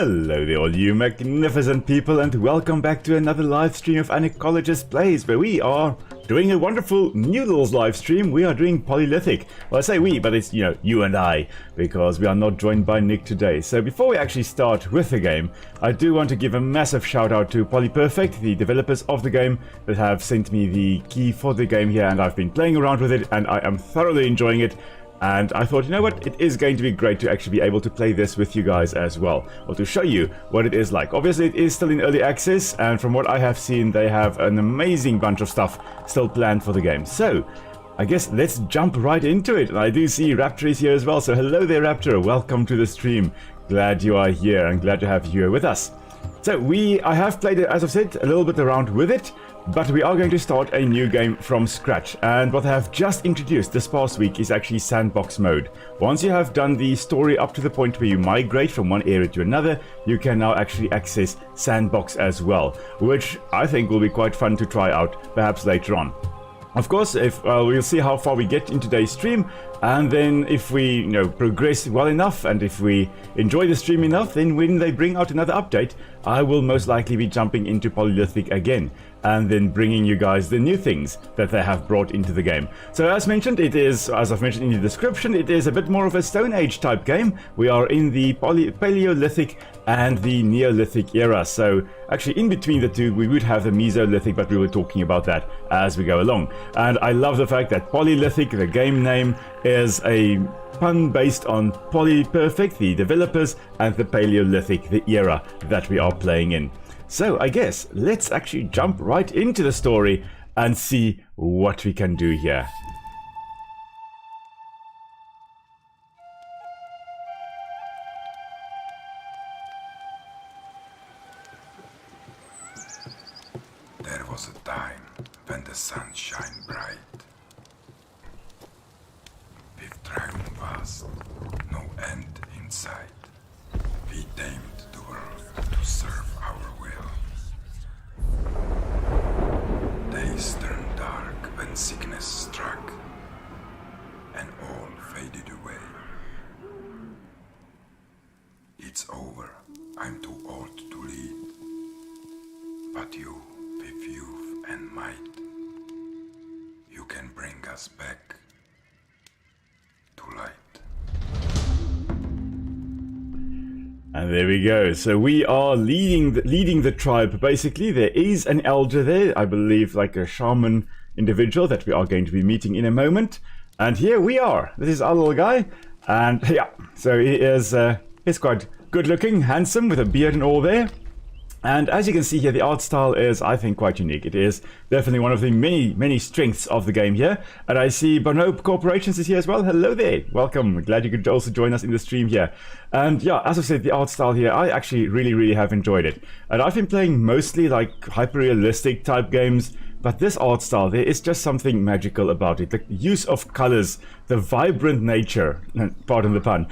Hello there all you magnificent people, and welcome back to another live stream of an Ecologist Plays, where we are doing a wonderful noodles live stream. We are doing Polylithic. Well, I say we, but it's, you and I, because we are not joined by Nick today. So before we actually start with the game, I do want to give a massive shout out to Polyperfect, the developers of the game, that have sent me the key for the game here, and I've been playing around with it, and I am thoroughly enjoying it. And I thought, you know what, it is going to be great to actually be able to play this with you guys as well, or to show you what it is like. Obviously, it is still in early access, and from what I have seen, they have an amazing bunch of stuff still planned for the game. So, I guess let's jump right into it. And I do see Raptor is here as well, so hello there, Raptor. Welcome to the stream. Glad you are here, and glad to have you here with us. So, I have played it, as I've said, a little bit around with it. But we are going to start a new game from scratch, and what I have just introduced this past week is actually sandbox mode. Once you have done the story up to the point where you migrate from one area to another, you can now actually access sandbox as well, which I think will be quite fun to try out perhaps later on. Of course, if we'll see how far we get in today's stream, and then if we progress well enough, and if we enjoy the stream enough, then when they bring out another update, I will most likely be jumping into Polylithic again, and then bringing you guys the new things that they have brought into the game. So as mentioned, it is, as I've mentioned in the description, it is a bit more of a Stone Age type game. We are in the Paleolithic and the Neolithic era, so actually in between the two we would have the Mesolithic, but we were talking about that as we go along. And I love the fact that Polylithic, the game name, is a pun based on Polyperfect, the developers, and the Paleolithic, the era that we are playing in. So I guess let's actually jump right into the story and see what we can do here. There was a time when the sun shined bright, with dragon vast, no end in sight. We tamed the world to serve our will. Days turned dark when sickness struck, and all faded away. It's over, I'm too old to lead, but you, with youth and might, you can bring us back to light. And there we go. So we are leading the tribe. Basically, there is an elder there, I believe, like a shaman individual that we are going to be meeting in a moment. And here we are. This is our little guy, and yeah, so he is he's quite good looking, handsome, with a beard and all there. And as you can see here, the art style is, I think, quite unique. It is definitely one of the many strengths of the game here. And I see Bono Corporations is here as well. Hello there. Welcome. Glad you could also join us in the stream here. And yeah, as I said, the art style here, I actually really have enjoyed it. And I've been playing mostly like hyper-realistic type games, but this art style, there is just something magical about it. The use of colors, the vibrant nature, pardon the pun,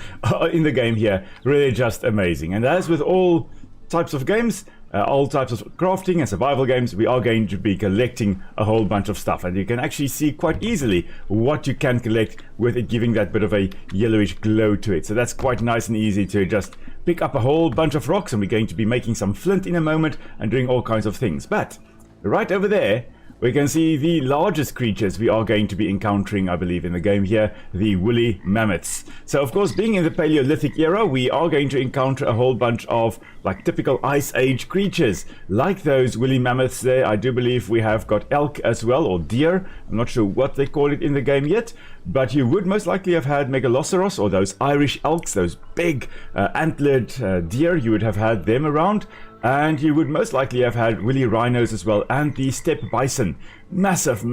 in the game here, really just amazing. And as with all types of games, all types of crafting and survival games, we are going to be collecting a whole bunch of stuff, and you can actually see quite easily what you can collect, with it giving that bit of a yellowish glow to it. So that's quite nice and easy to just pick up a whole bunch of rocks, and we're going to be making some flint in a moment and doing all kinds of things. But right over there we can see the largest creatures we are going to be encountering, I believe, in the game here, the woolly mammoths. So of course, being in the Paleolithic era, we are going to encounter a whole bunch of like typical Ice Age creatures, like those woolly mammoths there. I do believe we have got elk as well, or deer. I'm not sure what they call it in the game yet, but you would most likely have had megaloceros, or those Irish elks, those big antlered deer. You would have had them around. And you would most likely have had woolly rhinos as well, and the steppe bison, massive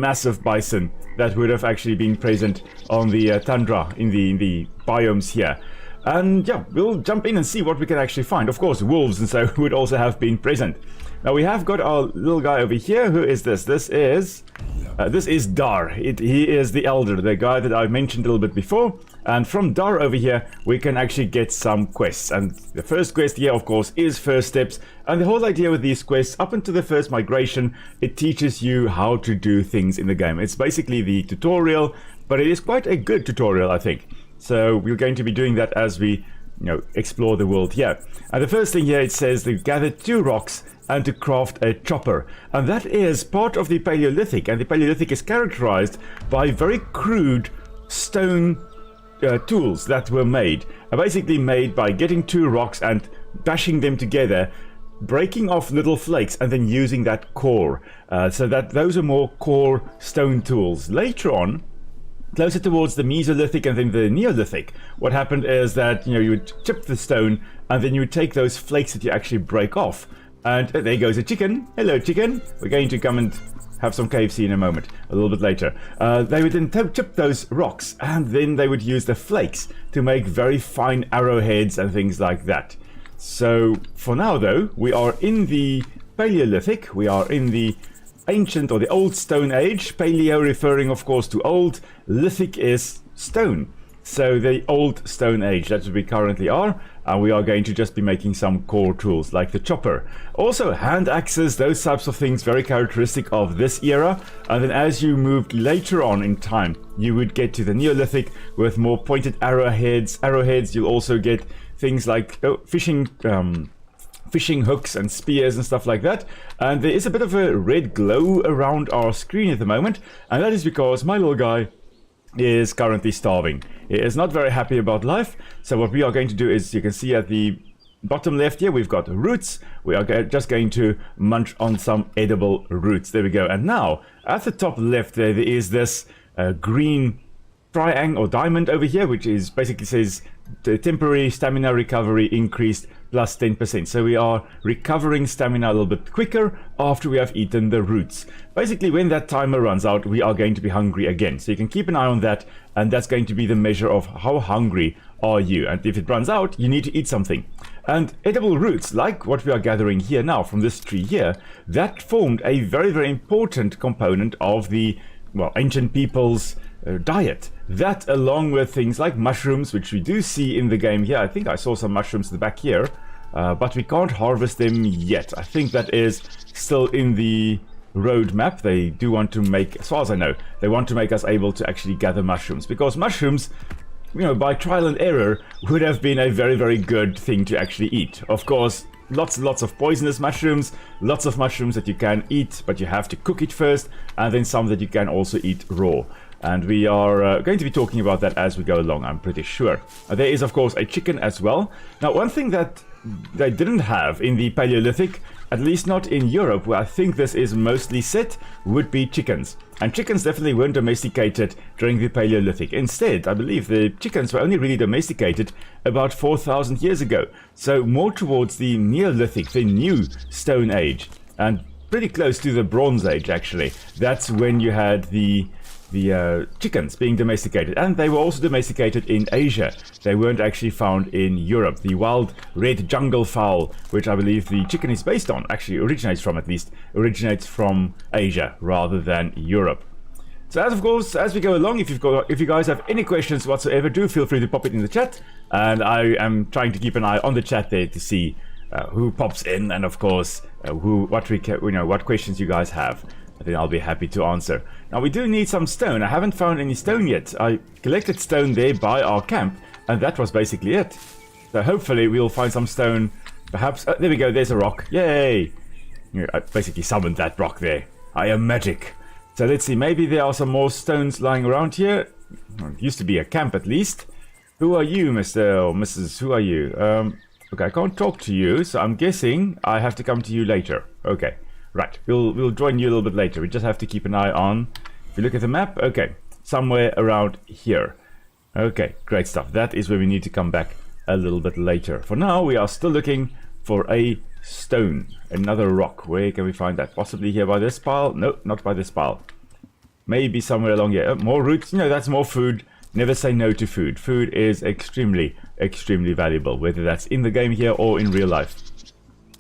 bison that would have actually been present on the tundra in the biomes here. And yeah, we'll jump in and see what we can actually find. Of course, wolves and so would also have been present. Now we have got our little guy over here. Who is this? This is Dar. He is the elder, the guy that I mentioned a little bit before. And from Dar over here, we can actually get some quests. And the first quest here, of course, is First Steps. And the whole idea with these quests, up until the first migration, it teaches you how to do things in the game. It's basically the tutorial, but it is quite a good tutorial, I think. So we're going to be doing that as we explore the world here. And the first thing here, it says to gather 2 rocks and to craft a chopper. And that is part of the Paleolithic. And the Paleolithic is characterized by very crude stone tools that were made. Basically made by getting 2 rocks and bashing them together, breaking off little flakes, and then using that core. So that those are more core stone tools. Later on, closer towards the Mesolithic and then the Neolithic, what happened is that you would chip the stone and then you would take those flakes that you actually break off. And there goes a chicken. Hello, chicken. We're going to come and have some KFC in a moment, a little bit later. They would then chip those rocks and then they would use the flakes to make very fine arrowheads and things like that. So for now though, we are in the Paleolithic, we are in the ancient or the old Stone Age. Paleo referring of course to old, lithic is stone. So the old Stone Age, that's what we currently are, and we are going to just be making some core tools like the chopper. Also hand axes, those types of things, very characteristic of this era. And then as you moved later on in time, you would get to the Neolithic with more pointed arrowheads. You'll also get things like fishing hooks and spears and stuff like that. And there is a bit of a red glow around our screen at the moment, and that is because my little guy is currently starving. He is not very happy about life. So what we are going to do is, you can see at the bottom left here, we've got roots. We are just going to munch on some edible roots. There we go. And now at the top left there is this green triangle or diamond over here, which is basically says the temporary stamina recovery increased plus 10%. So we are recovering stamina a little bit quicker after we have eaten the roots. Basically, when that timer runs out, we are going to be hungry again. So you can keep an eye on that, and that's going to be the measure of how hungry are you. And if it runs out, you need to eat something. And edible roots, like what we are gathering here now from this tree here, that formed a very, very important component of the, well, ancient people's diet. That, along with things like mushrooms, which we do see in the game here. I think I saw some mushrooms at the back here, but we can't harvest them yet. I think that is still in the roadmap. They do want to make, as far as I know, they want to make us able to actually gather mushrooms, because mushrooms, by trial and error, would have been a very, very good thing to actually eat. Of course, lots and lots of poisonous mushrooms, lots of mushrooms that you can eat, but you have to cook it first, and then some that you can also eat raw. And we are going to be talking about that as we go along, I'm pretty sure. There is, of course, a chicken as well. Now, one thing that they didn't have in the Paleolithic, at least not in Europe, where I think this is mostly set, would be chickens. And chickens definitely weren't domesticated during the Paleolithic. Instead, I believe the chickens were only really domesticated about 4,000 years ago. So more towards the Neolithic, the new Stone Age. And pretty close to the Bronze Age, actually. That's when you had the chickens being domesticated, and they were also domesticated in Asia. They weren't actually found in Europe. The wild red jungle fowl, which I believe the chicken is based on, actually originates from Asia rather than Europe. So as of course, as we go along, if you guys have any questions whatsoever, do feel free to pop it in the chat, and I am trying to keep an eye on the chat there to see who pops in, and of course what questions you guys have. Then I'll be happy to answer. Now we do need some stone. I haven't found any stone yet. I collected stone there by our camp, and that was basically it. So hopefully we'll find some stone. Perhaps, there we go, there's a rock. Yay! I basically summoned that rock there. I am magic. So let's see, maybe there are some more stones lying around here. Well, it used to be a camp at least. Who are you, Mr. or Mrs.? Who are you? Okay, I can't talk to you, so I'm guessing I have to come to you later. Okay. Right, we'll join you a little bit later. We just have to keep an eye on, if you look at the map, okay, somewhere around here. Okay, great stuff. That is where we need to come back a little bit later. For now, we are still looking for a stone, another rock. Where can we find that? Possibly here by this pile? No, not by this pile. Maybe somewhere along here. More roots, that's more food. Never say no to food. Food is extremely, extremely valuable, whether that's in the game here or in real life.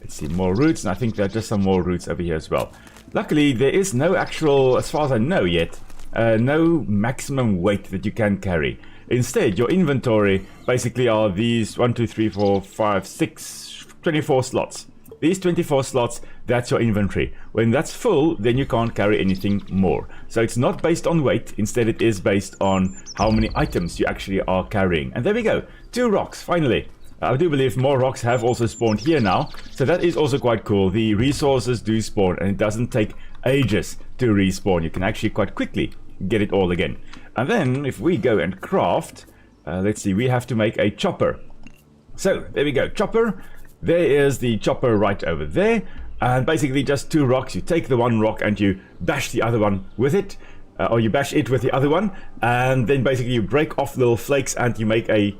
Let's see, more roots, and I think there are just some more roots over here as well. Luckily, there is no actual, as far as I know yet, no maximum weight that you can carry. Instead, your inventory basically are these 1, 2, 3, 4, 5, 6, 24 slots. These 24 slots, that's your inventory. When that's full, then you can't carry anything more. So it's not based on weight, instead it is based on how many items you actually are carrying. And there we go, 2 rocks, finally. I do believe more rocks have also spawned here now, so that is also quite cool. The resources do spawn, and it doesn't take ages to respawn. You can actually quite quickly get it all again. And then, if we go and craft, let's see, we have to make a chopper. So, there we go, chopper. There is the chopper right over there, and basically just 2 rocks. You take the one rock and you bash the other one with it, or you bash it with the other one, and then basically you break off little flakes and you make a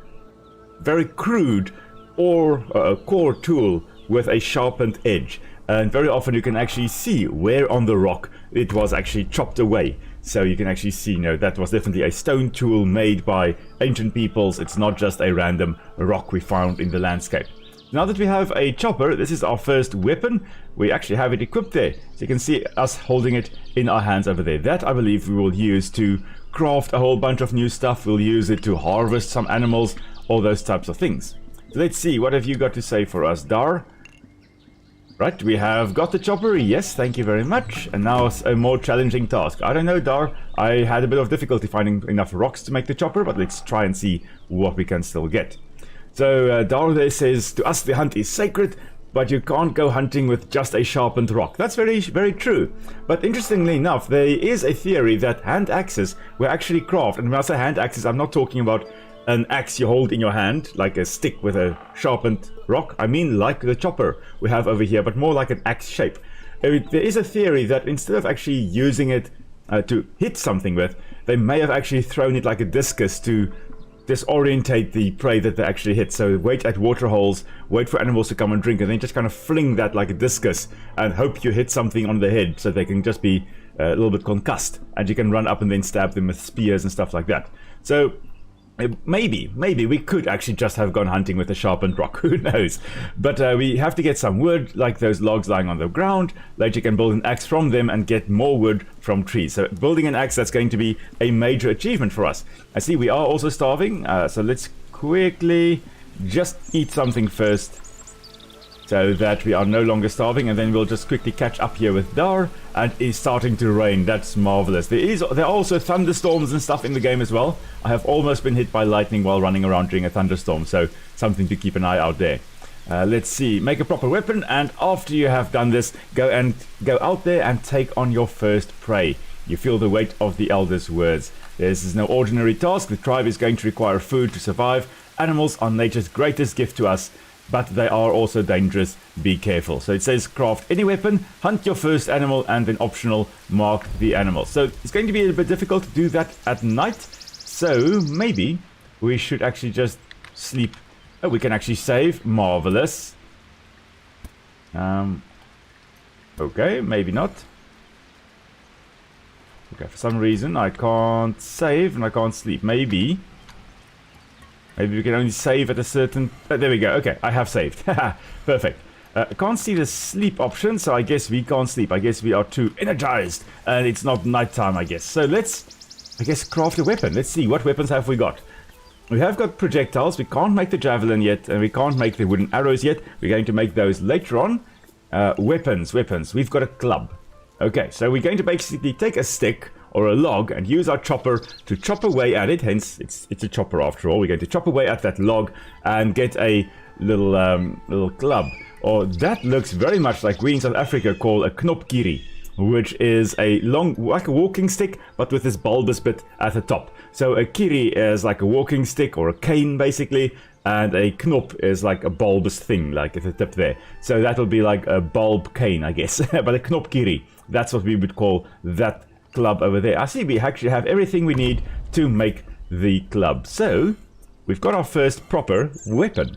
very crude or core tool with a sharpened edge. And very often you can actually see where on the rock it was actually chopped away. So you can actually see, that was definitely a stone tool made by ancient peoples. It's not just a random rock we found in the landscape. Now that we have a chopper, this is our first weapon. We actually have it equipped there. So you can see us holding it in our hands over there. That I believe we will use to craft a whole bunch of new stuff. We'll use it to harvest some animals, all those types of things. So let's see, what have you got to say for us, Dar? Right, we have got the chopper, yes, thank you very much. And now it's a more challenging task. I don't know, Dar, I had a bit of difficulty finding enough rocks to make the chopper, but let's try and see what we can still get. So Dar there says, to us the hunt is sacred, but you can't go hunting with just a sharpened rock. That's very, very true. But interestingly enough, there is a theory that hand axes were actually crafted. And when I say hand axes, I'm not talking about an axe you hold in your hand, like a stick with a sharpened rock. I mean like the chopper we have over here, but more like an axe shape. There is a theory that instead of actually using it to hit something with, they may have actually thrown it like a discus to disorientate the prey that they actually hit. So wait at water holes, wait for animals to come and drink, and then just kind of fling that like a discus and hope you hit something on the head so they can just be a little bit concussed, and you can run up and then stab them with spears and stuff like that. So maybe we could actually just have gone hunting with a sharpened rock, who knows. But we have to get some wood, like those logs lying on the ground. Later you can build an axe from them and get more wood from trees. So building an axe, that's going to be a major achievement for us. I see we are also starving, so let's quickly just eat something first, so that we are no longer starving, and then we'll just quickly catch up here with Dar. And it's starting to rain. That's marvelous. There are also thunderstorms and stuff in the game as well. I have almost been hit by lightning while running around during a thunderstorm, so something to keep an eye out there. Let's see, make a proper weapon, and after you have done this, go out there and take on your first prey. You feel the weight of the Elder's words. This is no ordinary task. The tribe is going to require food to survive. Animals are nature's greatest gift to us, but they are also dangerous. Be careful. So it says craft any weapon, hunt your first animal, and then optional mark the animal. So it's going to be a bit difficult to do that at night. So maybe we should actually just sleep. Oh, we can actually save. Marvelous. Okay, maybe not. Okay, for some reason I can't save and I can't sleep. Maybe we can only save at a certain... there we go. Okay, I have saved. Perfect. I can't see the sleep option, so I guess we can't sleep. I guess we are too energized, and it's not nighttime, I guess. So let's, I guess, craft a weapon. Let's see, what weapons have we got? We have got projectiles. We can't make the javelin yet, and we can't make the wooden arrows yet. We're going to make those later on. Weapons. We've got a club. Okay, so we're going to basically take a stick or a log and use our chopper to chop away at it. Hence, it's a chopper after all. We're going to chop away at that log and get a little club. Or that looks very much like we in South Africa call a knopkiri, which is a long, like a walking stick, but with this bulbous bit at the top. So a kiri is like a walking stick or a cane, basically, and a knop is like a bulbous thing, like at the tip there. So that'll be like a bulb cane, I guess. But a knopkiri, that's what we would call that club over there. I see we actually have everything we need to make the club. So we've got our first proper weapon,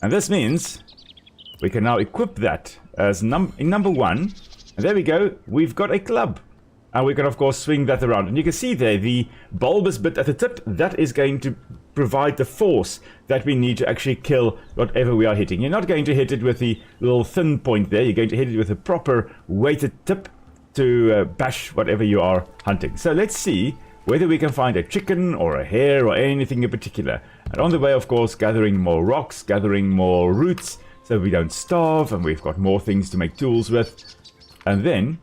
and this means we can now equip that as in number 1. And there we go, we've got a club, and we can of course swing that around, and you can see there the bulbous bit at the tip. That is going to provide the force that we need to actually kill whatever we are hitting. You're not going to hit it with the little thin point there. You're going to hit it with a proper weighted tip to bash whatever you are hunting. So let's see whether we can find a chicken or a hare or anything in particular. And on the way, of course, gathering more rocks, gathering more roots, so we don't starve, and we've got more things to make tools with. And then,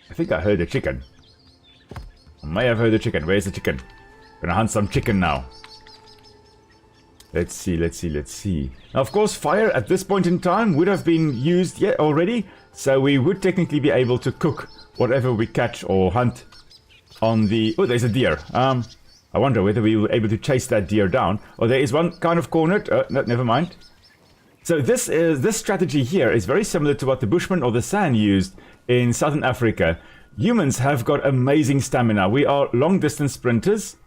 I think I heard a chicken. I may have heard a chicken. Where's the chicken? Gonna hunt some chicken now. Let's see. Now, of course, fire at this point in time would have been used yet already, so we would technically be able to cook whatever we catch or hunt on the... Oh, there's a deer. I wonder whether we were able to chase that deer down. Oh, there is one kind of cornered. No, never mind. So this strategy here is very similar to what the Bushmen or the San used in southern Africa. Humans have got amazing stamina. We are long-distance sprinters.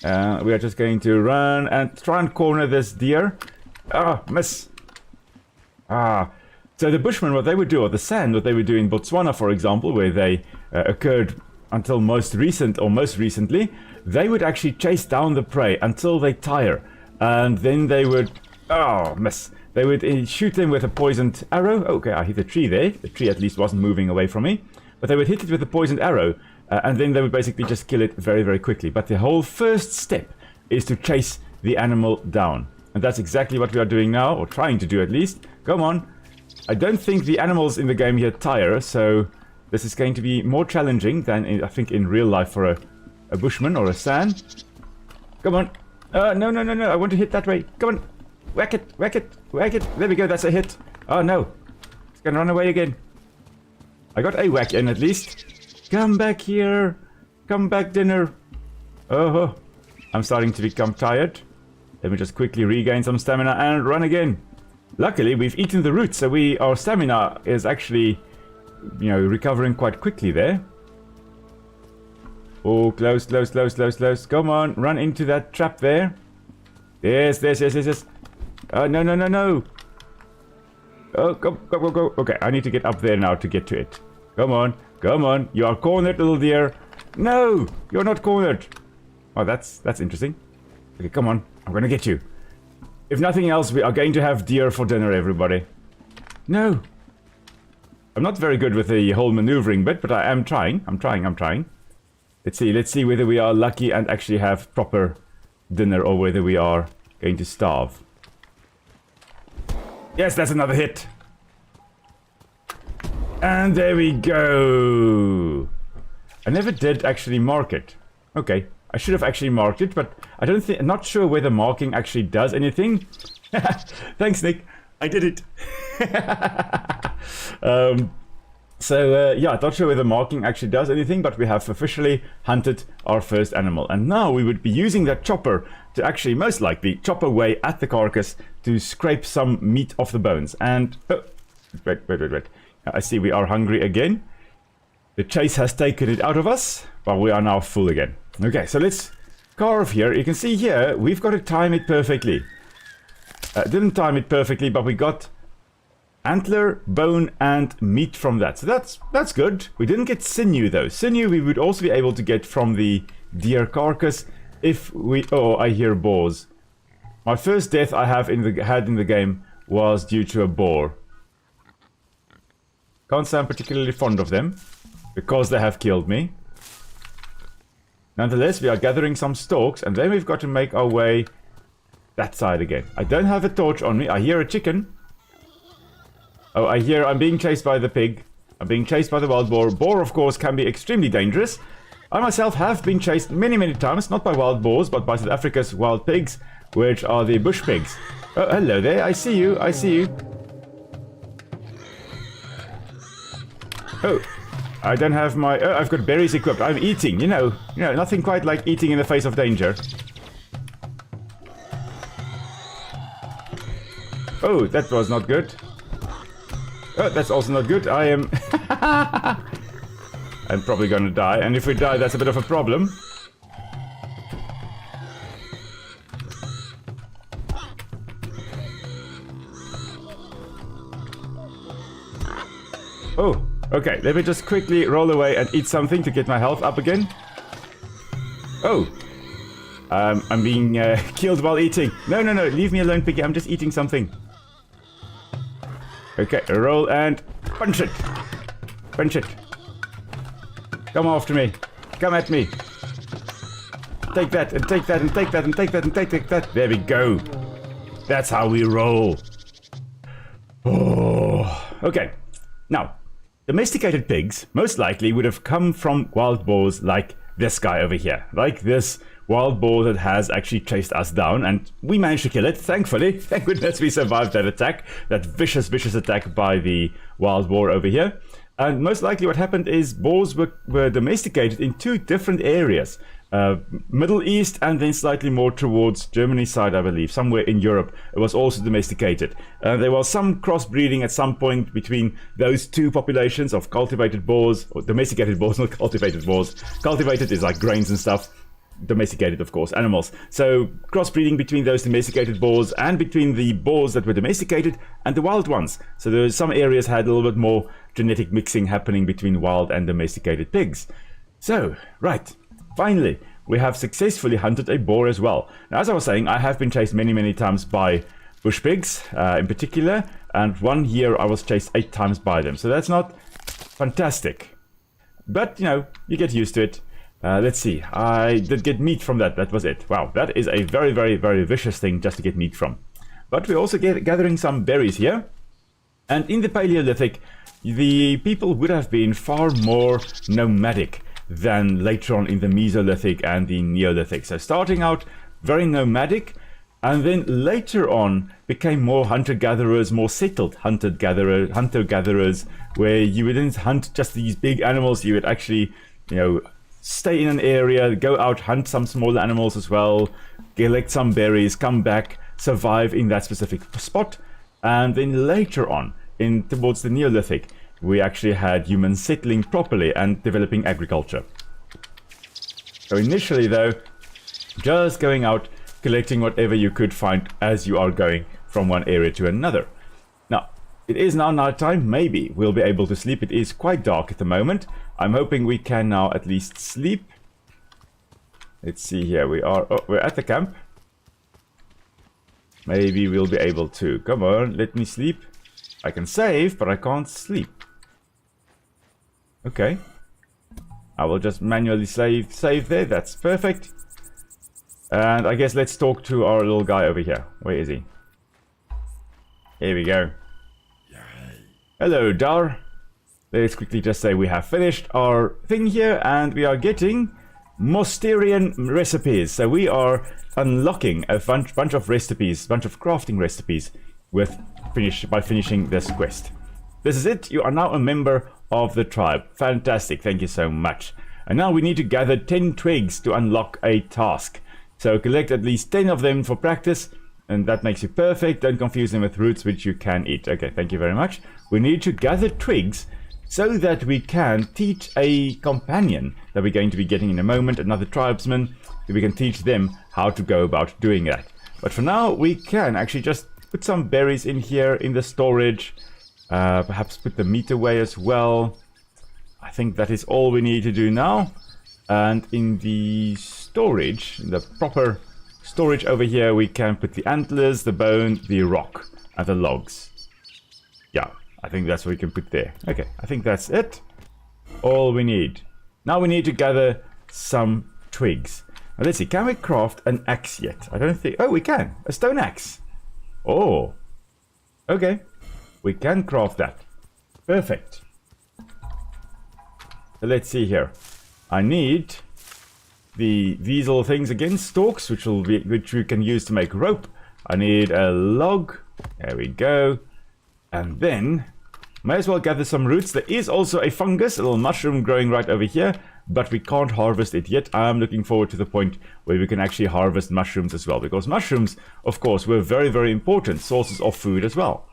We are just going to run and try and corner this deer. Ah, miss. Ah. So the Bushmen, what they would do, or the San, what they would do in Botswana, for example, where they occurred until most recently, they would actually chase down the prey until they tire. And then they would... Oh, miss. They would shoot them with a poisoned arrow. Okay, I hit a tree there. The tree at least wasn't moving away from me. But they would hit it with a poisoned arrow. And then they would basically just kill it very, very quickly. But the whole first step is to chase the animal down. And that's exactly what we are doing now, or trying to do at least. Come on. I don't think the animals in the game here tire, so this is going to be more challenging than, I think, in real life for a Bushman or a San. Come on. No. I want to hit that way. Come on. Whack it. There we go. That's a hit. Oh, no. It's going to run away again. I got a whack in at least. Come back here. Come back, dinner. Oh, I'm starting to become tired. Let me just quickly regain some stamina and run again. Luckily, we've eaten the roots, so our stamina is actually, recovering quite quickly there. Oh, close. Come on, run into that trap there. Yes. Oh, no. Oh, go. Okay, I need to get up there now to get to it. Come on. You are cornered, little deer. No, you're not cornered. Oh, that's interesting. Okay, come on. I'm gonna get you. If nothing else, we are going to have deer for dinner, everybody. No. I'm not very good with the whole maneuvering bit, but I am trying. I'm trying. Let's see whether we are lucky and actually have proper dinner or whether we are going to starve. Yes, that's another hit. And there we go. I never did actually mark it. Okay, I should have actually marked it, but I'm not sure whether marking actually does anything. Thanks, Nick. I did it. Yeah, not sure whether marking actually does anything, but we have officially hunted our first animal. And now we would be using that chopper to actually most likely chop away at the carcass to scrape some meat off the bones. And, oh, wait. I see we are hungry again. The chase has taken it out of us, but we are now full again. Okay, so let's carve here. You can see here, we've got to time it perfectly. Didn't time it perfectly, but we got antler, bone, and meat from that. So that's good. We didn't get sinew, though. Sinew we would also be able to get from the deer carcass if we... Oh, I hear boars. My first death I had in the game was due to a boar. Can't say I'm particularly fond of them, because they have killed me. Nonetheless, we are gathering some stalks, and then we've got to make our way that side again. I don't have a torch on me. I hear a chicken. Oh, I'm being chased by the pig. I'm being chased by the wild boar. Boar, of course, can be extremely dangerous. I myself have been chased many times, not by wild boars, but by South Africa's wild pigs, which are the bush pigs. Oh, hello there. I see you. Oh, I don't have my... Oh, I've got berries equipped. I'm eating, you know, nothing quite like eating in the face of danger. Oh, that was not good. Oh, that's also not good. I am... I'm probably gonna die, and if we die, that's a bit of a problem. Oh, okay, let me just quickly roll away and eat something to get my health up again. Oh, I'm being killed while eating. No, leave me alone, piggy, I'm just eating something. Okay, roll and punch it. Come after me. Come at me. Take that, and take that, and take that, and take that, and take that. There we go. That's how we roll. Oh, okay. Now, domesticated pigs most likely would have come from wild boars like this guy over here. Like this wild boar that has actually chased us down, and we managed to kill it, thankfully. Thank goodness we survived that attack, that vicious attack by the wild boar over here. And most likely what happened is boars were domesticated in 2 different areas. Middle East and then slightly more towards Germany side, I believe. Somewhere in Europe it was also domesticated. There was some crossbreeding at some point between those 2 populations of cultivated boars, or domesticated boars, not cultivated boars. Cultivated is like grains and stuff. Domesticated, of course, animals. So crossbreeding between those domesticated boars and between the boars that were domesticated and the wild ones. So there were some areas had a little bit more genetic mixing happening between wild and domesticated pigs. So, right, finally, we have successfully hunted a boar as well. Now, as I was saying, I have been chased many times by bush pigs in particular, and one year I was chased 8 times by them. So that's not fantastic. But, you know, you get used to it. Let's see, I did get meat from that, that was it. Wow, that is a very vicious thing just to get meat from. But we're also gathering some berries here. And in the Paleolithic, the people would have been far more nomadic than later on in the Mesolithic and the Neolithic. So starting out very nomadic, and then later on became more hunter-gatherers, more settled hunter-gatherers, where you wouldn't hunt just these big animals, you would actually, you know, stay in an area, go out, hunt some smaller animals as well, collect some berries, come back, survive in that specific spot. And then later on, towards the Neolithic, we actually had humans settling properly and developing agriculture. So initially though, just going out, collecting whatever you could find as you are going from one area to another. Now, it is now night time, maybe we'll be able to sleep. It is quite dark at the moment. I'm hoping we can now at least sleep. Let's see here, we're at the camp. Maybe we'll be able to, come on, let me sleep. I can save, but I can't sleep. Okay. I will just manually save there, that's perfect. And I guess let's talk to our little guy over here. Where is he? Here we go. Hello, Dar. Let's quickly just say we have finished our thing here, and we are getting Mosterian recipes. So we are unlocking a bunch of recipes, bunch of crafting recipes by finishing this quest. This is it. You are now a member of the tribe. Fantastic. Thank you so much. And now we need to gather 10 twigs to unlock a task. So collect at least 10 of them for practice, and that makes you perfect. Don't confuse them with roots, which you can eat. Okay, thank you very much. We need to gather twigs so that we can teach a companion that we're going to be getting in a moment, another tribesman, that we can teach them how to go about doing that. But for now, we can actually just put some berries in here in the storage, perhaps put the meat away as well. I think that is all we need to do now. And in the storage, in the proper storage over here, we can put the antlers, the bone, the rock, and the logs. Yeah. I think that's what we can put there. Okay, I think that's it. All we need. Now we need to gather some twigs. Now let's see, can we craft an axe yet? I don't think... Oh, we can. A stone axe. Oh. Okay. We can craft that. Perfect. So let's see here. I need these little things again, stalks, which we can use to make rope. I need a log. There we go. And then, may as well gather some roots. There is also a fungus, a little mushroom growing right over here, but we can't harvest it yet. I'm looking forward to the point where we can actually harvest mushrooms as well, because mushrooms, of course, were very important sources of food as well.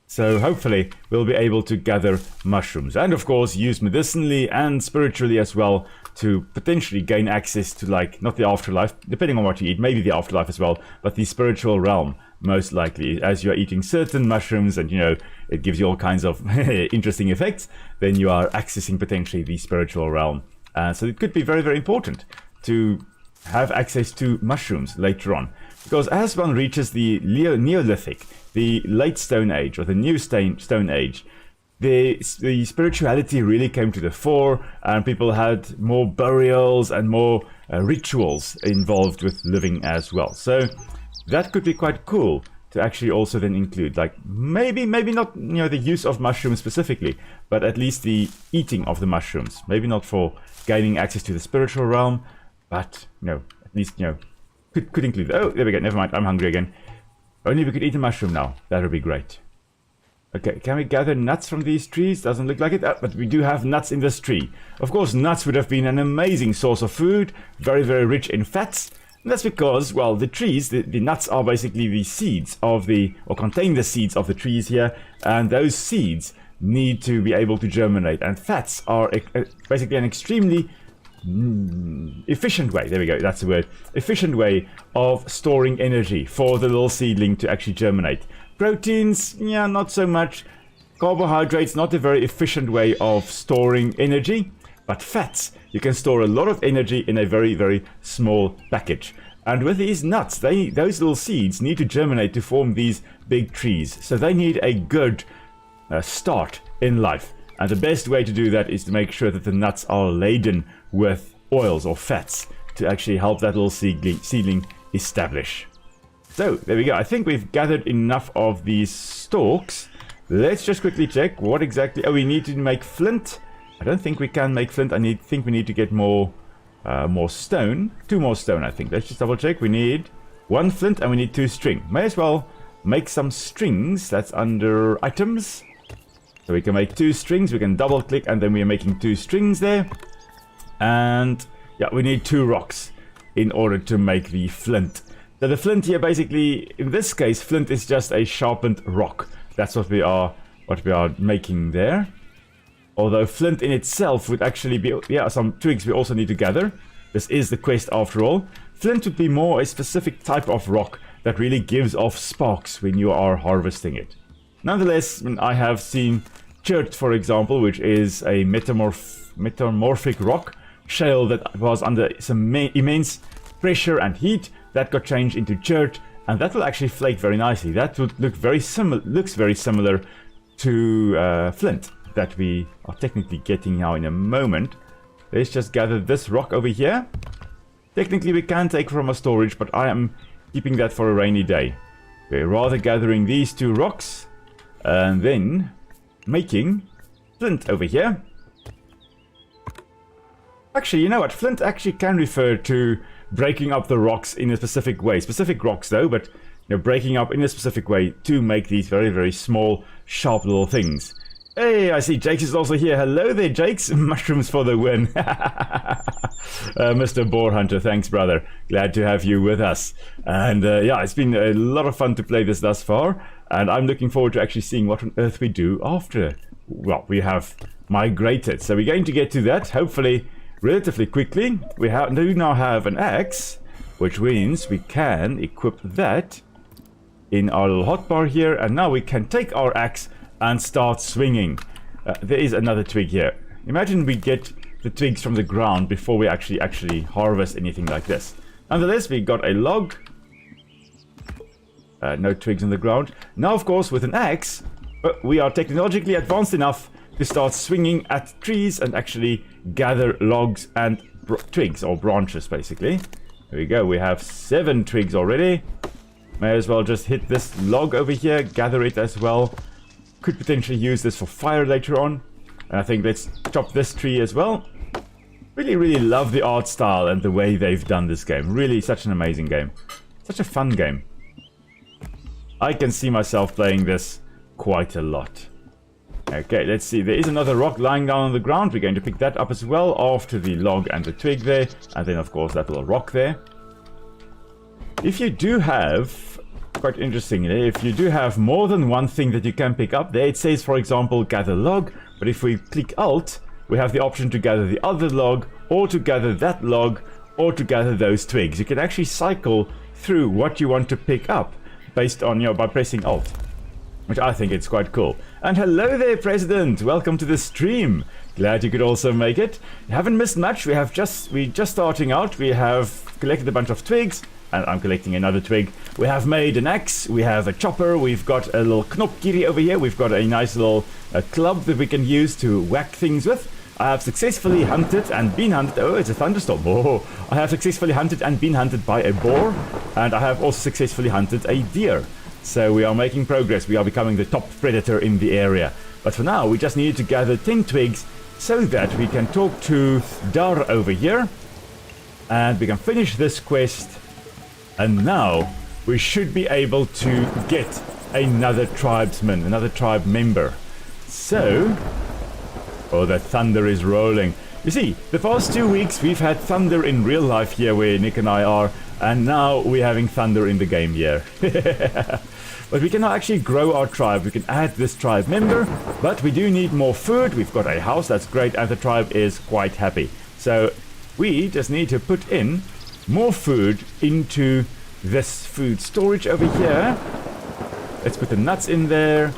So hopefully we'll be able to gather mushrooms, and of course use medicinally and spiritually as well to potentially gain access to, like, not the afterlife, depending on what you eat, maybe the afterlife as well, but the spiritual realm. Most likely, as you are eating certain mushrooms and, you know, it gives you all kinds of interesting effects, then you are accessing potentially the spiritual realm. So it could be very important to have access to mushrooms later on. Because as one reaches the Neolithic, the late Stone Age, or the New Stone Age, the spirituality really came to the fore, and people had more burials and more rituals involved with living as well. So that could be quite cool to actually also then include, like, maybe not, you know, the use of mushrooms specifically, but at least the eating of the mushrooms. Maybe not for gaining access to the spiritual realm, but, you know, at least, could include. Oh, there we go. Never mind. I'm hungry again. Only we could eat a mushroom now. That would be great. Okay, can we gather nuts from these trees? Doesn't look like it, but we do have nuts in this tree. Of course, nuts would have been an amazing source of food, very, very rich in fats. And that's because, well, the trees, the nuts are basically the seeds of or contain the seeds of the trees here, and those seeds need to be able to germinate. And fats are basically an extremely efficient way, there we go, that's the word, efficient way of storing energy for the little seedling to actually germinate. Proteins, yeah, not so much. Carbohydrates, not a very efficient way of storing energy. But fats, you can store a lot of energy in a very, very small package. And with these nuts, those little seeds need to germinate to form these big trees. So they need a good start in life. And the best way to do that is to make sure that the nuts are laden with oils or fats to actually help that little seedling establish. So, there we go. I think we've gathered enough of these stalks. Let's just quickly check what exactly... Oh, we need to make flint. I don't think we can make flint. I think we need to get more stone. 2 more stone, I think. Let's just double check. We need 1 flint and we need 2 string. May as well make some strings. That's under items. So we can make 2 strings. We can double click and then we are making 2 strings there. And yeah, we need 2 rocks in order to make the flint. So the flint here, basically, in this case, flint is just a sharpened rock. That's what we are making there. Although flint in itself would actually be, yeah, some twigs we also need to gather. This is the quest after all. Flint would be more a specific type of rock that really gives off sparks when you are harvesting it. Nonetheless, I have seen chert, for example, which is a metamorphic rock shale that was under some immense pressure and heat. That got changed into chert, and that will actually flake very nicely. That would look looks very similar to flint that we are technically getting now in a moment. Let's just gather this rock over here. Technically we can take from our storage, but I am keeping that for a rainy day. We're rather gathering these 2 rocks and then making flint over here. Actually, you know what? Flint actually can refer to breaking up the rocks in a specific way. Specific rocks though, but breaking up in a specific way to make these very, very small, sharp little things. Hey, I see Jakes is also here. Hello there, Jakes. Mushrooms for the win. Mr. Boar Hunter, thanks, brother. Glad to have you with us. And yeah, it's been a lot of fun to play this thus far. And I'm looking forward to actually seeing what on earth we do after, well, we have migrated. So we're going to get to that, hopefully, relatively quickly. We do now have an axe, which means we can equip that in our little hotbar here. And now we can take our axe and start swinging. There is another twig here. Imagine we get the twigs from the ground before we actually harvest anything like this. Nonetheless, we got a log. No twigs on the ground. Now, of course, with an axe, we are technologically advanced enough to start swinging at trees and actually gather logs and twigs, or branches, basically. There we go. We have 7 twigs already. May as well just hit this log over here, gather it as well. Could potentially use this for fire later on. And I think let's chop this tree as well. Really, really love the art style and the way they've done this game. Really, such an amazing game. Such a fun game. I can see myself playing this quite a lot. Okay, let's see. There is another rock lying down on the ground. We're going to pick that up as well after the log and the twig there. And then, of course, that little rock there. If you do have... Quite interestingly, if you do have more than one thing that you can pick up, there it says, for example, gather log, but if we click Alt, we have the option to gather the other log, or to gather that log, or to gather those twigs. You can actually cycle through what you want to pick up based on, by pressing Alt, which I think it's quite cool. And hello there, President! Welcome to the stream! Glad you could also make it. You haven't missed much. We're just starting out. We have collected a bunch of twigs, and I'm collecting another twig. We have made an axe, we have a chopper, we've got a little knopkiri over here, we've got a nice little club that we can use to whack things with. I have successfully hunted and been hunted. Oh, it's a thunderstorm. Oh, I have successfully hunted and been hunted by a boar, and I have also successfully hunted a deer. So we are making progress. We are becoming the top predator in the area. But for now, we just needed to gather 10 twigs so that we can talk to Dar over here. And we can finish this quest. And now we should be able to get another tribesman, another tribe member. So, oh, the thunder is rolling. You see, the past 2 weeks we've had thunder in real life here where Nick and I are, and now we're having thunder in the game here. But we can now actually grow our tribe. We can add this tribe member, but we do need more food. We've got a house, that's great, and the tribe is quite happy. So we just need to put in more food into this food storage over here. Let's put the nuts in there.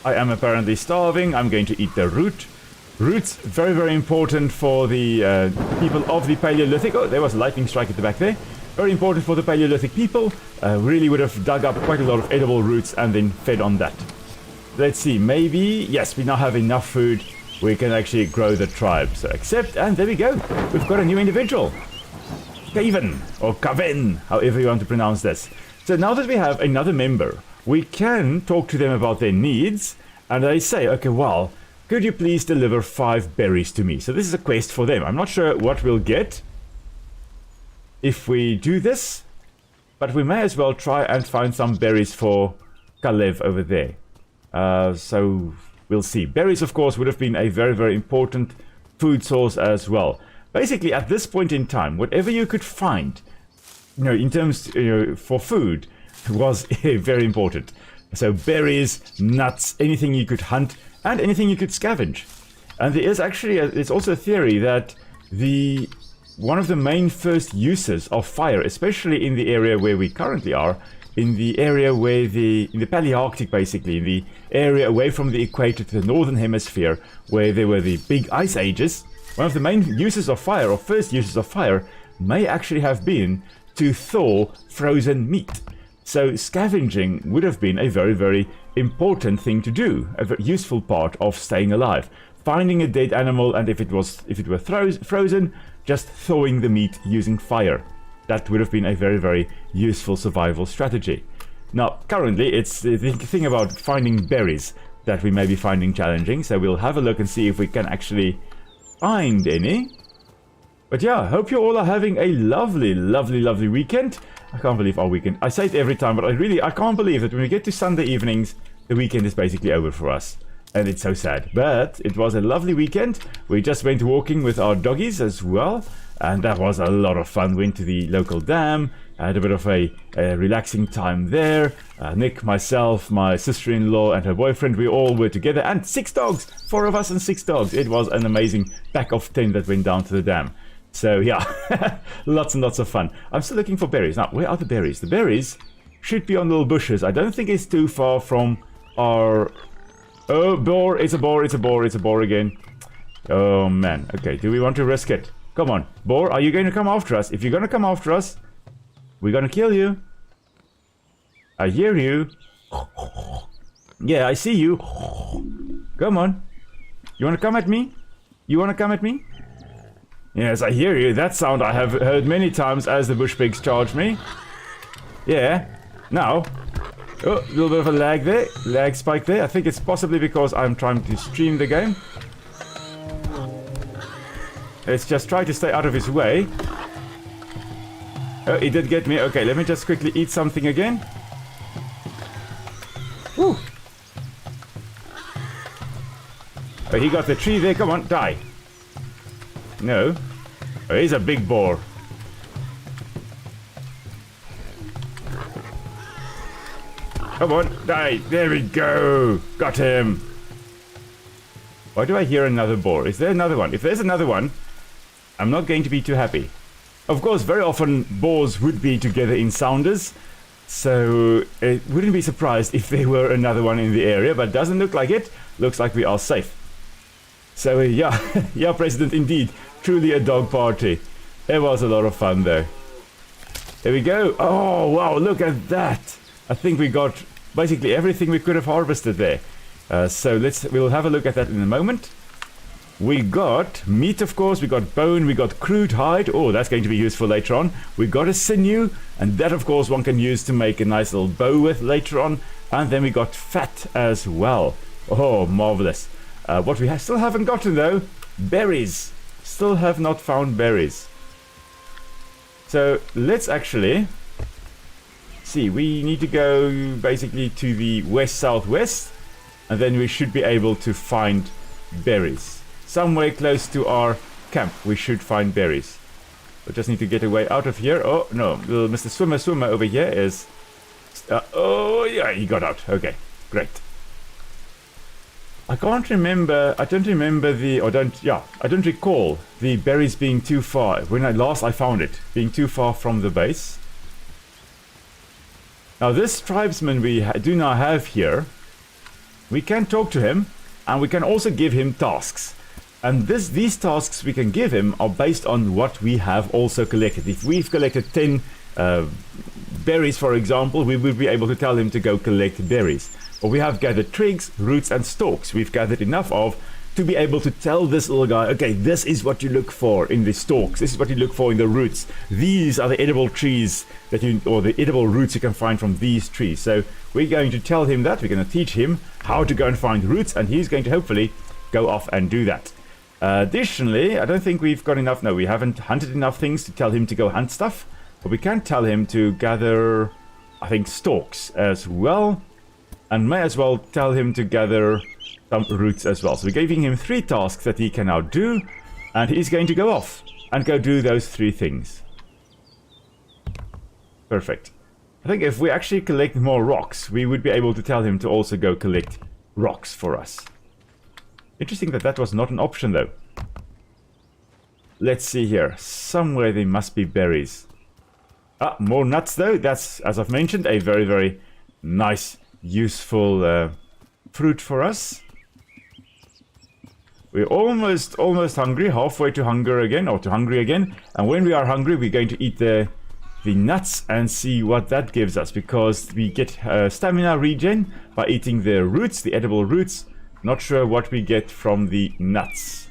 I am apparently starving. I'm going to eat the root. Roots, very, very important for the people of the Paleolithic. Oh, there was a lightning strike at the back there. Very important for the Paleolithic people. Really would have dug up quite a lot of edible roots and then fed on that. Let's see, maybe, yes, we now have enough food. We can actually grow the tribe. So accept, and there we go. We've got a new individual. Kaven, or Kaven, however you want to pronounce this. So now that we have another member, we can talk to them about their needs. And they say, okay, well, could you please deliver 5 berries to me? So this is a quest for them. I'm not sure what we'll get if we do this, but we may as well try and find some berries for Kalev over there. So we'll see. Berries, of course, would have been a very, very important food source as well. Basically, at this point in time, whatever you could find, you know, in terms, for food, was very important. So berries, nuts, anything you could hunt, and anything you could scavenge. And there is actually, there's also a theory that one of the main first uses of fire, especially in the area where we currently are, in the area where in the Palearctic basically, in the area away from the equator to the northern hemisphere, where there were the big ice ages, one of the main uses of fire, or first uses of fire, may actually have been to thaw frozen meat. So scavenging would have been a very, very important thing to do, a very useful part of staying alive. Finding a dead animal, and if it were frozen, just thawing the meat using fire. That would have been a very, very useful survival strategy. Now, currently, it's the thing about finding berries that we may be finding challenging, so we'll have a look and see if we can actually find any. But yeah, hope you all are having a lovely, lovely, lovely weekend. I can't believe our weekend. I say it every time, but I can't believe that when we get to Sunday evenings, the weekend is basically over for us. And it's so sad. But it was a lovely weekend. We just went walking with our doggies as well. And that was a lot of fun. Went to the local dam. Had a bit of a relaxing time there. Nick, myself, my sister-in-law and her boyfriend, we all were together. And 6 dogs! 4 of us and 6 dogs. It was an amazing pack of 10 that went down to the dam. So yeah, lots and lots of fun. I'm still looking for berries. Now, where are the berries? The berries should be on little bushes. I don't think it's too far from our... Oh, boar, it's a boar, it's a boar, it's a boar again. Oh man, okay, do we want to risk it? Come on, boar, are you going to come after us? If you're going to come after us, we're going to kill you. I hear you. Yeah, I see you. Come on. You want to come at me? You want to come at me? Yes, I hear you. That sound I have heard many times as the bush pigs charge me. Yeah. Now. Oh, a little bit of a lag there. Lag spike there. I think it's possibly because I'm trying to stream the game. Let's just try to stay out of his way. Oh, he did get me. Okay, let me just quickly eat something again. Woo! Oh, he got the tree there. Come on, die. No. Oh, he's a big boar. Come on, die. There we go. Got him. Why do I hear another boar? Is there another one? If there's another one, I'm not going to be too happy. Of course, very often boars would be together in sounders, so it wouldn't be surprised if there were another one in the area, but doesn't look like it. Looks like we are safe. So yeah, yeah, President, indeed, truly a dog party. It was a lot of fun though. There we go. Oh wow, look at that. I think we got basically everything we could have harvested there. So we'll have a look at that in a moment. We got meat, of course, we got bone, we got crude hide. Oh, that's going to be useful later on. We got a sinew, and that, of course, one can use to make a nice little bow with later on. And then we got fat as well. Oh, marvelous. What we still haven't gotten, though, berries. Still have not found berries. So let's actually see. We need to go basically to the west-southwest, and then we should be able to find berries. Somewhere close to our camp, we should find berries. We just need to get away out of here. Oh, no. Little Mr. Swimmer over here is... oh, yeah, he got out. Okay, great. I can't remember... I don't remember the... I don't recall the berries being too far. When I found it, being too far from the base. Now, this tribesman we do now have here, we can talk to him, and we can also give him tasks. And these tasks we can give him are based on what we have also collected. If we've collected 10 berries, for example, we would be able to tell him to go collect berries. Or we have gathered twigs, roots, and stalks. We've gathered enough of to be able to tell this little guy, okay, this is what you look for in the stalks. This is what you look for in the roots. These are the edible trees or the edible roots you can find from these trees. So we're going to tell him that. We're going to teach him how to go and find roots, and he's going to hopefully go off and do that. Additionally, I don't think we've got enough. No, we haven't hunted enough things to tell him to go hunt stuff. But we can tell him to gather, I think, stalks as well. And may as well tell him to gather some roots as well. So we're giving him 3 tasks that he can now do. And he's going to go off and go do those 3 things. Perfect. I think if we actually collect more rocks, we would be able to tell him to also go collect rocks for us. Interesting that that was not an option though. Let's see here. Somewhere there must be berries. Ah, more nuts though. That's, as I've mentioned, a very, very nice, useful fruit for us. We're almost hungry, halfway to hunger again, or to hungry again. And when we are hungry, we're going to eat the nuts and see what that gives us, because we get stamina regen by eating the roots, the edible roots. Not sure what we get from the nuts.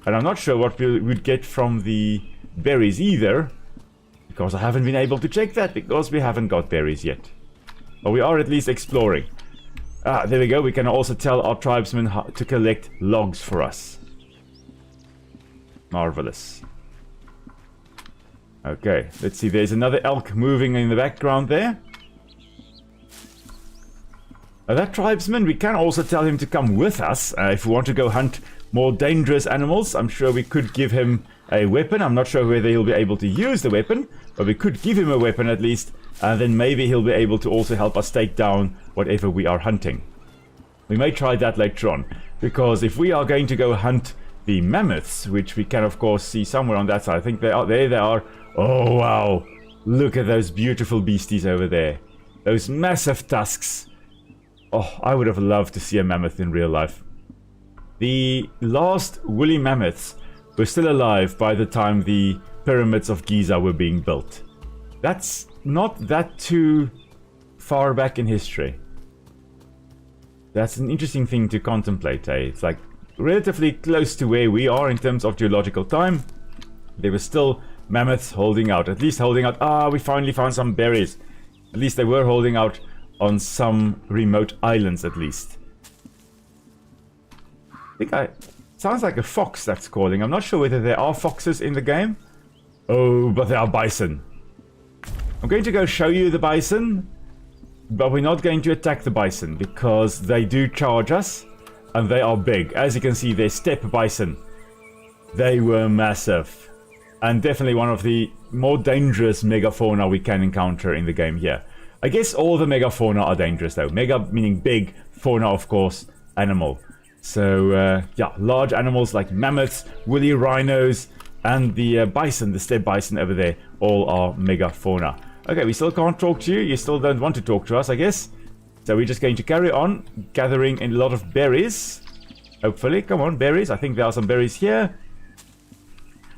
And I'm not sure what we would get from the berries either, because I haven't been able to check that, because we haven't got berries yet. But we are at least exploring. Ah, there we go. We can also tell our tribesmen how to collect logs for us. Marvelous. Okay, let's see. There's another elk moving in the background there. That tribesman, we can also tell him to come with us if we want to go hunt more dangerous animals. I'm sure we could give him a weapon. I'm not sure whether he'll be able to use the weapon, but we could give him a weapon at least, and then maybe he'll be able to also help us take down whatever we are hunting. We may try that later on, because if we are going to go hunt the mammoths, which we can of course see somewhere on that side, I think they are there. They are. Oh wow! Look at those beautiful beasties over there. Those massive tusks. Oh, I would have loved to see a mammoth in real life. The last woolly mammoths were still alive by the time the pyramids of Giza were being built. That's not that too far back in history. That's an interesting thing to contemplate, eh? It's like relatively close to where we are in terms of geological time. There were still mammoths holding out, at least holding out. Ah, we finally found some berries. At least they were holding out on some remote islands at least. I think sounds like a fox that's calling. I'm not sure whether there are foxes in the game. Oh, but there are bison. I'm going to go show you the bison, but we're not going to attack the bison because they do charge us and they are big. As you can see, they're steppe bison. They were massive and definitely one of the more dangerous megafauna we can encounter in the game here. I guess all the megafauna are dangerous though. Mega meaning big, fauna of course, animal. So yeah, large animals like mammoths, woolly rhinos, and the bison, the steppe bison over there, all are megafauna. Okay, we still can't talk to you. You still don't want to talk to us, I guess. So we're just going to carry on gathering a lot of berries. Hopefully, come on, berries. I think there are some berries here.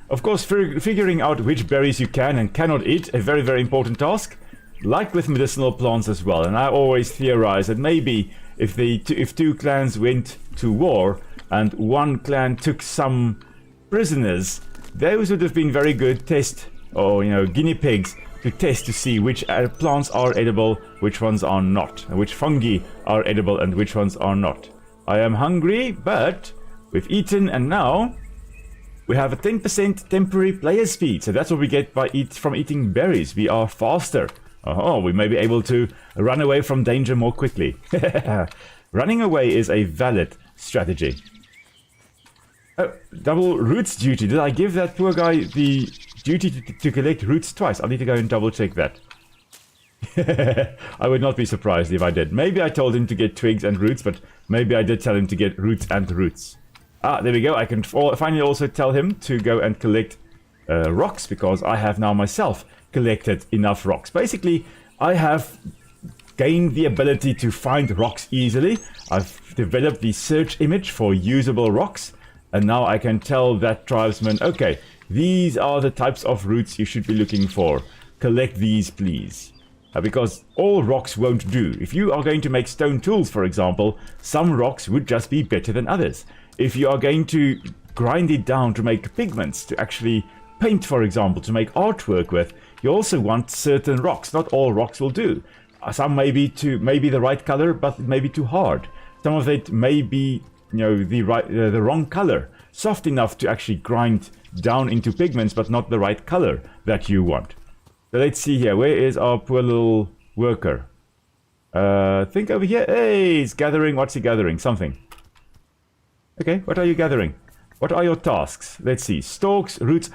Of course, figuring out which berries you can and cannot eat, a very, very important task. Like with medicinal plants as well, and I always theorize that maybe if two clans went to war and one clan took some prisoners, those would have been very good guinea pigs to test to see which plants are edible, which ones are not, and which fungi are edible and which ones are not. I am hungry, but we've eaten and now we have a 10% temporary player speed. So that's what we get by from eating berries. We are faster. Oh, we may be able to run away from danger more quickly. Running away is a valid strategy. Oh, double roots duty. Did I give that poor guy the duty to collect roots twice? I'll need to go and double check that. I would not be surprised if I did. Maybe I told him to get twigs and roots, but maybe I did tell him to get roots and roots. Ah, there we go. I can finally also tell him to go and collect rocks, because I have now myself collected enough rocks. Basically, I have gained the ability to find rocks easily. I've developed the search image for usable rocks, and now I can tell that tribesman, okay, these are the types of roots you should be looking for. Collect these, please. Because all rocks won't do. If you are going to make stone tools, for example, some rocks would just be better than others. If you are going to grind it down to make pigments, to actually paint, for example, to make artwork with, you also want certain rocks. Not all rocks will do. Some may be the right color, but it may be too hard. Some of it may be, the wrong color, soft enough to actually grind down into pigments, but not the right color that you want. So let's see here. Where is our poor little worker? Think over here. Hey, he's gathering. What's he gathering? Something. Okay, what are you gathering? What are your tasks? Let's see. Stalks, roots.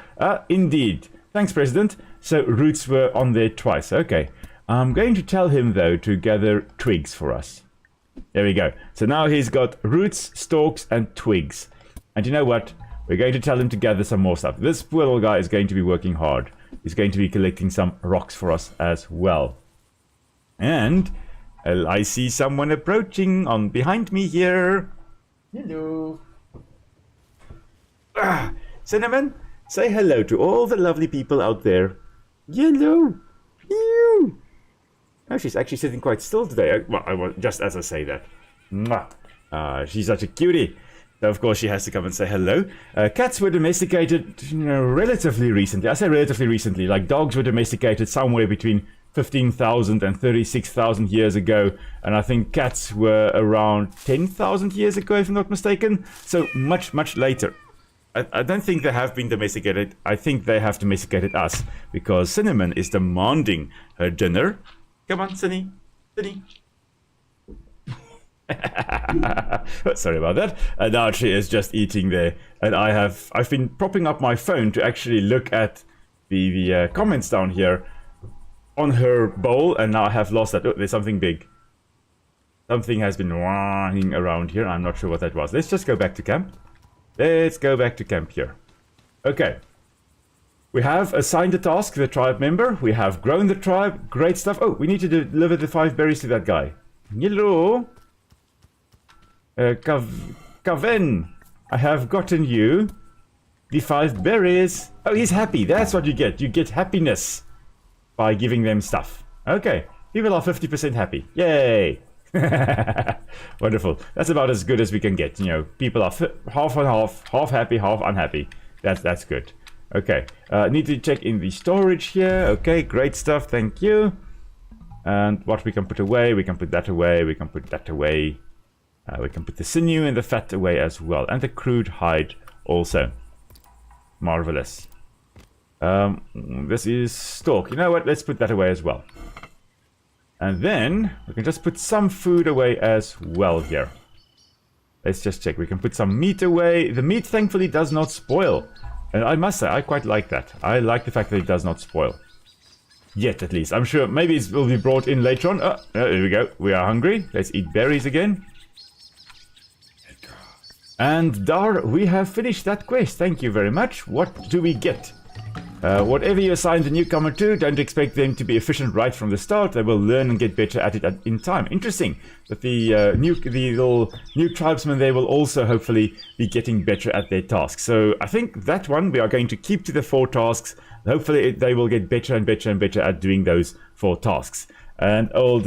Indeed. Thanks, President. So roots were on there twice. Okay. I'm going to tell him, though, to gather twigs for us. There we go. So now he's got roots, stalks, and twigs. And you know what? We're going to tell him to gather some more stuff. This poor little guy is going to be working hard. He's going to be collecting some rocks for us as well. And I see someone approaching on behind me here. Hello. Cinnamon, say hello to all the lovely people out there. Hello. Ew. Oh, she's actually sitting quite still today. Well, just as I say that. Mwah. She's such a cutie. So of course she has to come and say hello. Cats were domesticated, relatively recently. I say relatively recently. Like dogs were domesticated somewhere between 15,000 and 36,000 years ago, and I think cats were around 10,000 years ago, if I'm not mistaken. So much, much later. I don't think they have been domesticated. I think they have domesticated us, because Cinnamon is demanding her dinner. Come on, Cinny. Cinny. Sorry about that. And now she is just eating there, and I've been propping up my phone to actually look at the comments down here on her bowl, and now I have lost that. Oh, there's something big. Something has been running around here. I'm not sure what that was. Let's just go back to camp. Let's go back to camp here. Okay. We have assigned a task to the tribe member. We have grown the tribe. Great stuff. Oh, we need to deliver the 5 berries to that guy. Hello. Kaven, I have gotten you the 5 berries. Oh, he's happy. That's what you get. You get happiness by giving them stuff. Okay. People are 50% happy. Yay. Wonderful. That's about as good as we can get. People are half and half happy, half unhappy. That's good. Okay. Need to check in the storage here. Okay, great stuff. Thank you. And what we can put away, we can put that away, we can put that away. We can put the sinew and the fat away as well. And the crude hide also. Marvelous. This is stalk. You know what? Let's put that away as well. And then we can just put some food away as well here. Let's just check. We can put some meat away. The meat thankfully does not spoil. And I must say, I quite like that. I like the fact that it does not spoil. Yet, at least. I'm sure maybe it will be brought in later on. Oh, there we go. We are hungry. Let's eat berries again. And Dar, we have finished that quest. Thank you very much. What do we get? Whatever you assign the newcomer to, don't expect them to be efficient right from the start. They will learn and get better at it in time. Interesting. But the little new tribesmen, they will also hopefully be getting better at their tasks. So I think that one we are going to keep to the 4 tasks. Hopefully they will get better and better and better at doing those 4 tasks. And old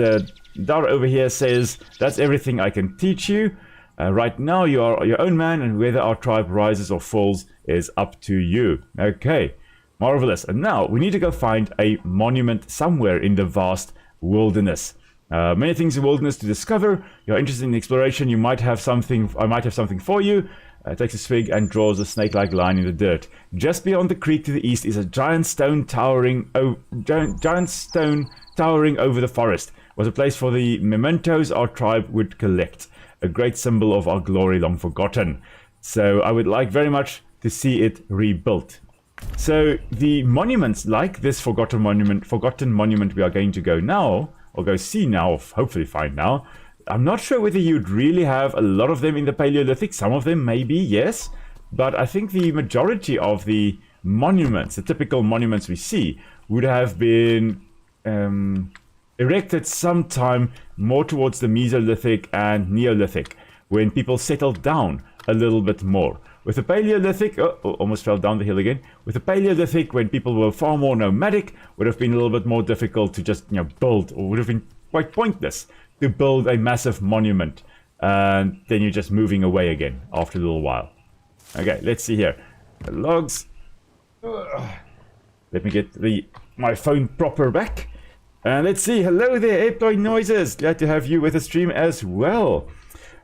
Dar over here says, that's everything I can teach you. Right now you are your own man, and whether our tribe rises or falls is up to you. Okay. Marvelous. And now we need to go find a monument somewhere in the vast wilderness. Many things in wilderness to discover. You're interested in exploration. You might have something. I might have something for you. Takes a swig and draws a snake-like line in the dirt. Just beyond the creek to the east is a giant stone towering over the forest. Was a place for the mementos our tribe would collect. A great symbol of our glory long forgotten. So I would like very much to see it rebuilt. So the monuments, like this forgotten monument we are going to go now, or go see now, or hopefully find now. I'm not sure whether you'd really have a lot of them in the Paleolithic. Some of them maybe, yes. But I think the majority of the monuments, the typical monuments we see, would have been erected sometime more towards the Mesolithic and Neolithic, when people settled down a little bit more. With the Paleolithic, almost fell down the hill again. With the Paleolithic, when people were far more nomadic, would have been a little bit more difficult to just, build, or would have been quite pointless to build a massive monument. And then you're just moving away again after a little while. Okay, let's see here. The logs. Let me get my phone proper back. And let's see. Hello there, Airplane Noises. Glad to have you with the stream as well.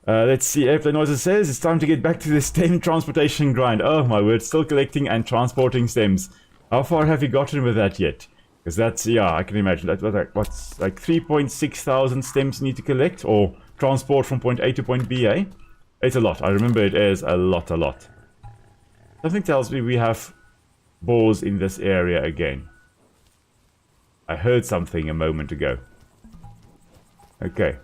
Let's see, Airplane Noises says it's time to get back to the stem transportation grind. Oh my word, still collecting and transporting stems. How far have you gotten with that yet? Because that's, yeah, I can imagine. What's like 3.6 thousand stems you need to collect or transport from point A to point B, eh? It's a lot. I remember it is a lot. Something tells me we have boars in this area again. I heard something a moment ago. Okay.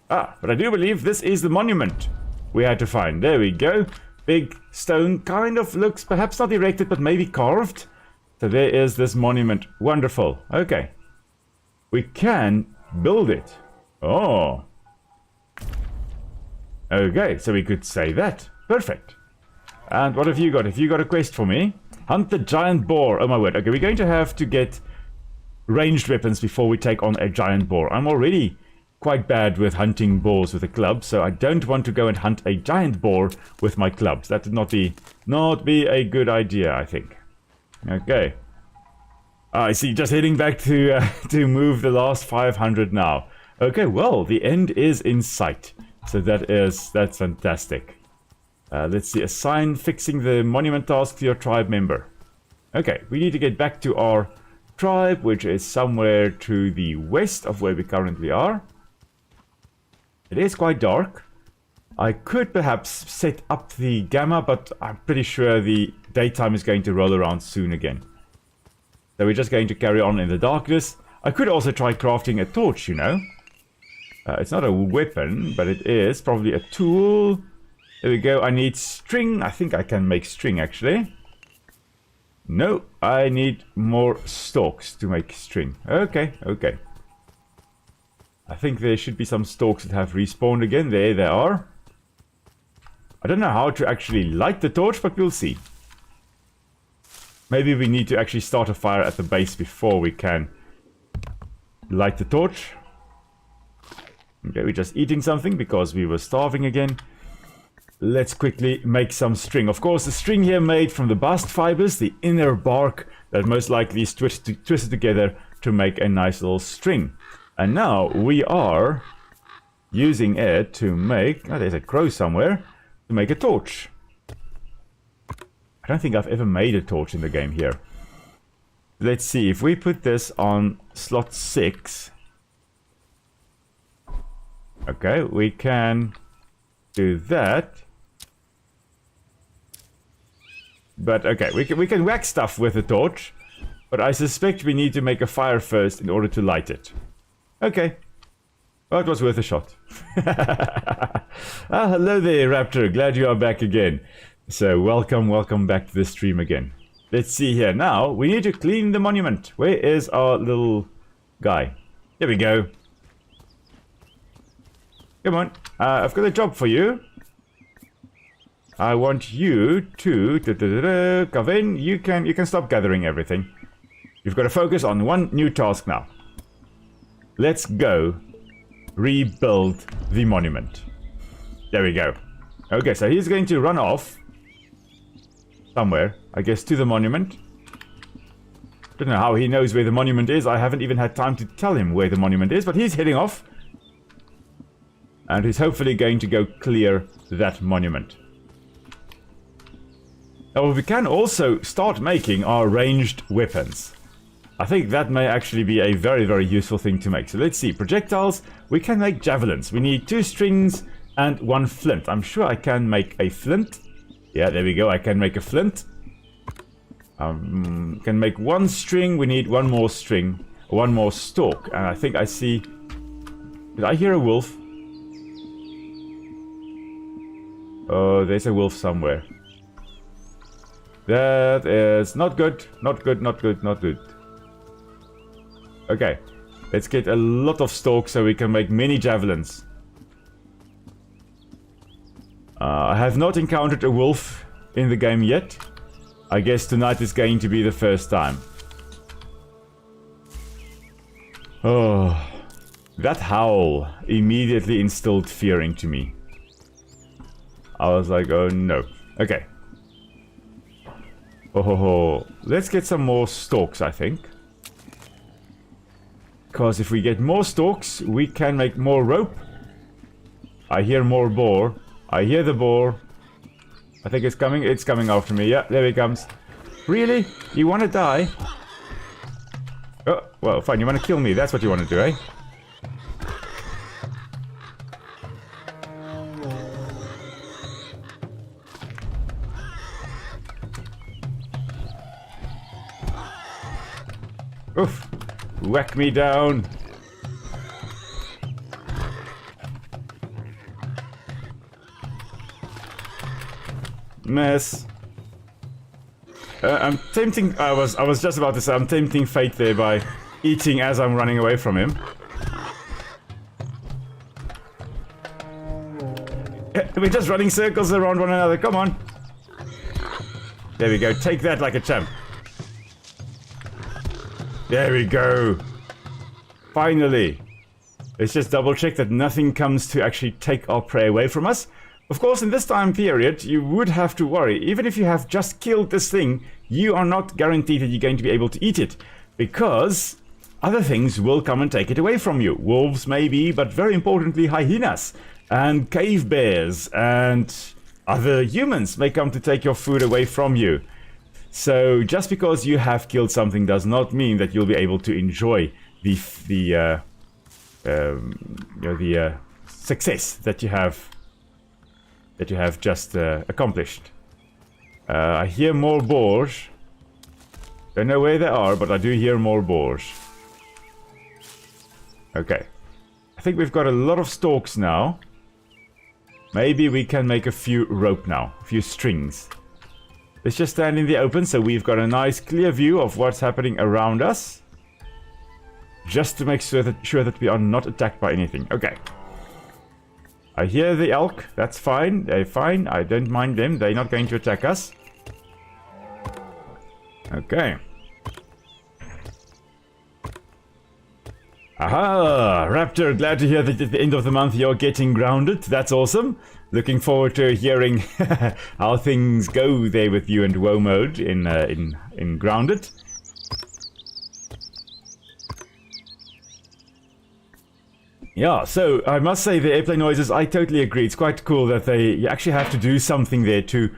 But I do believe this is the monument we had to find. There we go. Big stone, kind of looks perhaps not erected, but maybe carved. So there is this monument. Wonderful. Okay. We can build it. Oh. Okay, so we could say that. Perfect. And what have you got? Have you got a quest for me? Hunt the giant boar. Oh my word. Okay, we're going to have to get ranged weapons before we take on a giant boar. I'm already quite bad with hunting boars with a club, so I don't want to go and hunt a giant boar with my clubs. That would not be a good idea, I think. Okay. I see, just heading back to move the last 500 now. Okay, well, the end is in sight. So that's fantastic. Let's see, assign fixing the monument task to your tribe member. Okay, we need to get back to our tribe, which is somewhere to the west of where we currently are. It is quite dark. I could perhaps set up the gamma, but I'm pretty sure the daytime is going to roll around soon again. So we're just going to carry on in the darkness. I could also try crafting a torch, you know. It's not a weapon, but it is probably a tool. There we go. I need string. I think I can make string, actually. No, I need more stalks to make string. Okay. I think there should be some stalks that have respawned again. There they are. I don't know how to actually light the torch, but we'll see. Maybe we need to actually start a fire at the base before we can light the torch. Okay, we're just eating something because we were starving again. Let's quickly make some string. Of course, the string here made from the bast fibers, the inner bark that most likely is twisted together to make a nice little string. And now we are using it to make... Oh, there's a crow somewhere. To make a torch. I don't think I've ever made a torch in the game here. Let's see, if we put this on slot 6... Okay, we can do that. But okay, we can wax stuff with a torch. But I suspect we need to make a fire first in order to light it. Okay. Well, it was worth a shot. Hello there, Raptor. Glad you are back again. So, welcome back to the stream again. Let's see here. Now, we need to clean the monument. Where is our little guy? There we go. Come on. I've got a job for you. I want you to... Calvin, you can stop gathering everything. You've got to focus on one new task now. Let's go rebuild the monument. There we go. Okay, so he's going to run off somewhere, I guess, to the monument. Don't know how he knows where the monument is. I haven't even had time to tell him where the monument is, but he's heading off. And he's hopefully going to go clear that monument. Oh, we can also start making our ranged weapons. I think that may actually be a very, very useful thing to make. So let's see. Projectiles. We can make javelins. We need 2 strings and 1 flint. I'm sure I can make a flint. Yeah, there we go. I can make a flint. Can make 1 string. We need 1 more string. 1 more stalk. And I think I see... Did I hear a wolf? Oh, there's a wolf somewhere. That is not good. Not good, not good, not good. Okay. Let's get a lot of stalks so we can make many javelins. I have not encountered a wolf in the game yet. I guess tonight is going to be the first time. Oh, that howl immediately instilled fear into me. I was like, oh no. Okay. Oh, let's get some more stalks, I think. Because if we get more stalks, we can make more rope. I hear more boar. I hear the boar. I think it's coming. It's coming after me. Yeah, there he comes. Really? You want to die? Oh, well, fine. You want to kill me. That's what you want to do, eh? Oof. Whack me down. Mess. I'm tempting... I was just about to say I'm tempting fate there by eating as I'm running away from him. We're just running circles around one another. Come on. There we go. Take that like a champ. There we go. Finally. Let's just double check that nothing comes to actually take our prey away from us. Of course, in this time period, you would have to worry. Even if you have just killed this thing, you are not guaranteed that you're going to be able to eat it. Because other things will come and take it away from you. Wolves maybe, but very importantly, hyenas. And cave bears. And other humans may come to take your food away from you. So just because you have killed something does not mean that you'll be able to enjoy the success that you have just accomplished. I hear more boars. Don't know where they are, but I do hear more boars. Okay. I think we've got a lot of stalks now. Maybe we can make a few rope now. A few strings. Let's just stand in the open so we've got a nice clear view of what's happening around us. Just to make sure that we are not attacked by anything. Okay. I hear the elk. That's fine. They're fine. I don't mind them. They're not going to attack us. Okay. Aha! Raptor, glad to hear that at the end of the month you're getting grounded. That's awesome. Looking forward to hearing how things go there with you and Woe Mode in Grounded. Yeah, so I must say the airplane noises, I totally agree. It's quite cool that you actually have to do something there to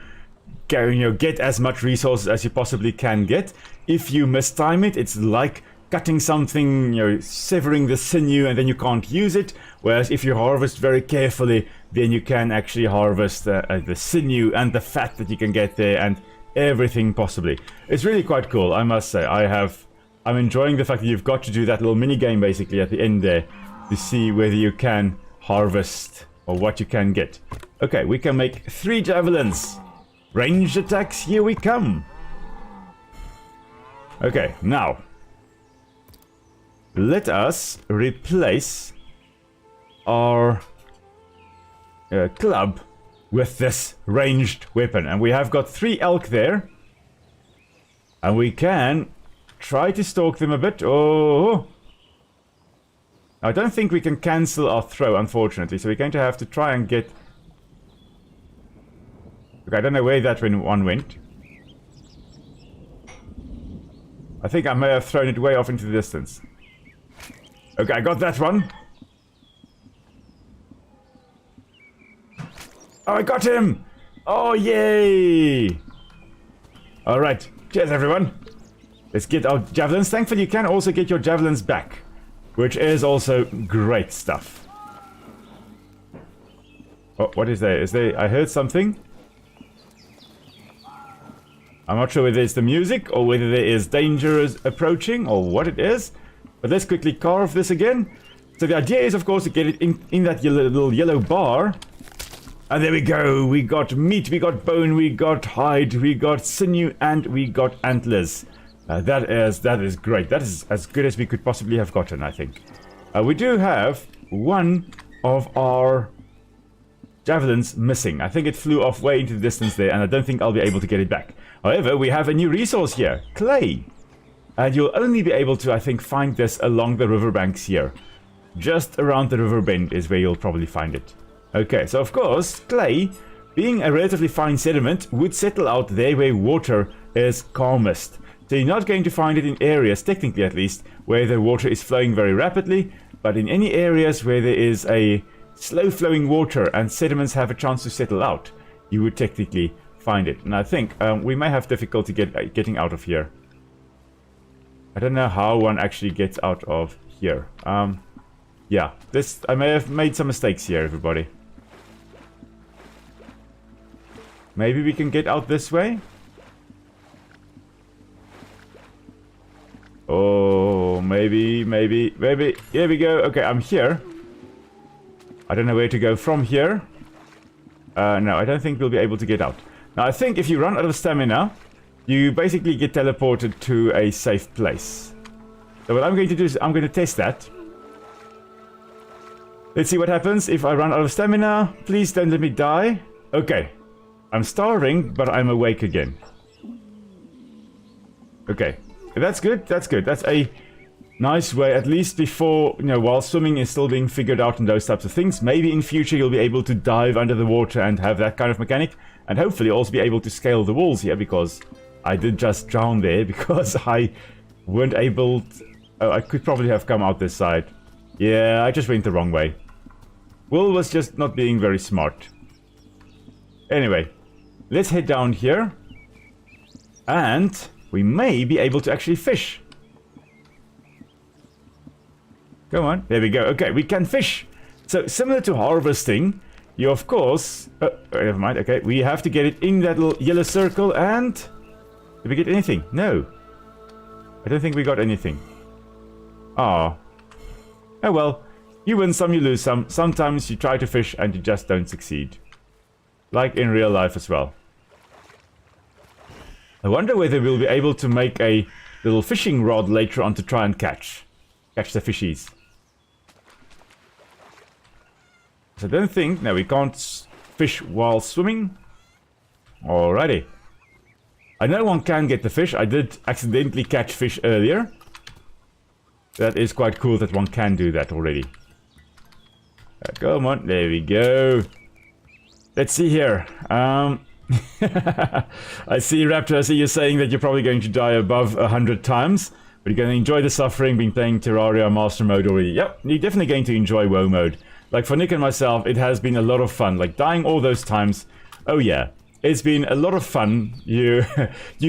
get as much resources as you possibly can get. If you mistime it, it's like cutting something, severing the sinew, and then you can't use it. Whereas if you harvest very carefully, then you can actually harvest the sinew and the fat that you can get there and everything possibly. It's really quite cool, I must say. I'm enjoying the fact that you've got to do that little mini game basically at the end there to see whether you can harvest or what you can get. Okay, we can make 3 javelins. Ranged attacks, here we come. Okay, now let us replace our club with this ranged weapon. And we have got 3 elk there. And we can try to stalk them a bit. Oh! I don't think we can cancel our throw, unfortunately. So we're going to have to try and get... Okay, I don't know where that one went. I think I may have thrown it way off into the distance. Okay, I got that one. Oh, I got him! Oh, yay! Alright, cheers everyone. Let's get our javelins. Thankfully you can also get your javelins back, which is also great stuff. Oh, what is there? Is there... I heard something. I'm not sure whether it's the music or whether there is danger approaching or what it is. But let's quickly carve this again. So the idea is, of course, to get it in that little yellow bar. And there we go. We got meat, we got bone, we got hide, we got sinew, and we got antlers. That is great. That is as good as we could possibly have gotten, I think. We do have one of our javelins missing. I think it flew off way into the distance there, and I don't think I'll be able to get it back. However, we have a new resource here, clay. And you'll only be able to, I think, find this along the riverbanks here. Just around the river bend is where you'll probably find it. Okay, so of course, clay, being a relatively fine sediment, would settle out there where water is calmest. So you're not going to find it in areas, technically at least, where the water is flowing very rapidly, but in any areas where there is a slow flowing water and sediments have a chance to settle out, you would technically find it. And I think we may have difficulty getting out of here. I don't know how one actually gets out of here. Yeah, I may have made some mistakes here, everybody. Maybe we can get out this way? Oh, maybe. Here we go. Okay, I'm here. I don't know where to go from here. No, I don't think we'll be able to get out. Now, I think if you run out of stamina, you basically get teleported to a safe place. So what I'm going to do is I'm going to test that. Let's see what happens if I run out of stamina. Please don't let me die. Okay. I'm starving, but I'm awake again. Okay. That's good. That's good. That's a nice way, at least before, while swimming is still being figured out and those types of things. Maybe in future you'll be able to dive under the water and have that kind of mechanic. And hopefully also be able to scale the walls here, because I did just drown there because I weren't able to... Oh, I could probably have come out this side. Yeah, I just went the wrong way. Will was just not being very smart. Anyway, let's head down here. And we may be able to actually fish. Come on, there we go. Okay, we can fish. So, similar to harvesting, you of course... Oh, never mind, okay. We have to get it in that little yellow circle and... Did we get anything? No. I don't think we got anything. Ah. Oh well. You win some, you lose some. Sometimes you try to fish and you just don't succeed. Like in real life as well. I wonder whether we'll be able to make a little fishing rod later on to try and catch the fishies. So I don't think... No, we can't fish while swimming. Alrighty. I know one can get the fish. I did accidentally catch fish earlier. That is quite cool that one can do that already. Come on, there we go. Let's see here. I see, Raptor, I see you're saying that you're probably going to die above 100 times. But you're going to enjoy the suffering being playing Terraria Master Mode already. Yep, you're definitely going to enjoy WoW Mode. Like for Nick and myself, it has been a lot of fun. Like dying all those times. Oh yeah, it's been a lot of fun. You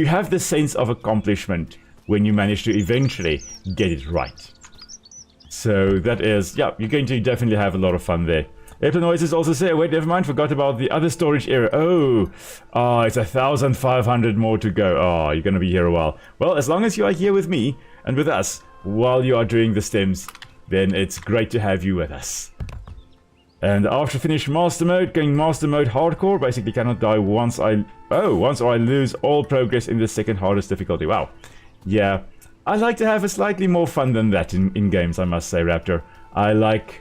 have this sense of accomplishment when you manage to eventually get it right. So that is, yeah, you're going to definitely have a lot of fun there. Apple Noises also say, wait, never mind, forgot about the other storage area. Oh, it's 1,500 more to go. Oh, you're going to be here a while. Well, as long as you are here with me and with us while you are doing the stems, then it's great to have you with us. And after finish Master Mode, going Master Mode Hardcore, basically cannot die once or I lose all progress in the second hardest difficulty. Wow. Yeah, I like to have a slightly more fun than that in games, I must say, Raptor. I like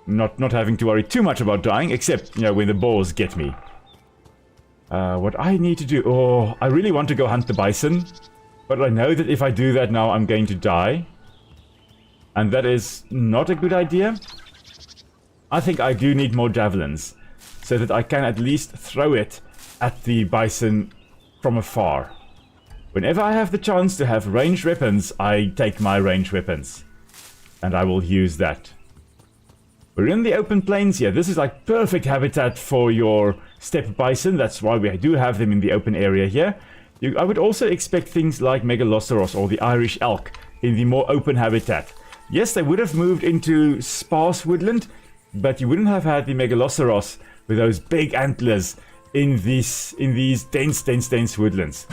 not having to worry too much about dying, except, when the boars get me. What I need to do... Oh, I really want to go hunt the bison. But I know that if I do that now, I'm going to die. And that is not a good idea. I think I do need more javelins, so that I can at least throw it at the bison from afar. Whenever I have the chance to have ranged weapons, I take my ranged weapons. And I will use that. We're in the open plains here. This is like perfect habitat for your steppe bison. That's why we do have them in the open area here. I would also expect things like Megaloceros or the Irish elk in the more open habitat. Yes, they would have moved into sparse woodland, but you wouldn't have had the Megaloceros with those big antlers in these dense woodlands.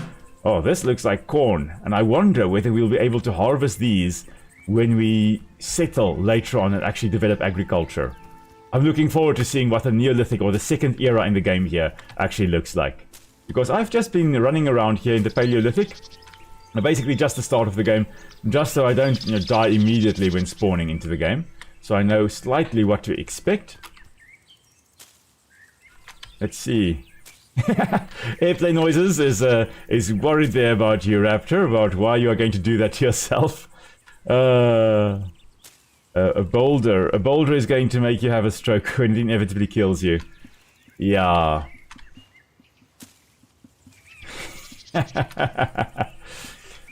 Oh, this looks like corn, and I wonder whether we'll be able to harvest these when we settle later on and actually develop agriculture. I'm looking forward to seeing what the Neolithic or the second era in the game here actually looks like. Because I've just been running around here in the Paleolithic, basically just the start of the game, just so I don't die immediately when spawning into the game. So I know slightly what to expect. Let's see. Airplane noises is worried there about you, Raptor, about why you are going to do that to yourself. A boulder. A boulder is going to make you have a stroke when it inevitably kills you. Yeah.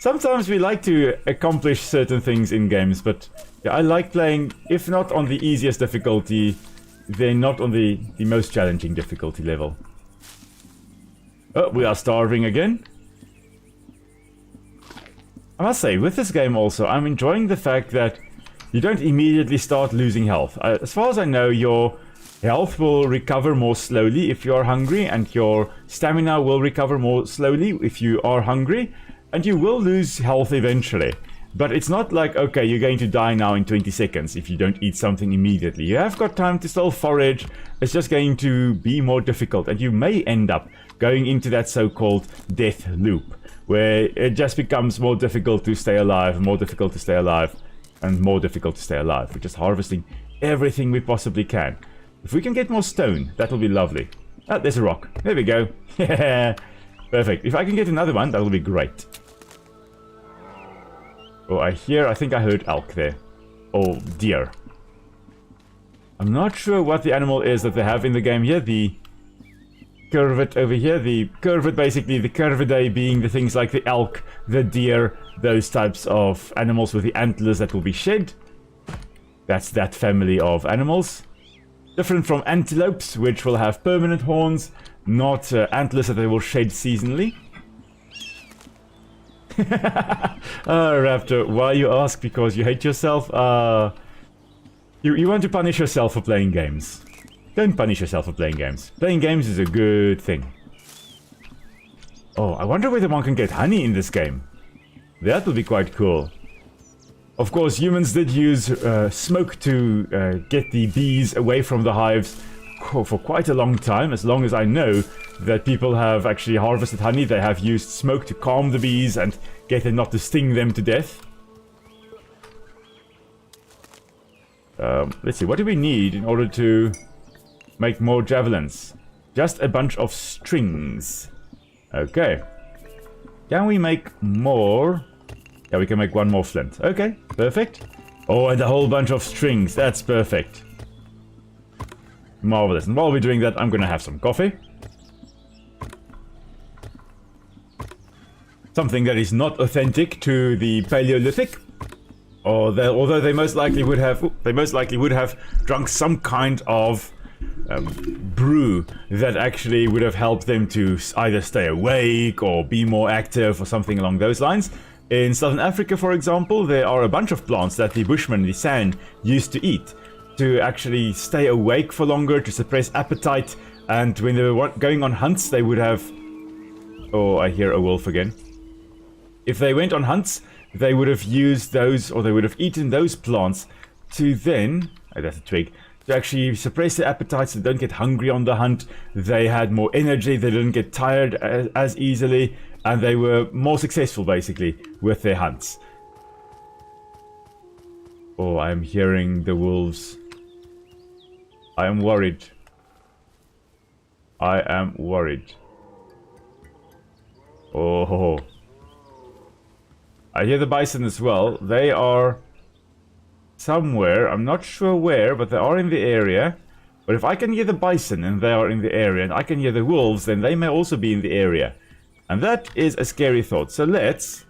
Sometimes we like to accomplish certain things in games, but yeah, I like playing, if not on the easiest difficulty, then not on the most challenging difficulty level. Oh, we are starving again. I must say, with this game also, I'm enjoying the fact that you don't immediately start losing health. As far as I know, your health will recover more slowly if you are hungry, and your stamina will recover more slowly if you are hungry, and you will lose health eventually. But it's not like, okay, you're going to die now in 20 seconds if you don't eat something immediately. You have got time to still forage. It's just going to be more difficult, and you may end up going into that so-called death loop, where it just becomes more difficult to stay alive, more difficult to stay alive, and more difficult to stay alive. We're just harvesting everything we possibly can. If we can get more stone, that'll be lovely. Ah, there's a rock. There we go. Yeah, perfect. If I can get another one, that'll be great. Oh, I think I heard elk there. Oh, deer. I'm not sure what the animal is that they have in the game here. The curvet over here. The curvet, basically, the curvidae being the things like the elk, the deer, those types of animals with the antlers that will be shed. That's that family of animals. Different from antelopes, which will have permanent horns, not antlers that they will shed seasonally. Raptor, why you ask? Because you hate yourself? You want to punish yourself for playing games. Don't punish yourself for playing games. Playing games is a good thing. Oh, I wonder whether one can get honey in this game. That would be quite cool. Of course, humans did use smoke to get the bees away from the hives for quite a long time. As long as I know that people have actually harvested honey, they have used smoke to calm the bees and get them not to sting them to death. Let's see, what do we need in order to make more javelins? Just a bunch of strings. Okay. Can we make more? Yeah, we can make one more flint. Okay, perfect. Oh, and a whole bunch of strings. That's perfect. Marvelous. And while we're doing that, I'm gonna have some coffee. Something that is not authentic to the Paleolithic. Although they most likely would have drunk some kind of brew that actually would have helped them to either stay awake or be more active or something along those lines. In Southern Africa, for example, there are a bunch of plants that the Bushmen, the San, used to eat to actually stay awake for longer, to suppress appetite, and when they were going on hunts, they would have... Oh, I hear a wolf again. If they went on hunts, they would have used those, or they would have eaten those plants to then... Oh, that's a twig. To actually suppress their appetites, so they don't get hungry on the hunt. They had more energy, they didn't get tired as easily, and they were more successful, basically, with their hunts. Oh, I'm hearing the wolves. I am worried. I am worried. Oh. I hear the bison as well. They are somewhere. I'm not sure where, but they are in the area. But if I can hear the bison and they are in the area, and I can hear the wolves, then they may also be in the area. And that is a scary thought. So let's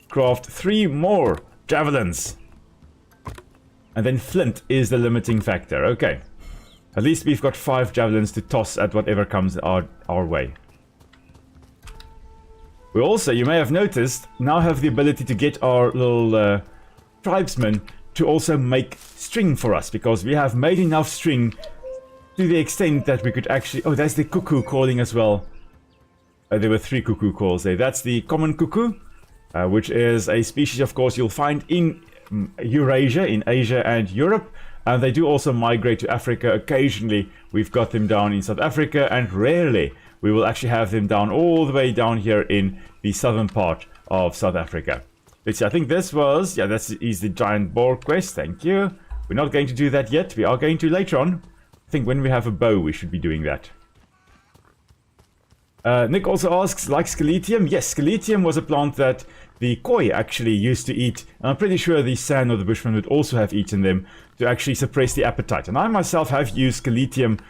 craft 3 more javelins. And then flint is the limiting factor. Okay. At least we've got 5 javelins to toss at whatever comes our way. We also, you may have noticed, now have the ability to get our little tribesmen to also make string for us, because we have made enough string to the extent that we could actually... Oh, that's the cuckoo calling as well. There were 3 cuckoo calls there. That's the common cuckoo, which is a species, of course, you'll find in Eurasia, in Asia and Europe. And they do also migrate to Africa. Occasionally, we've got them down in South Africa, and rarely we will actually have them down all the way down here in the southern part of South Africa. Let's see, I think this was... Yeah, that is the giant boar quest. Thank you. We're not going to do that yet. We are going to later on. I think when we have a bow, we should be doing that. Nick also asks, like Skeletium? Yes, Skeletium was a plant that the koi actually used to eat. And I'm pretty sure the San or the Bushman would also have eaten them to actually suppress the appetite. And I myself have used Skeletium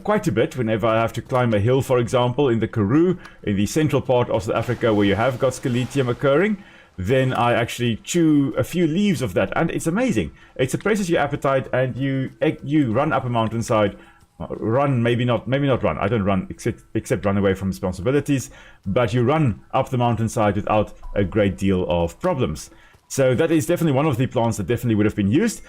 quite a bit whenever I have to climb a hill, for example, in the Karoo, in the central part of South Africa where you have got Skeletium occurring. Then I actually chew a few leaves of that, and it's amazing. It suppresses your appetite, and you run up a mountainside. Run, maybe not run. I don't run except run away from responsibilities, but you run up the mountainside without a great deal of problems. So that is definitely one of the plants that definitely would have been used,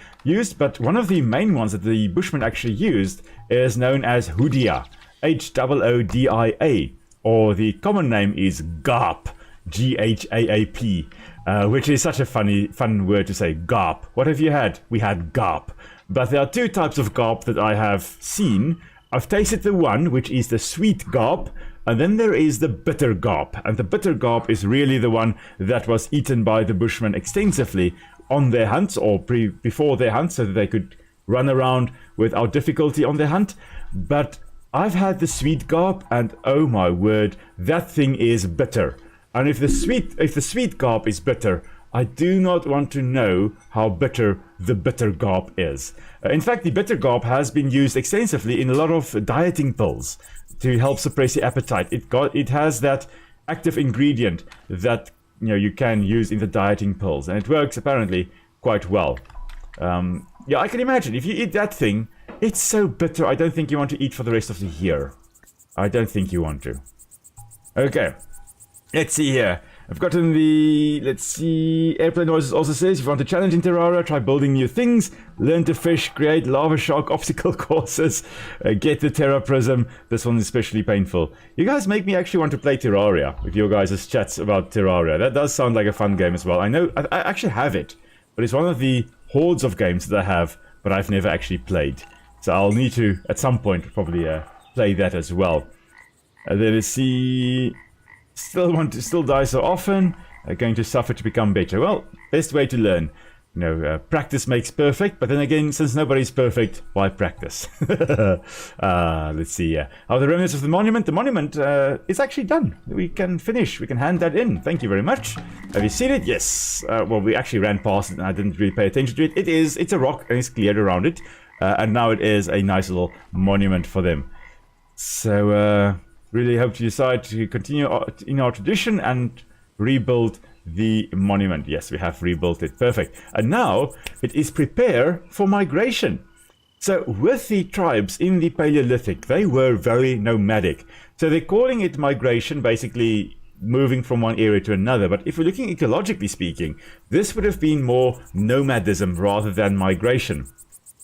but one of the main ones that the Bushmen actually used is known as Hoodia, Hoodia, or the common name is Garp, Ghaap, which is such a fun word to say, Garp. What have you had? We had Garp. But there are 2 types of Garp that I have seen. I've tasted the one, which is the sweet Garp, and then there is the bitter Garp. And the bitter Garp is really the one that was eaten by the Bushmen extensively on their hunts, or before their hunts, so that they could run around without difficulty on their hunt. But I've had the sweet Garp, and oh my word, that thing is bitter. And if the sweet Garp is bitter, I do not want to know how bitter the bitter Garp is. In fact, the bitter Garp has been used extensively in a lot of dieting pills to help suppress the appetite. It has that active ingredient that you can use in the dieting pills, and it works apparently quite well. Yeah, I can imagine if you eat that thing, it's so bitter. I don't think you want to eat for the rest of the year. I don't think you want to. Okay. Let's see here. I've gotten the... Let's see... Airplane Noises also says, if you want a challenge in Terraria, try building new things, learn to fish, create lava shark obstacle courses, get the Terra Prism. This one is especially painful. You guys make me actually want to play Terraria with your guys' chats about Terraria. That does sound like a fun game as well. I know... I actually have it, but it's one of the hordes of games that I have, but I've never actually played. So I'll need to, at some point, probably play that as well. Then let's see... Still die so often, going to suffer to become better. Well, best way to learn. Practice makes perfect, but then again, since nobody's perfect, why practice? Let's see. How the remnants of the monument? The monument is actually done. We can finish. We can hand that in. Thank you very much. Have you seen it? Yes. Well, we actually ran past it and I didn't really pay attention to it. It's a rock and it's cleared around it. And now it is a nice little monument for them. So, really hope to decide to continue in our tradition and rebuild the monument. Yes, we have rebuilt it. Perfect. And now it is prepare for migration. So with the tribes in the Paleolithic, they were very nomadic. So they're calling it migration, basically moving from one area to another. But if we're looking ecologically speaking, this would have been more nomadism rather than migration.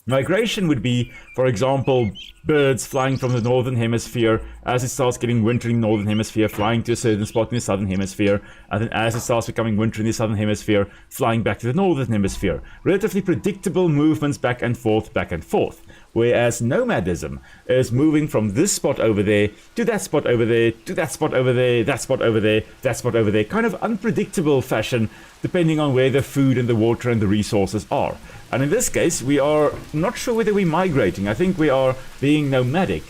Migration would be, for example, birds flying from the northern hemisphere as it starts getting winter in the northern hemisphere, flying to a certain spot in the southern hemisphere, and then as it starts becoming winter in the southern hemisphere, flying back to the northern hemisphere. Relatively predictable movements back and forth, back and forth. Whereas nomadism is moving from this spot over there to that spot over there to that spot over there, that spot over there, that spot over there, kind of unpredictable fashion depending on where the food and the water and the resources are. And in this case, we are not sure whether we're migrating. I think we are being nomadic.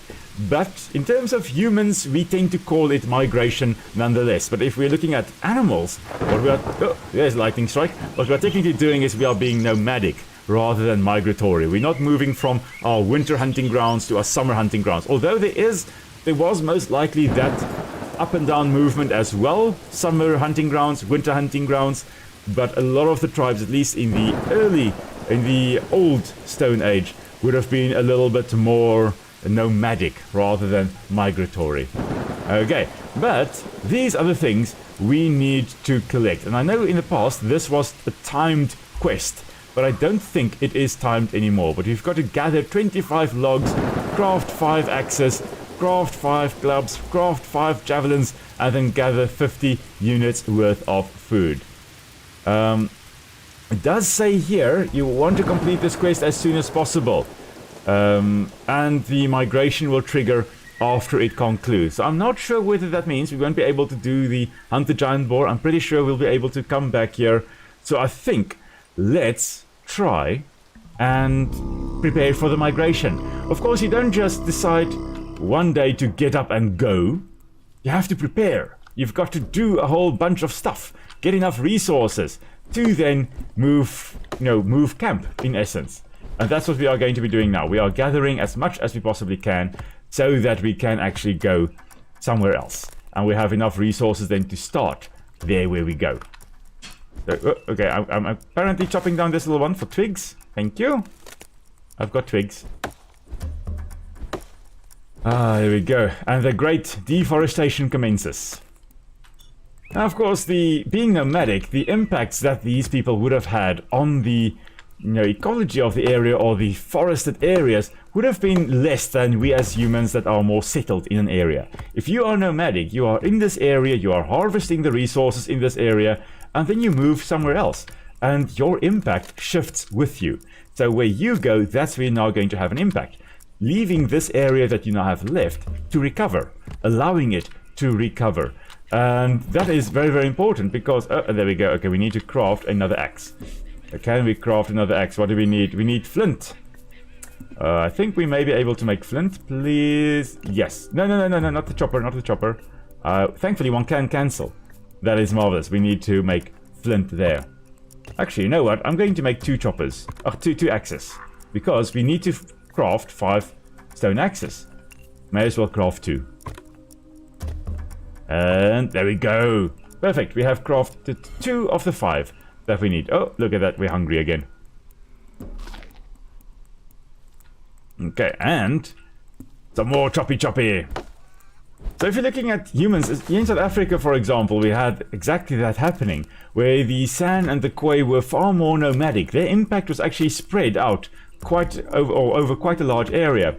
But in terms of humans, we tend to call it migration nonetheless. But if we're looking at animals, what we are... Oh, there's lightning strike. What we are technically doing is we are being nomadic rather than migratory. We're not moving from our winter hunting grounds to our summer hunting grounds. Although there was most likely that up and down movement as well. Summer hunting grounds, winter hunting grounds. But a lot of the tribes, at least in the old Stone Age, would have been a little bit more nomadic rather than migratory. Okay, but these are the things we need to collect. And I know in the past this was a timed quest, but I don't think it is timed anymore. But we've got to gather 25 logs, craft 5 axes, craft 5 clubs, craft 5 javelins, and then gather 50 units worth of food. It does say here you want to complete this quest as soon as possible. And the migration will trigger after it concludes. So I'm not sure whether that means we won't be able to do the Hunt the Giant Boar. I'm pretty sure we'll be able to come back here. So I think let's try and prepare for the migration. Of course, you don't just decide one day to get up and go. You have to prepare. You've got to do a whole bunch of stuff, get enough resources to then move camp in essence. And that's what we are going to be doing now. We are gathering as much as we possibly can so that we can actually go somewhere else. And we have enough resources then to start there where we go. So, okay, I'm apparently chopping down this little one for twigs. Thank you. I've got twigs. Ah, there we go. And the great deforestation commences. Now, of course, being nomadic, the impacts that these people would have had on the ecology of the area or the forested areas would have been less than we as humans that are more settled in an area. If you are nomadic, you are in this area, you are harvesting the resources in this area, and then you move somewhere else, and your impact shifts with you. So where you go, that's where you're now going to have an impact. Leaving this area that you now have left to recover, allowing it to recover. And that is very, very important because, there we go. Okay, we need to craft another axe. Can we craft another axe? What do we need? We need flint. I think we may be able to make flint, please. Yes. No, not the chopper, not the chopper. Thankfully, one can cancel. That is marvelous. We need to make flint there. Actually, you know what? I'm going to make 2 choppers. Two axes. Because we need to craft 5 stone axes. May as well craft 2. And there we go. Perfect. We have crafted 2 of the 5 that we need. Oh, look at that. We're hungry again. Okay, and some more choppy. So if you're looking at humans, in South Africa, for example, we had exactly that happening, where the San and the Khoi were far more nomadic. Their impact was actually spread out over quite a large area.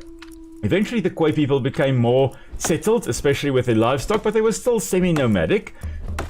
Eventually, the Khoi people became more settled, especially with their livestock, but they were still semi-nomadic.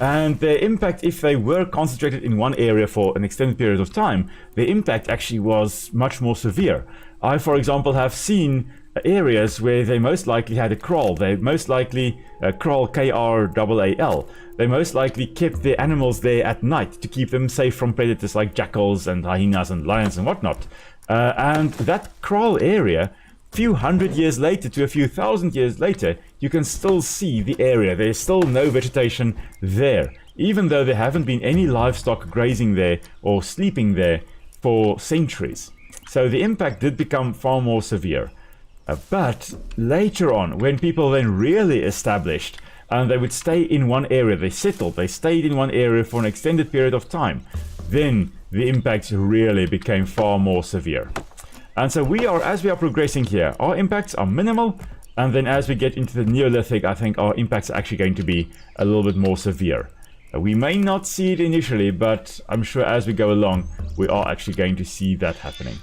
And their impact, if they were concentrated in one area for an extended period of time, their impact actually was much more severe. I, for example, have seen areas where they most likely had a kraal. They most likely, kraal, K-R-A-A-L. They most likely kept their animals there at night to keep them safe from predators like jackals and hyenas and lions and whatnot. And that kraal area, few hundred years later to a few thousand years later, you can still see the area. There's still no vegetation there, even though there haven't been any livestock grazing there or sleeping there for centuries. So the impact did become far more severe. But later on, when people then really established and they would stay in one area, they settled, they stayed in one area for an extended period of time, then the impacts really became far more severe. And so as we are progressing here, our impacts are minimal, and then as we get into the Neolithic, I think our impacts are actually going to be a little bit more severe. We may not see it initially, but I'm sure as we go along, we are actually going to see that happening.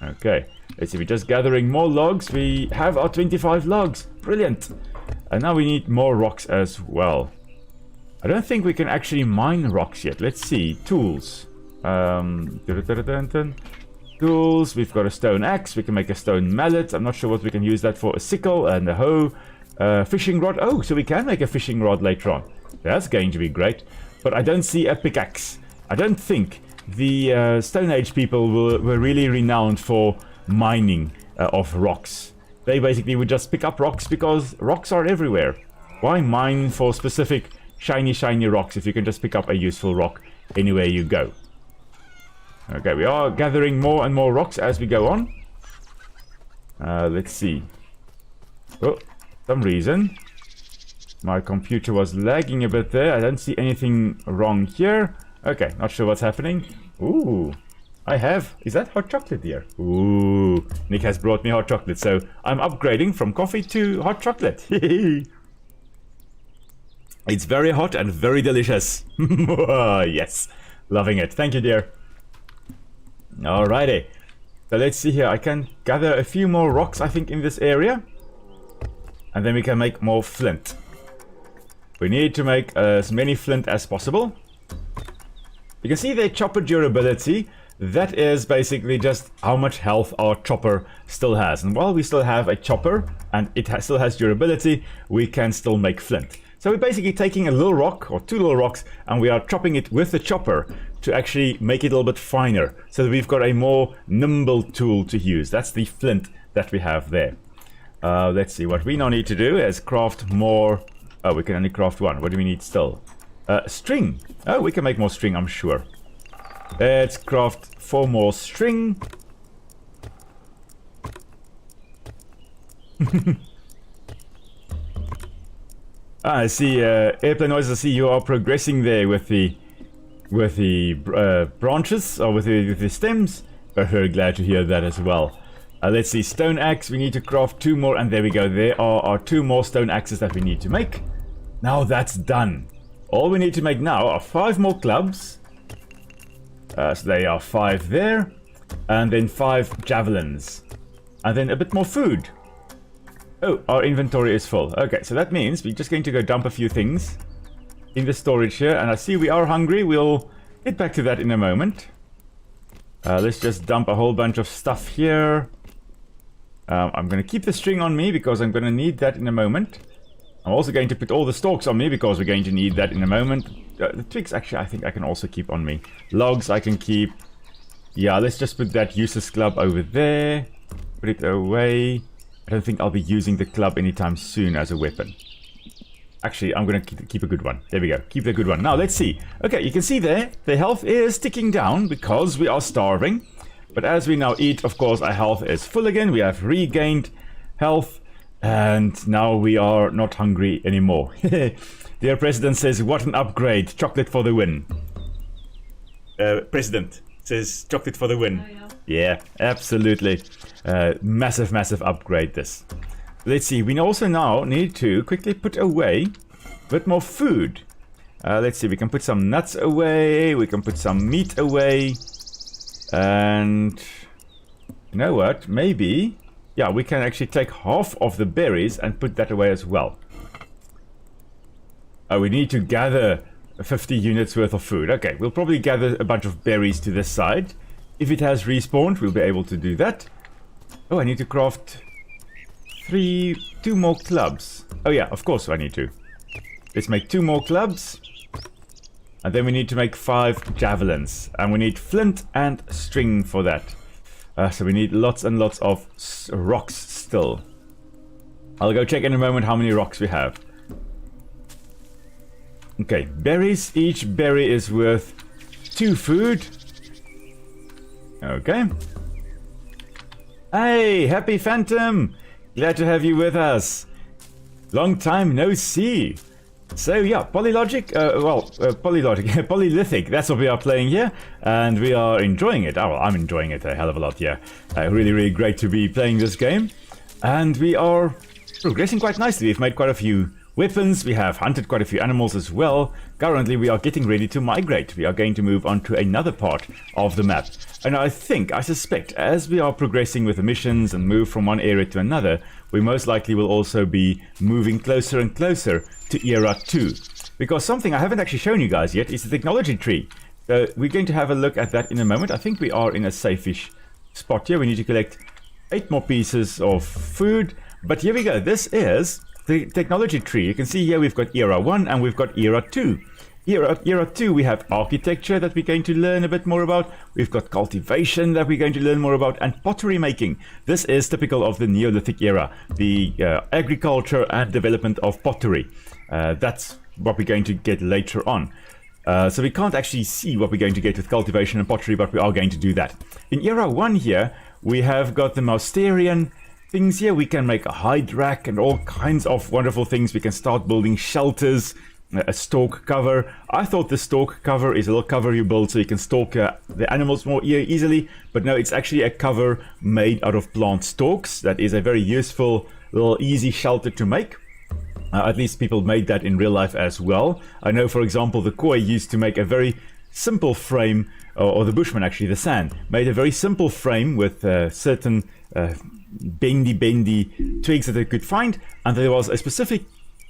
Okay, let's see, we're just gathering more logs. We have our 25 logs. Brilliant. And now we need more rocks as well. I don't think we can actually mine rocks yet. Let's see, tools. Tools, we've got a stone axe, we can make a stone mallet. I'm not sure what we can use that for. A sickle and a hoe, fishing rod. Oh, so we can make a fishing rod later on. That's going to be great. But I don't see a pickaxe. I don't think the Stone Age people were really renowned for mining of rocks. They basically would just pick up rocks because rocks are everywhere. Why mine for specific shiny rocks if you can just pick up a useful rock anywhere you go? Okay, we are gathering more and more rocks as we go on. Let's see. Oh, some reason my computer was lagging a bit there. I don't see anything wrong here. Okay, not sure what's happening. Ooh, is that hot chocolate here? Ooh, Nick has brought me hot chocolate, so I'm upgrading from coffee to hot chocolate. It's very hot and very delicious. Yes, loving it. Thank you, dear. Alrighty. So let's see here. I can gather a few more rocks, I think, in this area. And then we can make more flint. We need to make as many flint as possible. You can see the chopper durability. That is basically just how much health our chopper still has. And while we still have a chopper and it still has durability, we can still make flint. So we're basically taking a little rock or two little rocks and we are chopping it with the chopper to actually make it a little bit finer so that we've got a more nimble tool to use. That's the flint that we have there. Let's see, what we now need to do is craft more. Oh, we can only craft one. What do we need still? String. Oh, we can make more string, I'm sure. Let's craft 4 more string. I see, airplane noise. I see you are progressing there with the branches or with the stems. Very glad to hear that as well. Let's see, stone axe. We need to craft 2 more, and there we go. There are our 2 more stone axes that we need to make. Now that's done. All we need to make now are 5 more clubs. So they are 5 there, and then 5 javelins, and then a bit more food. Oh, our inventory is full. Okay, so that means we're just going to go dump a few things in the storage here. And I see we are hungry. We'll get back to that in a moment. Let's just dump a whole bunch of stuff here. I'm going to keep the string on me because I'm going to need that in a moment. I'm also going to put all the stalks on me because we're going to need that in a moment. The twigs, actually, I think I can also keep on me. Logs I can keep. Yeah, let's just put that useless club over there. Put it away. I don't think I'll be using the club anytime soon as a weapon. Actually, I'm going to keep a good one. There we go. Keep the good one. Now, let's see. Okay, you can see there, the health is ticking down because we are starving. But as we now eat, of course, our health is full again. We have regained health. And now we are not hungry anymore. Dear President says, what an upgrade. Chocolate for the win. President says, chocolate for the win. Oh, yeah, absolutely. Massive, massive upgrade this. Let's see, we also now need to quickly put away a bit more food. Let's see, we can put some nuts away. We can put some meat away. And you know what? Maybe... yeah, we can actually take half of the berries and put that away as well. Oh, we need to gather 50 units worth of food. Okay, we'll probably gather a bunch of berries to this side. If it has respawned, we'll be able to do that. Oh, I need to craft 2 more clubs. Oh yeah, of course I need to. Let's make 2 more clubs. And then we need to make 5 javelins. And we need flint and string for that. So we need lots and lots of rocks still. I'll go check in a moment how many rocks we have. Okay, berries. Each berry is worth 2 food. Okay. Hey, Happy Phantom! Glad to have you with us. Long time no see. So yeah, Polylithic, Polylithic, that's what we are playing here, and we are enjoying it. Oh, well, I'm enjoying it a hell of a lot, yeah. Really, really great to be playing this game, and we are progressing quite nicely. We've made quite a few weapons, we have hunted quite a few animals as well. Currently, we are getting ready to migrate. We are going to move on to another part of the map, and I suspect, as we are progressing with the missions and move from one area to another, we most likely will also be moving closer and closer to Era 2. Because something I haven't actually shown you guys yet is the technology tree. We're going to have a look at that in a moment. I think we are in a safe-ish spot here. We need to collect 8 more pieces of food. But here we go. This is the technology tree. You can see here we've got Era 1 and we've got Era 2. Era 2 we have architecture that we're going to learn a bit more about. We've got cultivation that we're going to learn more about, and pottery making. This is typical of the Neolithic era, the agriculture and development of pottery. That's what we're going to get later on. So we can't actually see what we're going to get with cultivation and pottery, but we are going to do that. In Era 1 here, we have got the Mousterian things here. We can make a hide rack and all kinds of wonderful things. We can start building shelters, a stalk cover. I thought the stalk cover is a little cover you build so you can stalk the animals more easily, but no, it's actually a cover made out of plant stalks. That is a very useful little easy shelter to make. At least people made that in real life as well. I know, for example, the Khoi used to make a very simple frame, or the Bushmen actually, the San, made a very simple frame with certain bendy twigs that they could find, and there was a specific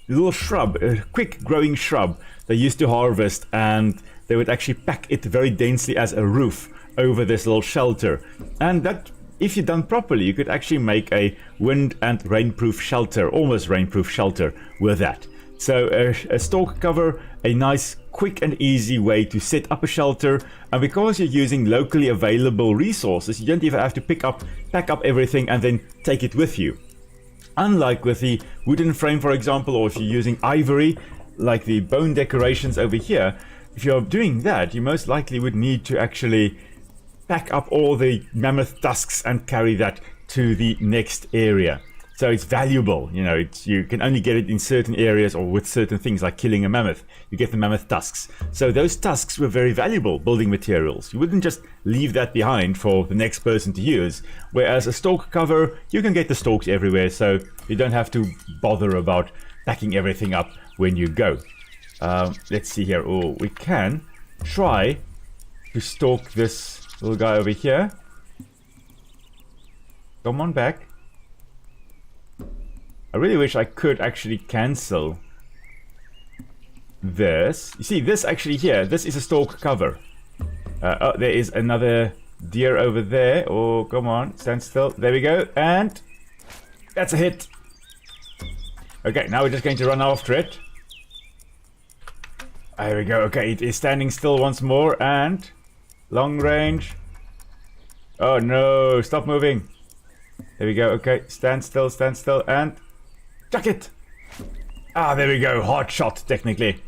little shrub, a quick growing shrub they used to harvest, and they would actually pack it very densely as a roof over this little shelter. And that, if you're done properly, you could actually make a wind and rainproof shelter, almost rainproof shelter with that. So a stalk cover, a nice quick and easy way to set up a shelter, and because you're using locally available resources, you don't even have to pack up everything and then take it with you. Unlike with the wooden frame, for example, or if you're using ivory, like the bone decorations over here, if you're doing that, you most likely would need to actually pack up all the mammoth tusks and carry that to the next area. So it's valuable, you know, you can only get it in certain areas or with certain things like killing a mammoth. You get the mammoth tusks. So those tusks were very valuable building materials. You wouldn't just leave that behind for the next person to use. Whereas a stalk cover, you can get the stalks everywhere, so you don't have to bother about packing everything up when you go. Let's see here. Oh, we can try to stalk this little guy over here. Come on back. I really wish I could actually cancel this. You see, this actually here, this is a stalk cover. Oh, there is another deer over there. Oh, come on, stand still. There we go, and that's a hit. Okay, now we're just going to run after it. There we go. Okay, it is standing still once more, and long range. Oh no, stop moving. There we go. Okay, stand still, and chuck it! Ah, there we go. Hard shot, technically.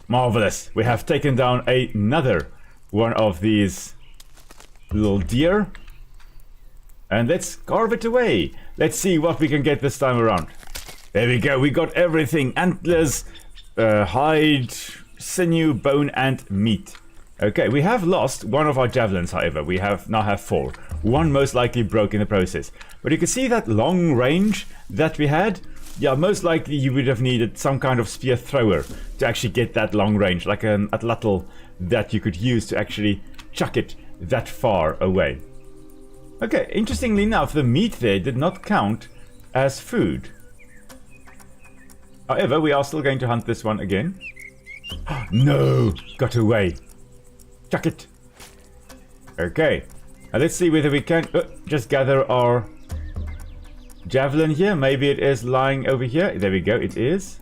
Marvelous. We have taken down another one of these little deer. And let's carve it away. Let's see what we can get this time around. There we go. We got everything. Antlers, hide, sinew, bone, and meat. Okay, we have lost one of our javelins, however. We now have 4. One most likely broke in the process. But you can see that long range that we had. Yeah, most likely you would have needed some kind of spear thrower to actually get that long range, like an atlatl that you could use to actually chuck it that far away. Okay, interestingly enough, the meat there did not count as food. However, we are still going to hunt this one again. No! Got away. Chuck it. Okay. Now let's see whether we can just gather our javelin here. Maybe it is lying over here. There we go, it is.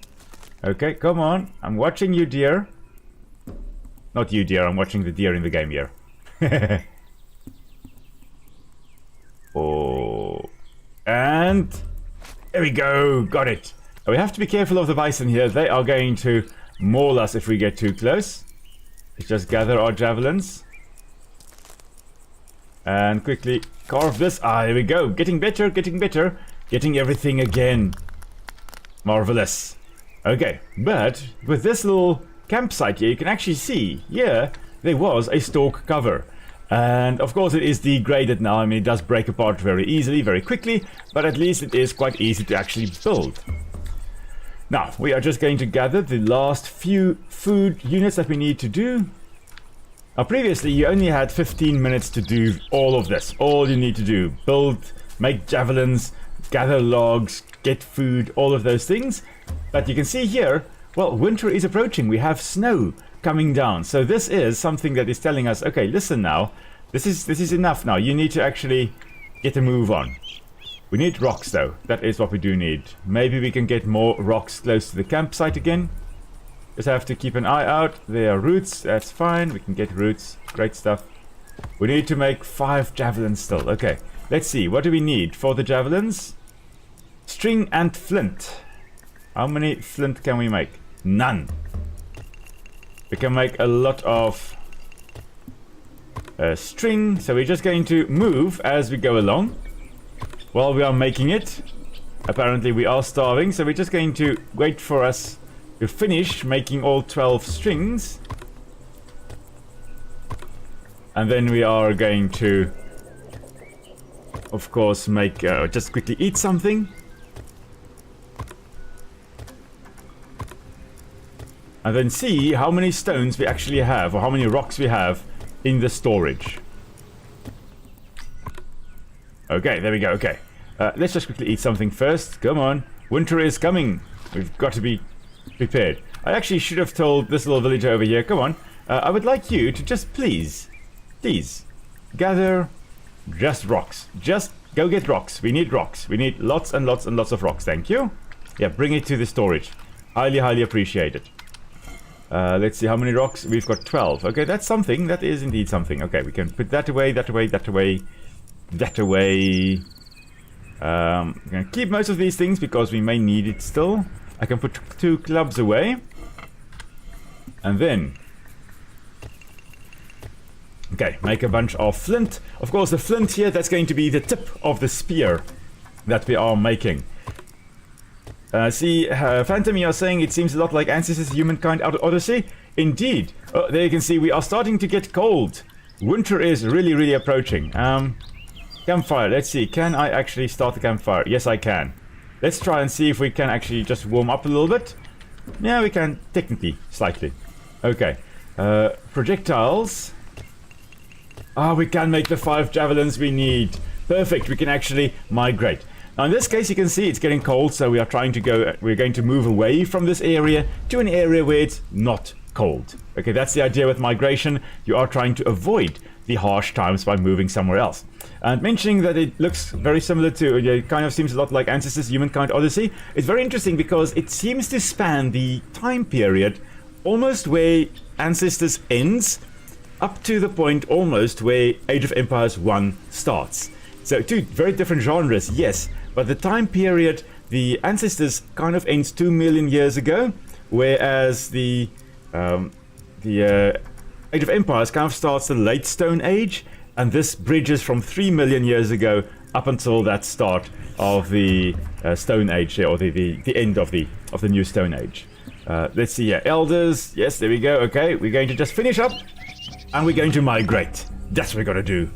Okay, come on. I'm watching you, dear. Not you, dear. I'm watching the deer in the game here. Oh. And there we go. Got it. We have to be careful of the bison here. They are going to maul us if we get too close. Let's just gather our javelins. And quickly carve this. Ah, there we go. Getting better, getting better. Getting everything again. Marvelous. Okay, but with this little campsite here, you can actually see, yeah, there was a stalk cover. And of course it is degraded now. I mean, it does break apart very easily, very quickly, but at least it is quite easy to actually build. Now, we are just going to gather the last few food units that we need to do. Now, previously, you only had 15 minutes to do all of this. All you need to do, build, make javelins, gather logs, get food, all of those things. But you can see here, well, winter is approaching. We have snow coming down. So this is something that is telling us, okay, listen now, this is enough now. You need to actually get a move on. We need rocks though. That is what we do need. Maybe we can get more rocks close to the campsite again. Just have to keep an eye out. There are roots. That's fine. We can get roots. Great stuff. We need to make 5 javelins still. Okay. Let's see. What do we need for the javelins? String and flint. How many flint can we make? None. We can make a lot of string. So we're just going to move as we go along. While we are making it. Apparently we are starving. So we're just going to wait for us to finish making all 12 strings. And then we are going to, of course, make just quickly eat something. and then see how many stones we actually have, or how many rocks we have in the storage. Okay, there we go. Okay, let's just quickly eat something first. Come on, winter is coming. We've got to be prepared. I actually should have told this little villager over here. Come on, I would like you to just please gather just rocks. Just go get rocks. We need rocks. We need lots and lots and lots of rocks. Thank you. Yeah, bring it to the storage. Highly appreciate it. Let's see how many rocks. We've got 12. Okay, that's something. That is indeed something. Okay, we can put that away, that away, that away, that away. We're going to keep most of these things because we may need it still. I can put 2 clubs away. And then... okay, make a bunch of flint. Of course, the flint here, that's going to be the tip of the spear that we are making. See, Phantom, you are saying it seems a lot like Ancestors Humankind Odyssey. Indeed. Oh, there you can see we are starting to get cold. Winter is really approaching. Campfire, let's see. Can I actually start the campfire? Yes, I can. Let's try and see if we can actually just warm up a little bit. Yeah, we can, technically, slightly. Okay. Projectiles. Ah, we can make the 5 javelins we need. Perfect, we can actually migrate. Now in this case you can see it's getting cold, so we're going to move away from this area to an area where it's not cold. Okay, that's the idea with migration. You are trying to avoid the harsh times by moving somewhere else. And mentioning that it looks very similar to, it kind of seems a lot like Ancestors Humankind Odyssey, it's very interesting because it seems to span the time period almost where Ancestors ends, up to the point almost where Age of Empires 1 starts. So 2 very different genres, yes, but the time period, the Ancestors kind of ends 2 million years ago, whereas the Age of Empires kind of starts the late Stone Age, and this bridges from 3 million years ago up until that start of the Stone Age, or the end of the new Stone Age. Let's see here, Elders, yes, there we go, okay, we're going to just finish up, and we're going to migrate. That's what we're going to do.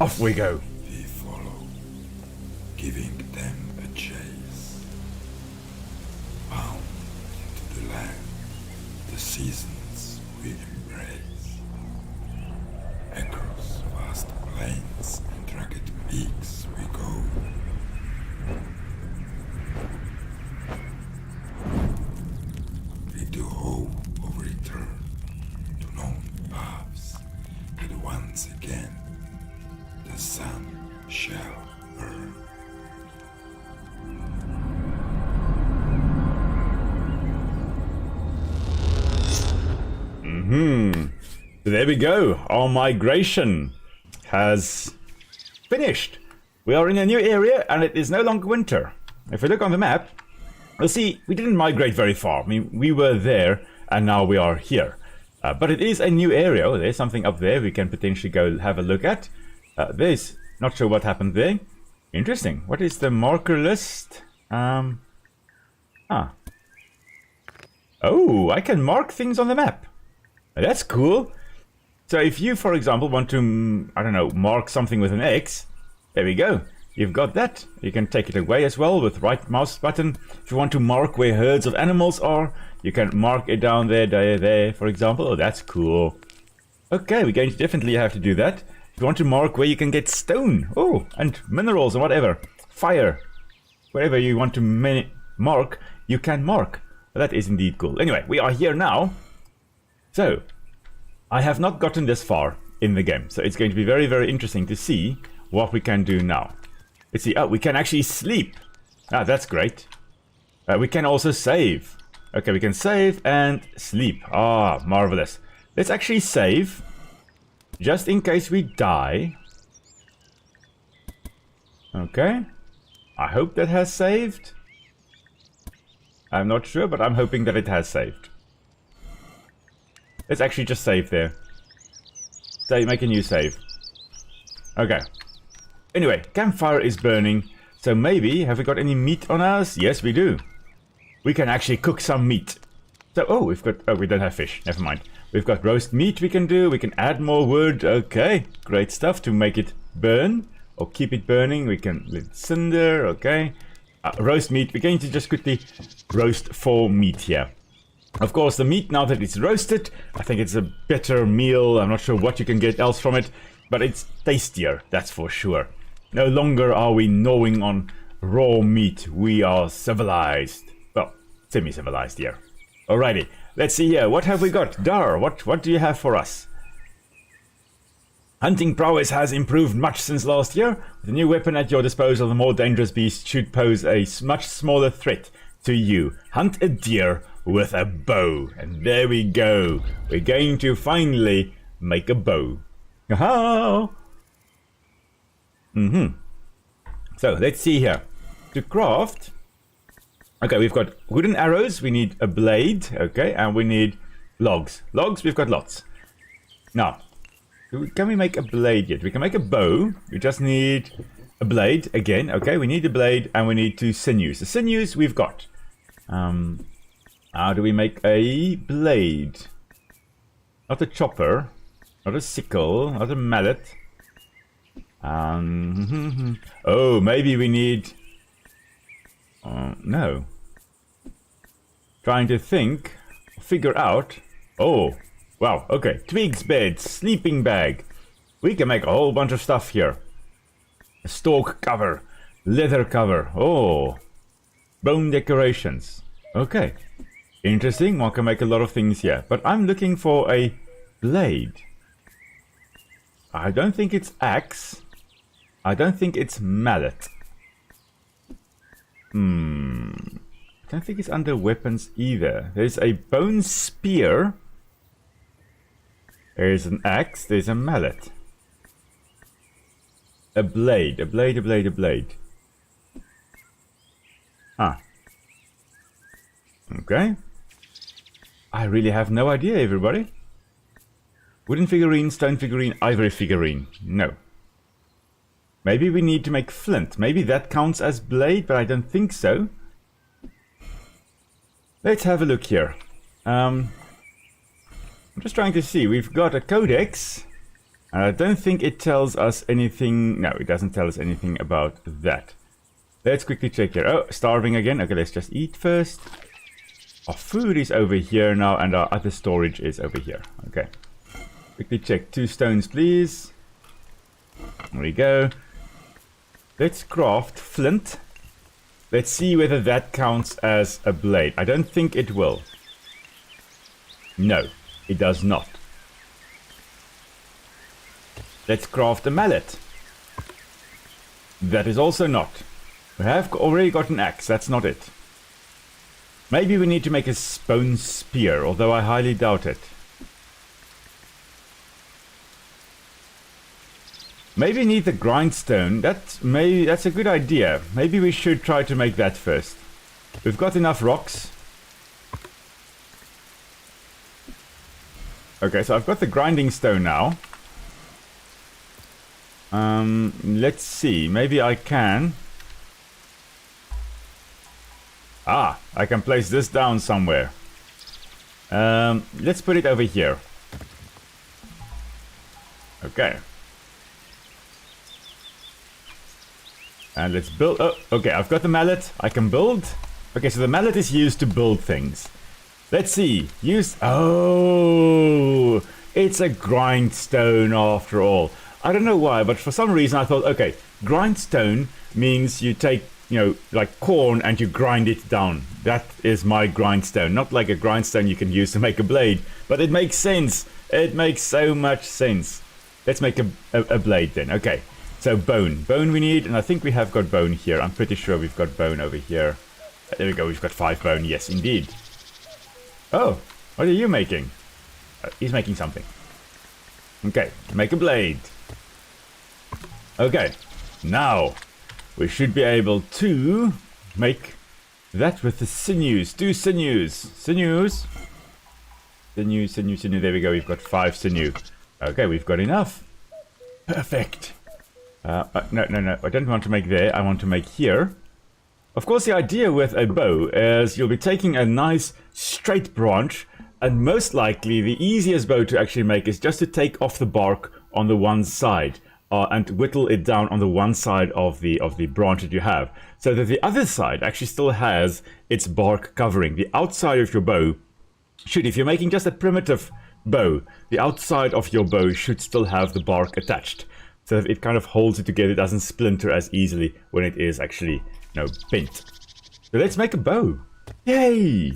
Off we go. We follow, giving them a chase. Bound into the land, the seasons we embrace. Across vast plains and rugged peaks we go. With the hope of return to known paths, and once again the sun shall burn. So there we go. Our migration has finished. We are in a new area and it is no longer winter. If we look on the map, we'll see we didn't migrate very far. I mean, we were there and now we are here. But it is a new area. Oh, there's something up there we can potentially go have a look at. There's not sure what happened there. Interesting. What is the marker list? Oh, I can mark things on the map. That's cool. So if you, for example, want to, I don't know, mark something with an X, there we go. You've got that. You can take it away as well with right mouse button. If you want to mark where herds of animals are, you can mark it down there, for example. Oh, that's cool. Okay, we're going to definitely have to do that. If you want to mark where you can get stone, oh, and minerals and whatever, fire, wherever you want to mark, you can mark. That is indeed cool. Anyway, we are here now. So, I have not gotten this far in the game, so it's going to be very interesting to see what we can do now. Let's see. Oh, we can actually sleep. Ah, that's great. We can also save. Okay, we can save and sleep. Ah, marvelous. Let's actually save, just in case we die. Okay. I hope that has saved. I'm not sure, but I'm hoping that it has saved. Let's actually just save there. So make a new save. Okay. Anyway, campfire is burning. So maybe, have we got any meat on us? Yes, we do. We can actually cook some meat. So, oh, we've got, oh, we don't have fish. Never mind. We've got roast meat we can do. We can add more wood. Okay, great stuff to make it burn. Or keep it burning. We can let cinder. Okay. Roast meat. We're going to just quickly roast 4 meat here. Of course, the meat, now that it's roasted, I think it's a better meal. I'm not sure what you can get else from it, but it's tastier, that's for sure. No longer are we gnawing on raw meat. We are civilized. Well, semi-civilized here. Alrighty, let's see here. What have we got? Dar, what do you have for us? Hunting prowess has improved much since last year. With a new weapon at your disposal, the more dangerous beast should pose a much smaller threat to you. Hunt a deer with a bow. And there we go. We're going to finally make a bow. Aha! So, let's see here. To craft... Okay, we've got wooden arrows. We need a blade. Okay, and we need logs. Logs, we've got lots. Now, can we make a blade yet? We can make a bow. We just need a blade again. Okay, we need a blade and we need 2 sinews. The sinews we've got. How do we make a blade? Not a chopper. Not a sickle. Not a mallet. Oh, maybe we need... no. Trying to think. Figure out. Oh. Wow, okay. Twigs bed, sleeping bag. We can make a whole bunch of stuff here. A stalk cover, leather cover. Oh. Bone decorations. Okay. Interesting. One can make a lot of things here. But I'm looking for a blade. I don't think it's axe. I don't think it's mallet. I don't think it's under weapons either. There's a bone spear. There's an axe. There's a mallet. A blade. A blade, a blade, a blade. Ah. Okay. I really have no idea, everybody. Wooden figurine, stone figurine, ivory figurine. No. Maybe we need to make flint. Maybe that counts as blade, but I don't think so. Let's have a look here. I'm just trying to see. We've got a codex. And I don't think it tells us anything. No, it doesn't tell us anything about that. Let's quickly check here. Oh, starving again. Okay, let's just eat first. Our food is over here now, and our other storage is over here. Okay. Quickly check. 2 stones, please. There we go. Let's craft flint. Let's see whether that counts as a blade. I don't think it will. No, it does not. Let's craft a mallet. That is also not. We have already got an axe. That's not it. Maybe we need to make a bone spear, although I highly doubt it. Maybe we need the grindstone. That's a good idea. Maybe we should try to make that first. We've got enough rocks. Okay, so I've got the grinding stone now. Let's see. Maybe I can. Ah, I can place this down somewhere. Let's put it over here. Okay. And let's build. Oh, okay, I've got the mallet. I can build. Okay, so the mallet is used to build things. Let's see. Oh, it's a grindstone after all. I don't know why, but for some reason I thought, okay, grindstone means you take, like corn and you grind it down. That is my grindstone. Not like a grindstone you can use to make a blade, but it makes sense. It makes so much sense. Let's make a blade then. Okay. So bone. Bone we need, and I think we have got bone here. I'm pretty sure we've got bone over here. There we go, we've got 5 bone. Yes, indeed. Oh, what are you making? He's making something. Okay, make a blade. Okay, now we should be able to make that with the sinews. 2 sinews. Sinews. Sinew. There we go, we've got 5 sinew. Okay, we've got enough. Perfect. No, I don't want to make there, I want to make here. Of course, the idea with a bow is you'll be taking a nice straight branch, and most likely the easiest bow to actually make is just to take off the bark on the one side and whittle it down on the one side of the branch that you have, so that the other side actually still has its bark covering. The outside of your bow if you're making just a primitive bow, the outside of your bow should still have the bark attached, so that it kind of holds it together, it doesn't splinter as easily when it is actually, bent. So let's make a bow. Yay!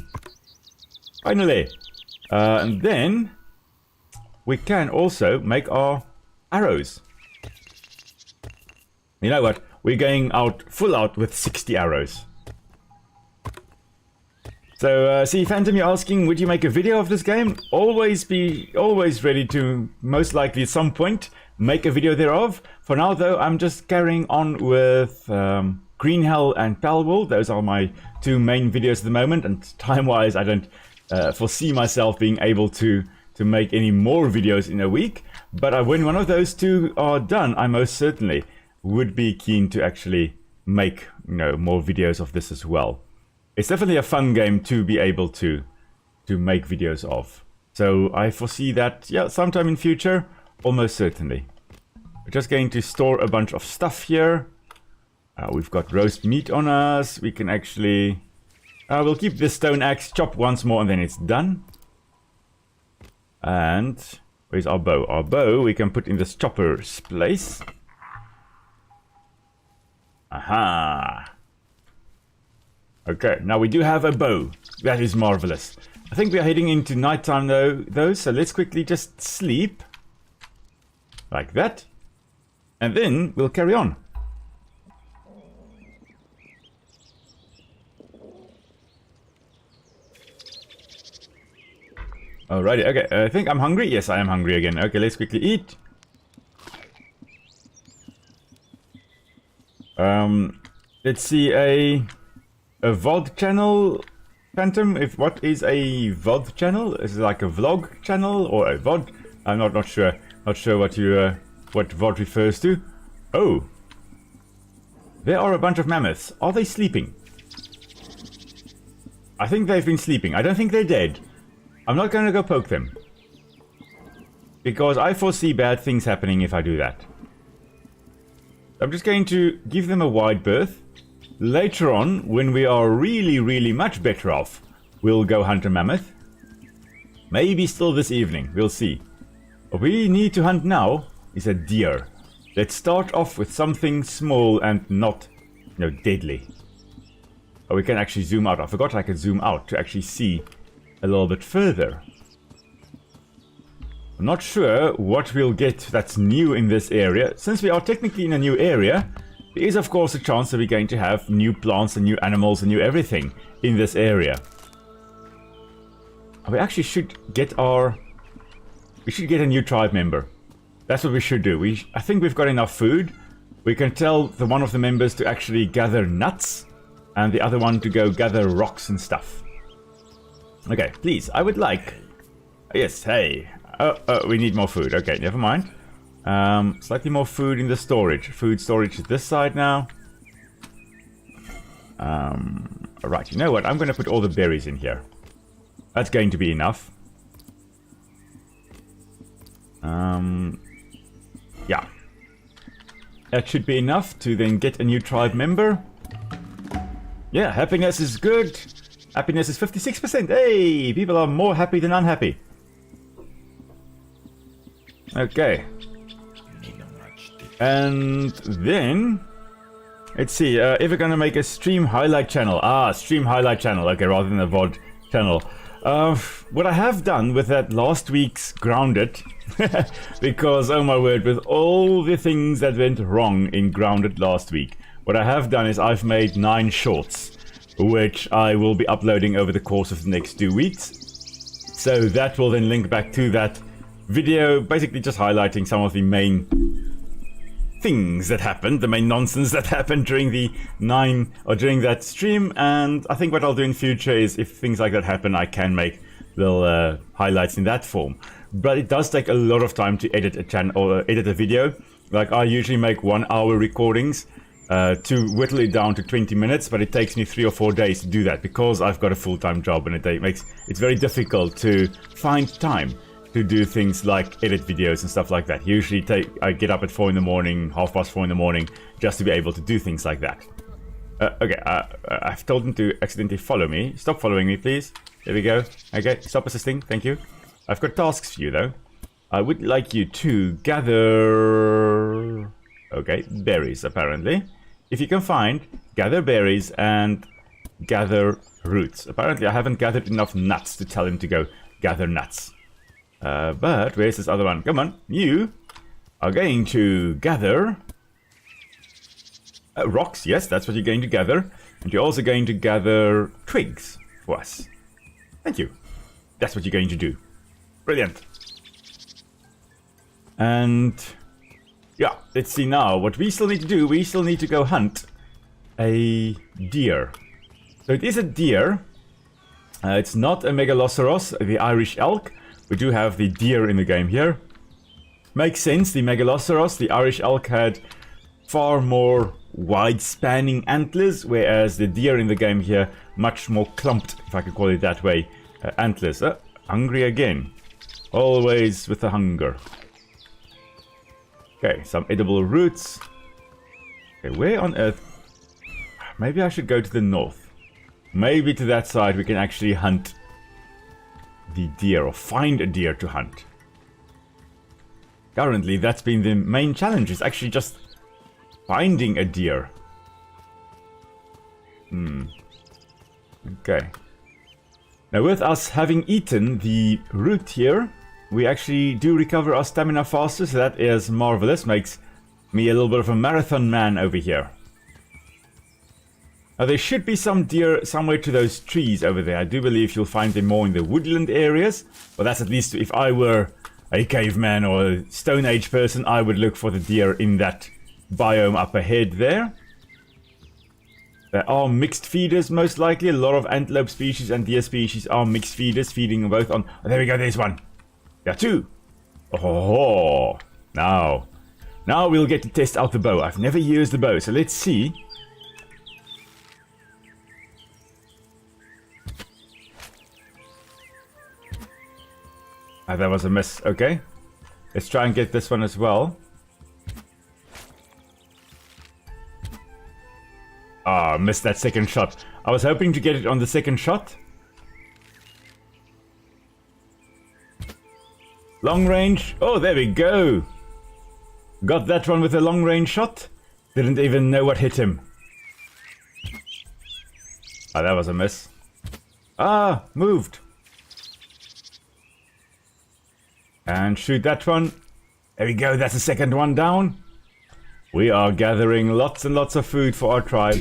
Finally! And then we can also make our arrows. You know what? We're going out full out with 60 arrows. So, see, Phantom, you're asking, would you make a video of this game? Always ready to, most likely at some point, make a video thereof. For now, though, I'm just carrying on with Green Hell and Palworld. Those are my two main videos at the moment, and time-wise, I don't foresee myself being able to make any more videos in a week. But when one of those two are done, I most certainly would be keen to actually make, more videos of this as well. It's definitely a fun game to be able to make videos of. So I foresee that, yeah, sometime in future, almost certainly. We're just going to store a bunch of stuff here. We've got roast meat on us. We can actually... we'll keep this stone axe, chop once more, and then it's done. And where's our bow? Our bow we can put in this chopper's place. Aha! Okay, now we do have a bow. That is marvelous. I think we are heading into nighttime though, so let's quickly just sleep. Like that. And then we'll carry on. Alrighty, okay, I think I'm hungry. Yes, I am hungry again. Okay, let's quickly eat. Let's see, a VOD channel, Phantom. What is a VOD channel? Is it like a vlog channel or a VOD? I'm not sure. Not sure what VOD refers to. Oh, there are a bunch of mammoths. Are they sleeping? I think they've been sleeping. I don't think they're dead. I'm not going to go poke them, because I foresee bad things happening if I do that. I'm just going to give them a wide berth. Later on, when we are really much better off, we'll go hunt a mammoth. Maybe still this evening, we'll see. What we need to hunt now is a deer. Let's start off with something small and not, deadly. Oh, we can actually zoom out. I forgot I could zoom out to actually see a little bit further. I'm not sure what we'll get that's new in this area. Since we are technically in a new area, there is of course a chance that we're going to have new plants and new animals and new everything in this area. We actually should get a new tribe member. That's what we should do. I think we've got enough food. We can tell one of the members to actually gather nuts and the other one to go gather rocks and stuff. Okay, please, I would like... Yes, hey. We need more food. Okay, never mind. Slightly more food in the storage. Food storage is this side now. Alright, you know what? I'm going to put all the berries in here. That's going to be enough. Yeah. That should be enough to then get a new tribe member. Yeah, happiness is good. Happiness is 56%. Hey, people are more happy than unhappy. Okay. And then, let's see, if we're gonna make a stream highlight channel. Stream highlight channel. Okay, rather than a VOD channel. What I have done with that last week's Grounded, because, oh my word, with all the things that went wrong in Grounded last week, what I have done is I've made 9 shorts, which I will be uploading over the course of the next 2 weeks. So that will then link back to that video, basically just highlighting some of the main things that happened, the main nonsense that happened during during that stream. And I think what I'll do in future is, if things like that happen, I can make little highlights in that form. But it does take a lot of time to edit a channel or edit a video. Like, I usually make 1 hour recordings to whittle it down to 20 minutes, but it takes me 3 or 4 days to do that because I've got a full-time job, and it's very difficult to find time to do things like edit videos and stuff like that. Usually I get up at 4 in the morning, 4:30 in the morning, just to be able to do things like that. Okay, I've told him to accidentally follow me. Stop following me, please. There we go. Okay, stop assisting. Thank you. I've got tasks for you, though. I would like you to gather... Okay, berries, apparently. If you can find, gather berries and gather roots. Apparently, I haven't gathered enough nuts to tell him to go gather nuts. But where's this other one? Come on, you are going to gather... rocks, yes, that's what you're going to gather. And you're also going to gather twigs for us. Thank you. That's what you're going to do. Brilliant. And yeah, let's see now. What we still need to do, we still need to go hunt a deer. So it is a deer. It's not a megaloceros, the Irish elk. We do have the deer in the game here. Makes sense, the megaloceros, the Irish elk had far more wide-spanning antlers, whereas the deer in the game here, much more clumped, if I could call it that way, antlers. Hungry again. Always with the hunger. Okay, some edible roots. Okay, where on earth... Maybe I should go to the north. Maybe to that side we can actually hunt the deer, or find a deer to hunt. Currently, that's been the main challenge, is actually just finding a deer. Okay. Now, with us having eaten the root here, we actually do recover our stamina faster, so that is marvelous. Makes me a little bit of a marathon man over here. Now, there should be some deer somewhere to those trees over there. I do believe you'll find them more in the woodland areas. Well, that's at least if I were a caveman or a Stone Age person, I would look for the deer in that biome up ahead there. There are mixed feeders, most likely. A lot of antelope species and deer species are mixed feeders, feeding both on... Oh, there we go, there's one. There are two. Oh, now we'll get to test out the bow. I've never used the bow, so let's see. Ah, that was a miss. Okay. Let's try and get this one as well. Ah, missed that second shot. I was hoping to get it on the second shot. Long range. Oh, there we go. Got that one with a long range shot. Didn't even know what hit him. Ah, that was a miss. Ah, moved. And shoot that one. There we go, that's the second one down. We are gathering lots and lots of food for our tribe.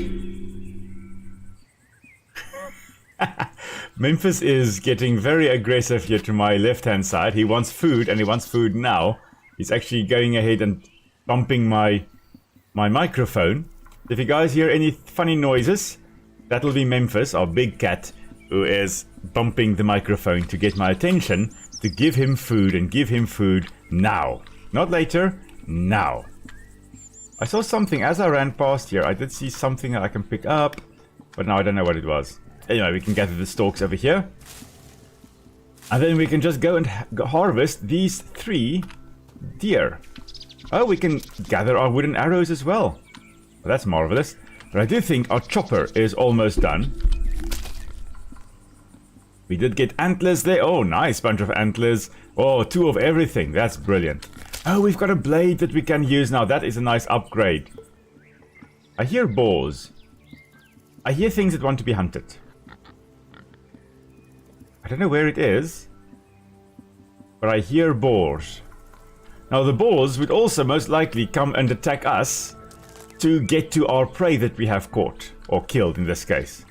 Memphis is getting very aggressive here to my left-hand side. He wants food, and he wants food now. He's actually going ahead and bumping my microphone. If you guys hear any funny noises, that'll be Memphis, our big cat, who is bumping the microphone to get my attention, to give him food, and give him food now. Not later, now. I saw something as I ran past here. I did see something that I can pick up, but now I don't know what it was. Anyway, we can gather the stalks over here. And then we can just go and harvest these 3 deer. Oh, we can gather our wooden arrows as well. Well, that's marvelous. But I do think our chopper is almost done. We did get antlers there. Oh, nice bunch of antlers. Oh, 2 of everything. That's brilliant. Oh, we've got a blade that we can use now. That is a nice upgrade. I hear boars. I hear things that want to be hunted. I don't know where it is, but I hear boars. Now, the boars would also most likely come and attack us to get to our prey that we have caught, or killed in this case.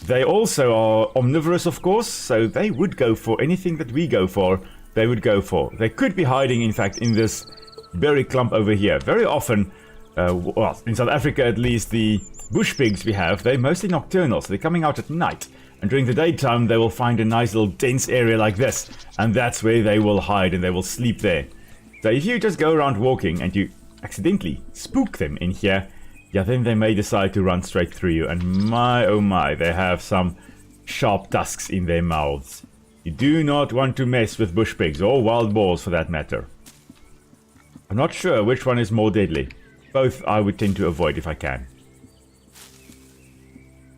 They also are omnivorous, of course, so they would go for anything that we go for, they would go for. They could be hiding, in fact, in this berry clump over here. Very often, well, in South Africa at least, the bush pigs we have, they're mostly nocturnal, so they're coming out at night. And during the daytime, they will find a nice little dense area like this, and that's where they will hide and they will sleep there. So if you just go around walking and you accidentally spook them in here, yeah, then they may decide to run straight through you. And my, oh my, they have some sharp tusks in their mouths. You do not want to mess with bush pigs, or wild boars for that matter. I'm not sure which one is more deadly. Both I would tend to avoid if I can.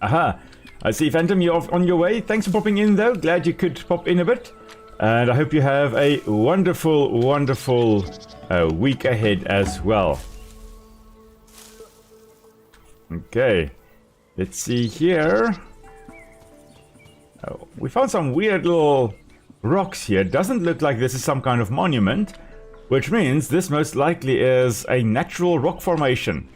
Aha. I see, Phantom, you're off on your way. Thanks for popping in, though. Glad you could pop in a bit. And I hope you have a wonderful, wonderful week ahead as well. Okay. Let's see here. Oh, we found some weird little rocks here. It doesn't look like this is some kind of monument, which means this most likely is a natural rock formation.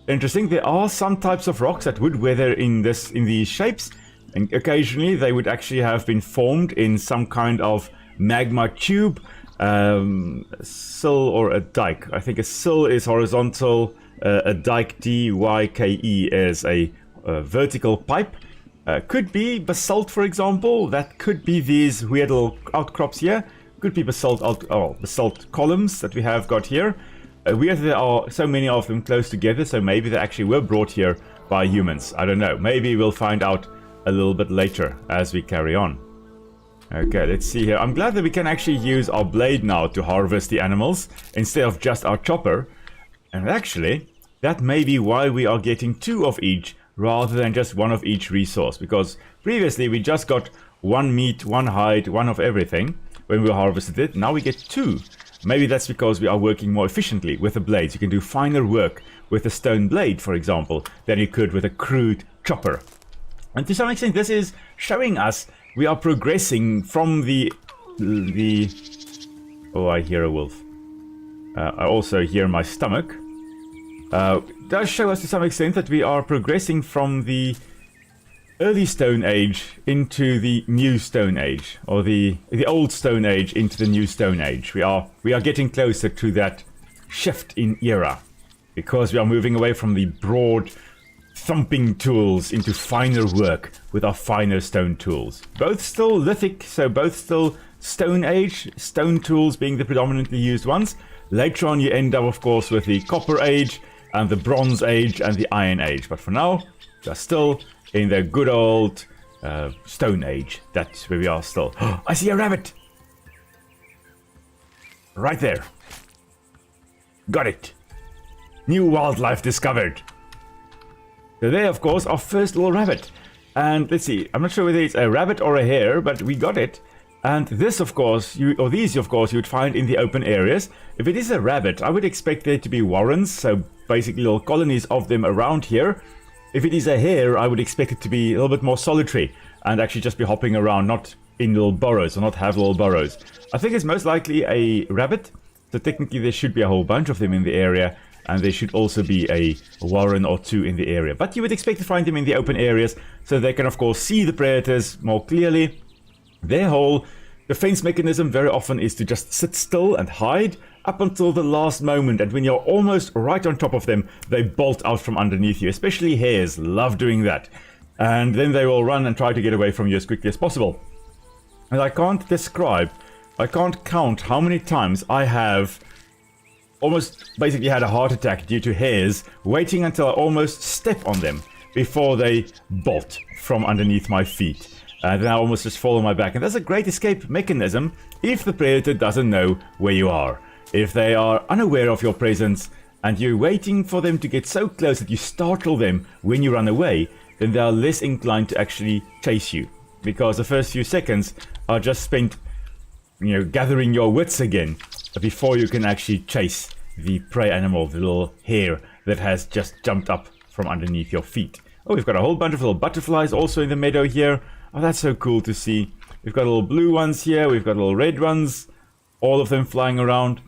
Interesting, there are some types of rocks that would weather in these shapes, and occasionally they would actually have been formed in some kind of magma tube, sill or a dike. I think a sill is horizontal, a dike, D-Y-K-E, is a vertical pipe. Could be basalt, for example. That could be these weird little outcrops here. Could be basalt columns that we have got here. There are so many of them close together, so maybe they actually were brought here by humans. I don't know. Maybe we'll find out a little bit later as we carry on. Okay, let's see here. I'm glad that we can actually use our blade now to harvest the animals instead of just our chopper. And actually, that may be why we are getting 2 of each rather than just 1 of each resource. Because previously we just got 1 meat, 1 hide, 1 of everything when we harvested it. Now we get 2. Maybe that's because we are working more efficiently with the blades. You can do finer work with a stone blade, for example, than you could with a crude chopper. And to some extent, this is showing us we are progressing from the... Oh, I hear a wolf. I also hear my stomach. It does show us to some extent that we are progressing from the early Stone Age into the new Stone Age, or the old Stone Age into the new Stone Age. We are getting closer to that shift in era, because we are moving away from the broad thumping tools into finer work with our finer stone tools. Both still lithic, so both still Stone Age, stone tools being the predominantly used ones. Later on you end up, of course, with the Copper Age and the Bronze Age and the Iron Age, but for now we are still in the good old Stone Age. That's where we are still. I see a rabbit! Right there. Got it. New wildlife discovered. So there, of course, our first little rabbit. And let's see, I'm not sure whether it's a rabbit or a hare, but we got it. And this, of course, these, of course, you would find in the open areas. If it is a rabbit, I would expect there to be warrens, so basically little colonies of them around here. If it is a hare, I would expect it to be a little bit more solitary and actually just be hopping around, not in little burrows, or not have little burrows. I think it's most likely a rabbit, so technically there should be a whole bunch of them in the area, and there should also be a warren or 2 in the area. But you would expect to find them in the open areas, so they can of course see the predators more clearly. Their whole defense mechanism very often is to just sit still and hide up until the last moment, and when you're almost right on top of them, they bolt out from underneath you. Especially hares love doing that. And then they will run and try to get away from you as quickly as possible. And I can't count how many times I have almost basically had a heart attack due to hares, waiting until I almost step on them before they bolt from underneath my feet. And then I almost just fall on my back. And that's a great escape mechanism if the predator doesn't know where you are. If they are unaware of your presence and you're waiting for them to get so close that you startle them when you run away, then they are less inclined to actually chase you. Because the first few seconds are just spent, gathering your wits again before you can actually chase the prey animal, the little hare that has just jumped up from underneath your feet. Oh, we've got a whole bunch of little butterflies also in the meadow here. Oh, that's so cool to see. We've got little blue ones here, we've got little red ones, all of them flying around.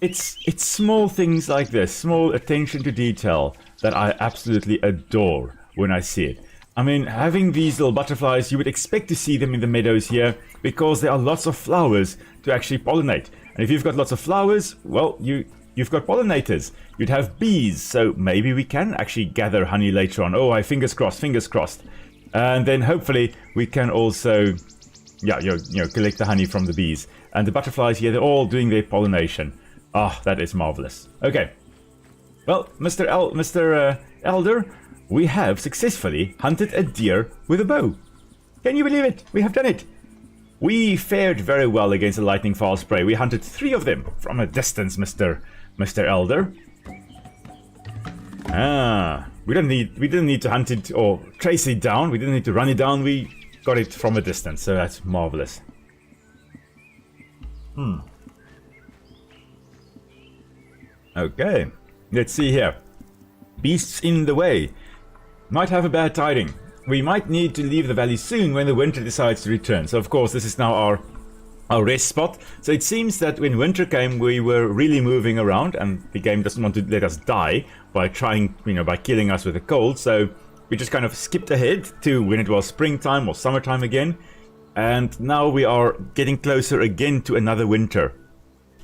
It's small things like this, small attention to detail, that I absolutely adore when I see it. I mean, having these little butterflies, you would expect to see them in the meadows here, because there are lots of flowers to actually pollinate. And if you've got lots of flowers, well, you've got pollinators. You'd have bees, so maybe we can actually gather honey later on. Oh, I fingers crossed, fingers crossed. And then hopefully we can also, collect the honey from the bees. And the butterflies here, they're all doing their pollination. Ah, that is marvelous. Okay. Well, Mr. Elder, we have successfully hunted a deer with a bow. Can you believe it? We have done it. We fared very well against the lightning fast prey. We hunted 3 of them from a distance, Mr. Elder. Ah, We didn't need to hunt it or trace it down. We didn't need to run it down. We got it from a distance, so that's marvelous. Okay, let's see here. Beasts in the way. Might have a bad tiding. We might need to leave the valley soon when the winter decides to return. So of course this is now our rest spot. So it seems that when winter came we were really moving around, and the game doesn't want to let us die by trying, by killing us with a cold. So we just kind of skipped ahead to when it was springtime or summertime again. And now we are getting closer again to another winter.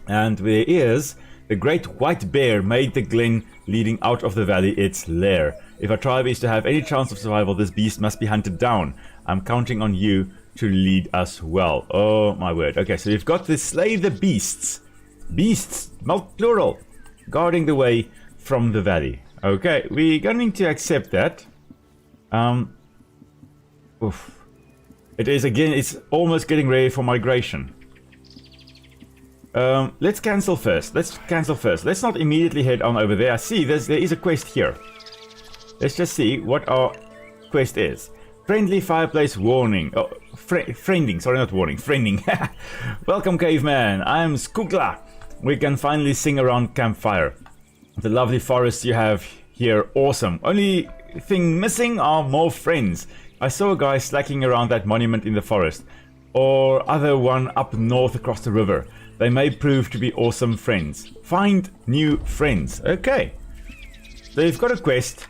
And there is the great white bear made the glen leading out of the valley its lair. If our tribe is to have any chance of survival, this beast must be hunted down. I'm counting on you to lead us well. Oh my word. Okay, so we've got to slay the beasts. Beasts, plural, guarding the way from the valley. Okay, we're going to accept that. It is again, it's almost getting ready for migration. Let's cancel first. Let's not immediately head on over there. I see there is a quest here. Let's just see what our quest is. Friendly fireplace warning. Oh, friending. Sorry, not warning. Friending. Welcome, caveman. I'm Skugla. We can finally sing around campfire. The lovely forests you have here, awesome. Only thing missing are more friends. I saw a guy slacking around that monument in the forest, or other one up north across the river. They may prove to be awesome friends. Find new friends. Okay. So you've got a quest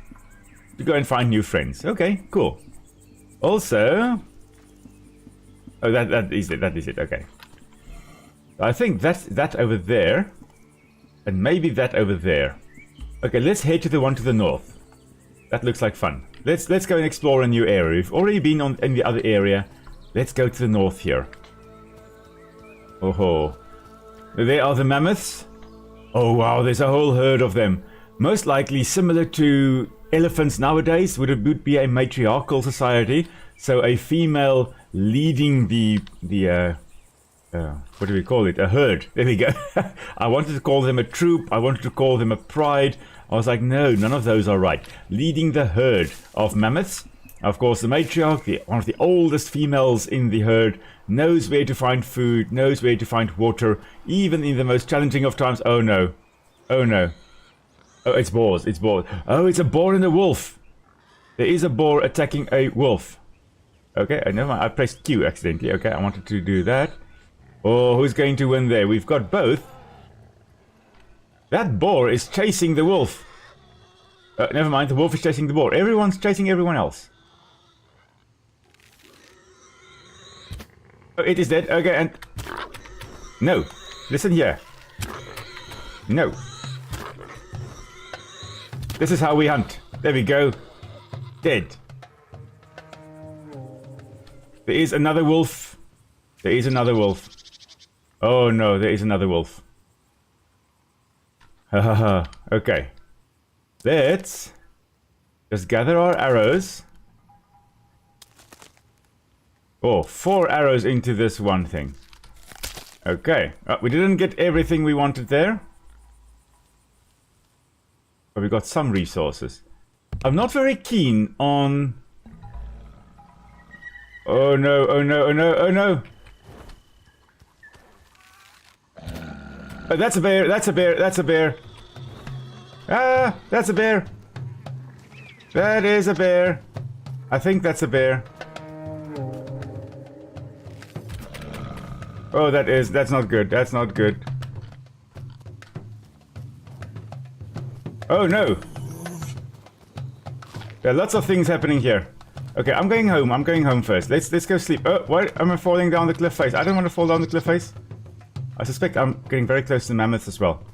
to go and find new friends. Okay, cool. Also, oh, that is it. Okay. I think that's that over there, and maybe that over there. Okay, let's head to the one to the north. That looks like fun. Let's go and explore a new area. We've already been in the other area. Let's go to the north here. Oh ho. There are the mammoths. Oh wow, there's a whole herd of them. Most likely similar to elephants nowadays. Would be a matriarchal society. So a female leading the what do we call it? A herd. There we go. I wanted to call them a troop. I wanted to call them a pride. I was like, no, none of those are right. Leading the herd of mammoths. Of course, the matriarch, one of the oldest females in the herd, knows where to find food, knows where to find water, even in the most challenging of times. Oh no. Oh no. Oh, it's boars. It's boars. Oh, it's a boar and a wolf. There is a boar attacking a wolf. Okay, never mind. I pressed Q accidentally. Okay, I wanted to do that. Oh, who's going to win there? We've got both. That boar is chasing the wolf. Never mind, the wolf is chasing the boar. Everyone's chasing everyone else. Oh, it is dead. Okay, and... No. Listen here. No. This is how we hunt. There we go. Dead. There is another wolf. There is another wolf. Oh no, there is another wolf. Hahaha. Okay. Let's just gather our arrows. Oh, 4 arrows into this one thing. Okay. We didn't get everything we wanted there. But we got some resources. I'm not very keen on... Oh no, oh no, oh no, oh no! Oh, that's a bear, that's a bear, that's a bear! Ah, that's a bear! That is a bear! I think that's a bear. Oh, that's not good, that's not good. Oh no! There are lots of things happening here. Okay, I'm going home first. Let's go sleep. Oh, why am I falling down the cliff face? I don't want to fall down the cliff face. I suspect I'm getting very close to the mammoths as well.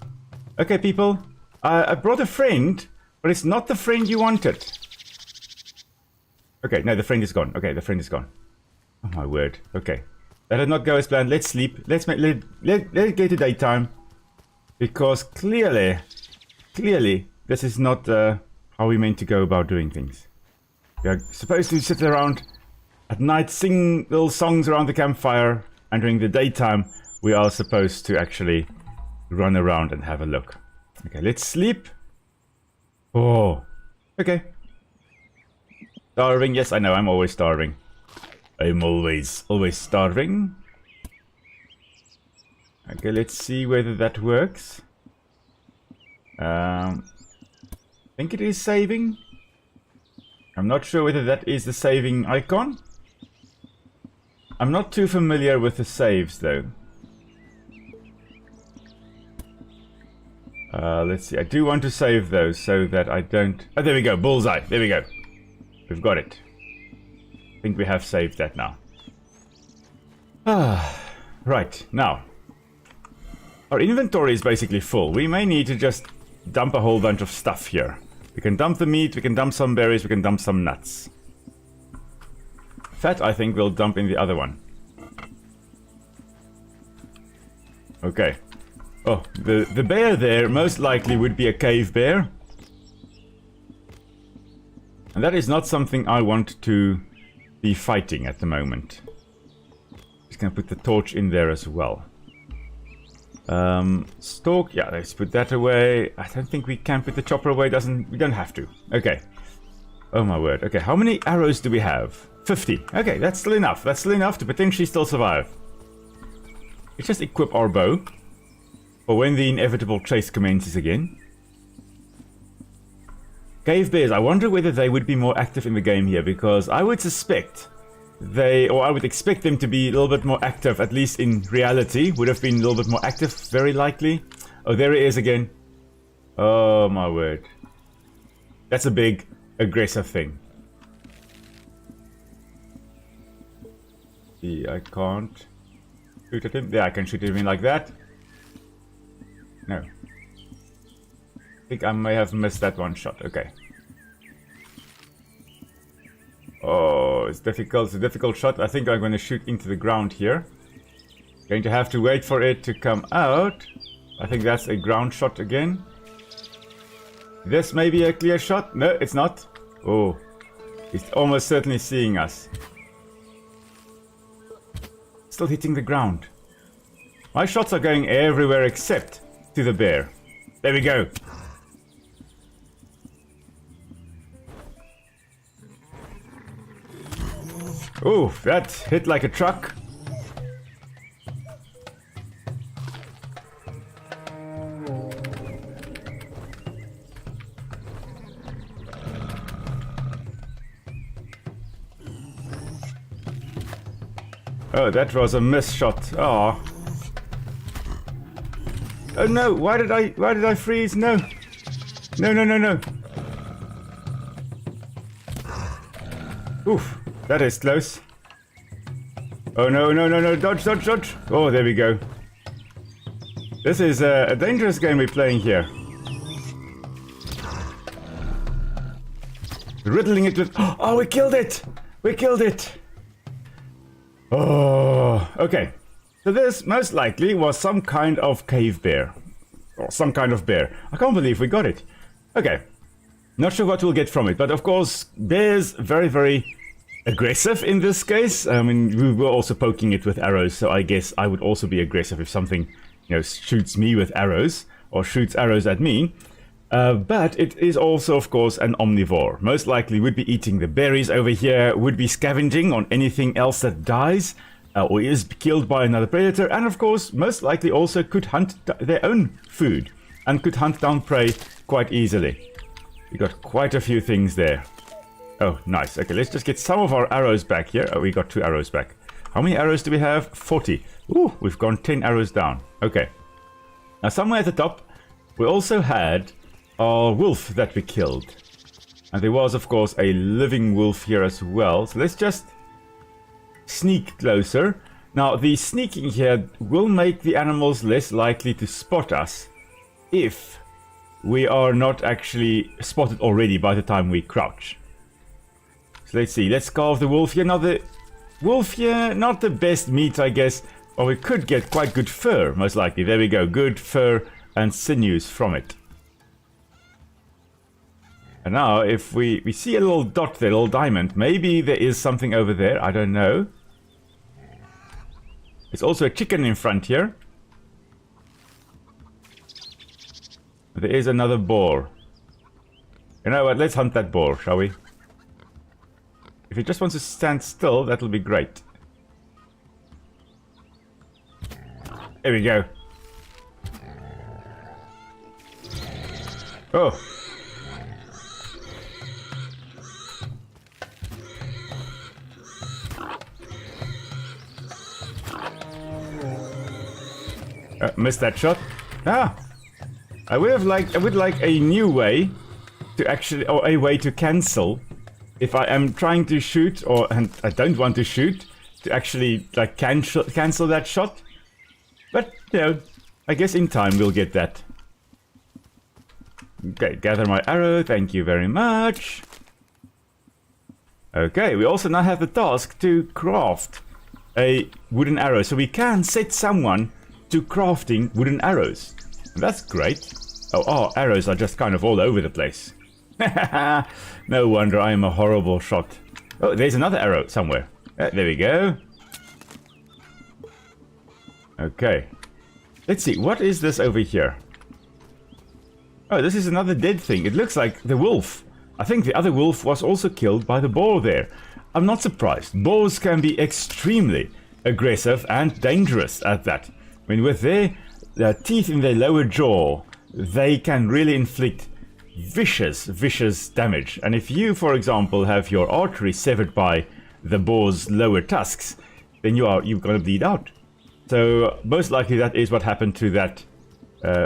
Okay, people. I brought a friend, but it's not the friend you wanted. Okay, no, the friend is gone. Okay, the friend is gone. Oh my word. Okay. That did not go as planned. Let's sleep. Let's let it get to daytime. Because clearly, this is not how we meant to go about doing things. We are supposed to sit around at night, sing little songs around the campfire, and during the daytime, we are supposed to actually run around and have a look. Okay, let's sleep. Oh, Okay. Starving, yes, I know, I'm always starving. I'm always starving. Okay, let's see whether that works. I think it is saving. I'm not sure whether that is the saving icon. I'm not too familiar with the saves though. Let's see, I do want to save those so that I don't... Oh, there we go, bullseye, there we go. We've got it. I think we have saved that now. Right, now. Our inventory is basically full. We may need to just dump a whole bunch of stuff here. We can dump the meat, we can dump some berries, we can dump some nuts. That, I think, we'll dump in the other one. Okay. Oh, the bear there most likely would be a cave bear. And that is not something I want to be fighting at the moment. Just gonna put the torch in there as well. Stalk, yeah, let's put that away. I don't think we can put the chopper away, we don't have to. Okay. Oh my word. Okay, how many arrows do we have? 50. Okay, that's still enough. That's still enough to potentially still survive. Let's just equip our bow for when the inevitable chase commences again. Cave bears, I wonder whether they would be more active in the game here, because I would suspect I would expect them to be a little bit more active, at least in reality. Would have been a little bit more active, very likely. Oh, there it is again. Oh my word. That's a big, aggressive thing. See, I can't shoot at him. Yeah, I can shoot at him like that. No. I think I may have missed that one shot. Okay. Oh, it's difficult. It's a difficult shot. I think I'm going to shoot into the ground here. Going to have to wait for it to come out. I think that's a ground shot again. This may be a clear shot. No, it's not. Oh, he's almost certainly seeing us. Still hitting the ground. My shots are going everywhere except to the bear. There we go. Ooh, that hit like a truck. Oh, that was a miss shot. Oh. Oh no, why did I freeze? No. No, no, no, no. Oof, that is close. Oh no, no, no, no, dodge, dodge, dodge. Oh, there we go. This is a dangerous game we're playing here. Riddling it with... Oh, we killed it! We killed it! Oh, okay. So this most likely was some kind of cave bear. Or some kind of bear. I can't believe we got it. Okay. Not sure what we'll get from it, but of course, bears very, very aggressive in this case. I mean, we were also poking it with arrows, so I guess I would also be aggressive if something, you know, shoots me with arrows, or shoots arrows at me. But it is also, of course, an omnivore. Most likely would be eating the berries over here, would be scavenging on anything else that dies, or is killed by another predator, and of course, most likely also could hunt their own food, and could hunt down prey quite easily. We got quite a few things there. Oh, nice. Okay, let's just get some of our arrows back here. Oh, we got 2 arrows back. How many arrows do we have? 40. Ooh, we've gone 10 arrows down. Okay. Now, somewhere at the top, we also had our wolf that we killed. And there was, of course, a living wolf here as well. So let's just sneak closer. Now, the sneaking here will make the animals less likely to spot us if we are not actually spotted already by the time we crouch. So let's see. Let's carve the wolf here. Now, the wolf here, not the best meat, I guess. Or we could get quite good fur, most likely. There we go. Good fur and sinews from it. And now, if we see a little dot there, a little diamond, maybe there is something over there, I don't know. There's also a chicken in front here. There is another boar. You know what? Let's hunt that boar, shall we? If he just wants to stand still, that'll be great. There we go. Oh. Missed that shot. Ah. I would like a new way to actually, or a way to cancel if I am trying to shoot, and I don't want to shoot, to actually like cancel that shot. But you know, I guess in time we'll get that. Okay, gather my arrow. Thank you very much. Okay, we also now have the task to craft a wooden arrow, so we can set someone to crafting wooden arrows. That's great. Oh, our arrows are just kind of all over the place. No wonder I am a horrible shot. Oh, there's another arrow somewhere. There we go. Okay. Let's see, what is this over here? Oh, this is another dead thing. It looks like the wolf. I think the other wolf was also killed by the boar there. I'm not surprised. Boars can be extremely aggressive and dangerous at that. I mean, with their teeth in their lower jaw, they can really inflict vicious damage. And if you, for example, have your artery severed by the boar's lower tusks, then you're going to bleed out. So most likely that is what happened to that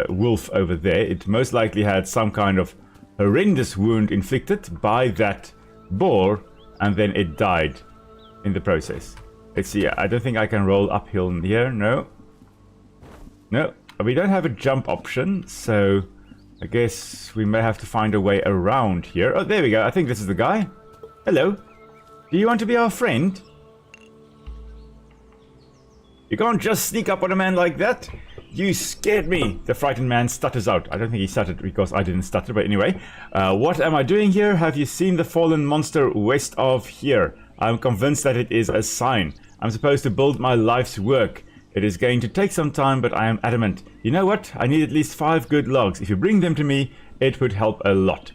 wolf over there. It most likely had some kind of horrendous wound inflicted by that boar, and then it died in the process. Let's see, I don't think I can roll uphill in here. No, we don't have a jump option, so I guess we may have to find a way around here. Oh, there we go. I think this is the guy. Hello. Do you want to be our friend? You can't just sneak up on a man like that. You scared me. The frightened man stutters out. I don't think he stuttered because I didn't stutter, but anyway. What am I doing here? Have you seen the fallen monster west of here? I'm convinced that it is a sign. I'm supposed to build my life's work. It is going to take some time, but I am adamant. You know what? I need at least 5 good logs. If you bring them to me, it would help a lot.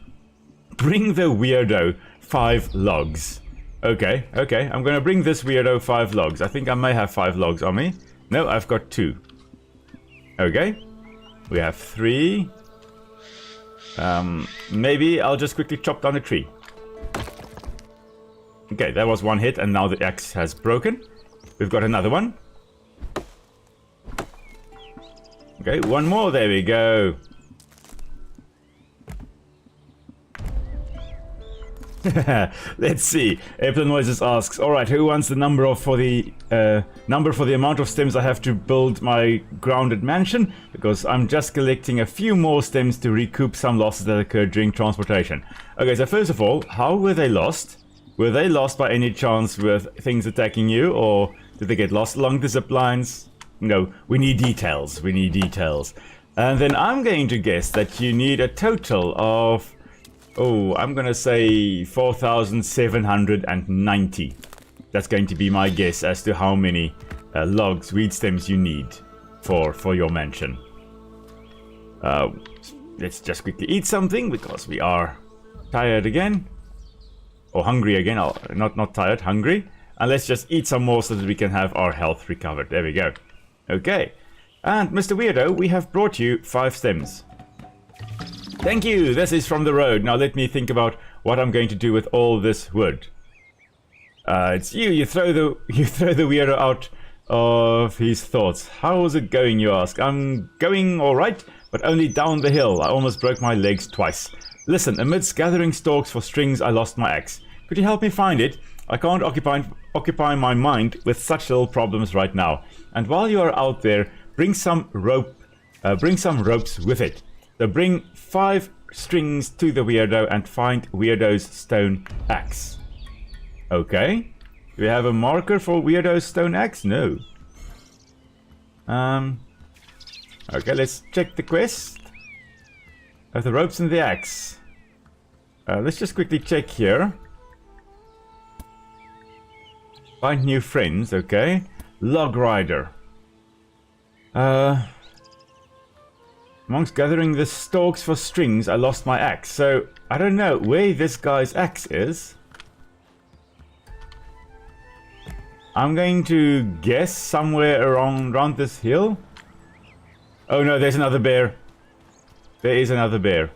Bring the weirdo 5 logs. Okay. I'm going to bring this weirdo 5 logs. I think I may have 5 logs on me. No, I've got 2. Okay. We have 3. Maybe I'll just quickly chop down a tree. Okay, that was 1 hit, and now the axe has broken. We've got another one. Okay, 1 more. There we go. Let's see. Airplane Noises asks, alright, who wants the number for the amount of stems I have to build my grounded mansion? Because I'm just collecting a few more stems to recoup some losses that occurred during transportation. Okay, so first of all, how were they lost? Were they lost by any chance with things attacking you, or did they get lost along the zip lines? No, we need details. And then I'm going to guess that you need a total of, I'm going to say 4,790. That's going to be my guess as to how many logs, weed stems you need for your mansion. Let's just quickly eat something because we are tired again. Or hungry again. Not tired, hungry. And let's just eat some more so that we can have our health recovered. There we go. Okay. And Mr. Weirdo, we have brought you 5 stems. Thank you. This is from the road. Now let me think about what I'm going to do with all this wood. It's you. You throw the weirdo out of his thoughts. How's it going, you ask? I'm going all right, but only down the hill. I almost broke my legs twice. Listen, amidst gathering stalks for strings, I lost my axe. Could you help me find it? I can't occupy my mind with such little problems right now. And while you are out there, bring some ropes with it. So bring 5 strings to the weirdo and find weirdo's stone axe. Okay. Do we have a marker for weirdo's stone axe? No. Okay, let's check the quest. Have the ropes and the axe. Let's just quickly check here. Find new friends, okay. Log rider. Amongst gathering the stalks for strings, I lost my axe. So, I don't know where this guy's axe is. I'm going to guess somewhere around this hill. Oh no, there's another bear. There is another bear.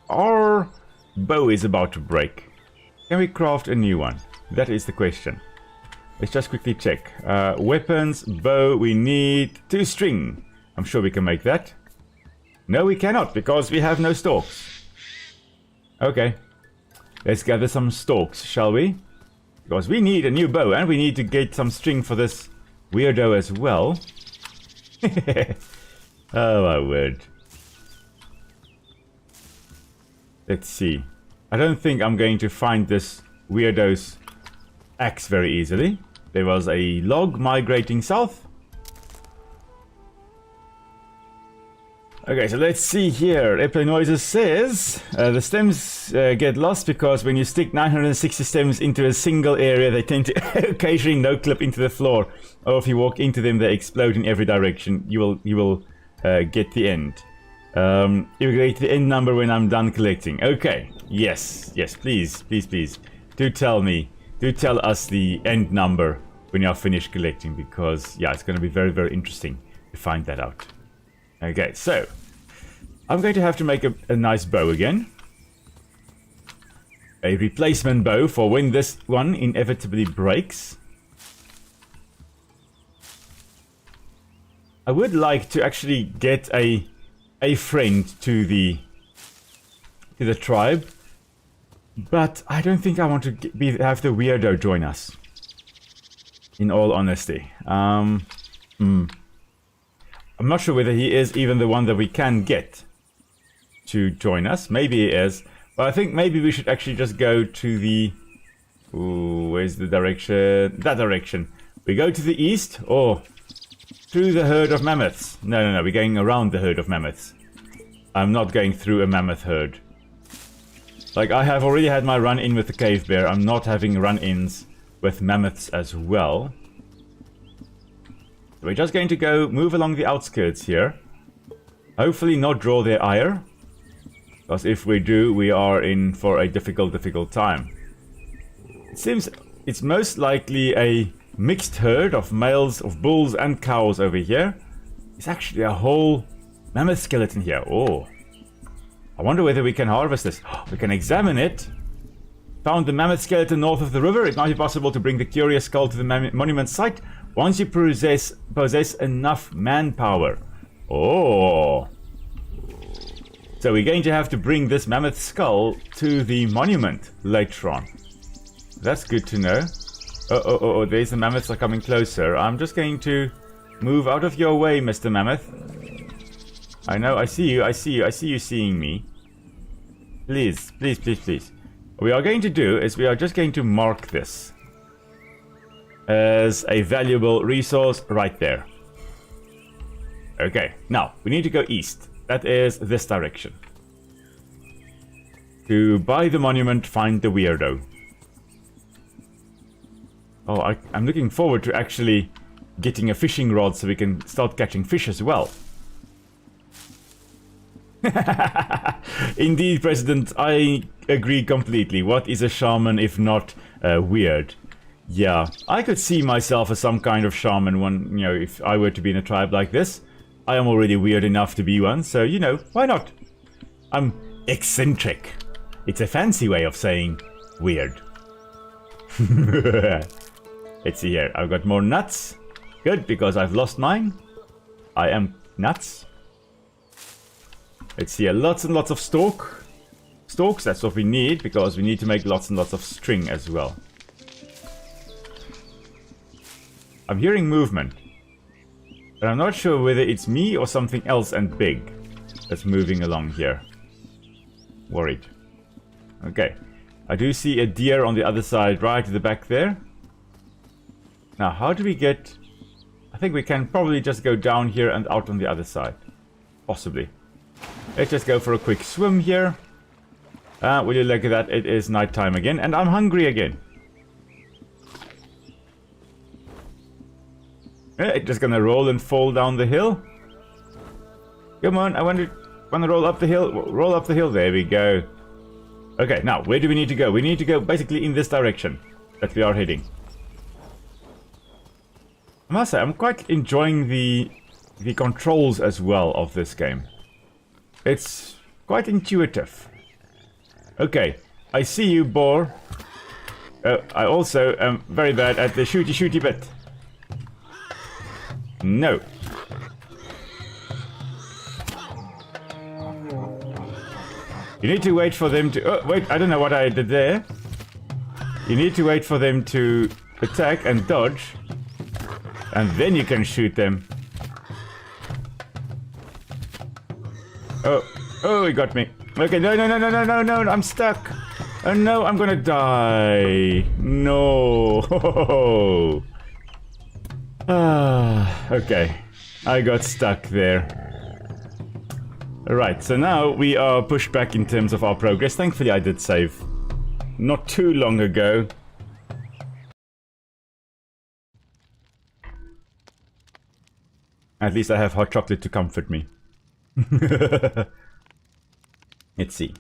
Our bow is about to break. Can we craft a new one? That is the question. Let's just quickly check. Weapons, bow, we need 2 string. I'm sure we can make that. No, we cannot, because we have no stalks. Okay. Let's gather some stalks, shall we? Because we need a new bow, and we need to get some string for this weirdo as well. Oh my word. Let's see. I don't think I'm going to find this weirdo's axe very easily. There was a log migrating south. Okay, so let's see here. Eplenoises says the stems get lost because when you stick 960 stems into a single area, they tend to occasionally no-clip into the floor. Or if you walk into them, they explode in every direction. You will get the end. You will get the end number when I'm done collecting. Okay, yes, please. Do tell me. Do tell us the end number when you're finished collecting, because, yeah, it's going to be very, very interesting to find that out. Okay, so I'm going to have to make a nice bow again. A replacement bow for when this one inevitably breaks. I would like to actually get a friend to the tribe. But I don't think I want to have the weirdo join us. In all honesty. I'm not sure whether he is even the one that we can get to join us. Maybe he is. But I think maybe we should actually just go to the... Ooh, where's the direction? That direction. We go to the east or through the herd of mammoths. No. We're going around the herd of mammoths. I'm not going through a mammoth herd. Like, I have already had my run-in with the cave bear. I'm not having run-ins with mammoths as well. So we're just going to go move along the outskirts here. Hopefully not draw their ire. Because if we do, we are in for a difficult time. It seems it's most likely a mixed herd of males, of bulls and cows over here. It's actually a whole mammoth skeleton here. Oh. I wonder whether we can harvest this. We can examine it. Found the mammoth skeleton north of the river. It might be possible to bring the curious skull to the monument site once you possess enough manpower. Oh. So we're going to have to bring this mammoth skull to the monument later on. That's good to know. Oh, there's the mammoths are coming closer. I'm just going to move out of your way, Mr. Mammoth. I know, I see you seeing me. Please. What we are going to do is we are just going to mark this as a valuable resource right there. Okay, now we need to go east. That is this direction. To buy the monument, find the weirdo. Oh, I'm looking forward to actually getting a fishing rod so we can start catching fish as well. Indeed, President, I agree completely. What is a shaman if not weird? Yeah, I could see myself as some kind of shaman when, you know, if I were to be in a tribe like this. I am already weird enough to be one, so, you know, why not? I'm eccentric. It's a fancy way of saying weird. Let's see here. I've got more nuts. Good, because I've lost mine. I am nuts. Let's see here. Lots and lots of stalks. That's what we need, because we need to make lots and lots of string as well. I'm hearing movement. But I'm not sure whether it's me or something else and big that's moving along here. Worried. Okay. I do see a deer on the other side, right at the back there. Now, how do we get... I think we can probably just go down here and out on the other side. Possibly. Let's just go for a quick swim here. Will you look at that? It is nighttime again, and I'm hungry again. It's just gonna roll and fall down the hill. Come on, I want to roll up the hill. Roll up the hill. There we go. Okay, now where do we need to go? We need to go basically in this direction that we are heading. I must say, I'm quite enjoying the controls as well of this game. It's quite intuitive. Okay, I see you, boar. I also am very bad at the shooty bit. No. You need to wait for them to... Oh, wait, I don't know what I did there. You need to wait for them to attack and dodge. And then you can shoot them. Oh, he got me. Okay, no, I'm stuck. Oh no, I'm gonna die. No. Okay. I got stuck there. Right, so now we are pushed back in terms of our progress. Thankfully I did save not too long ago. At least I have hot chocolate to comfort me. Let's see.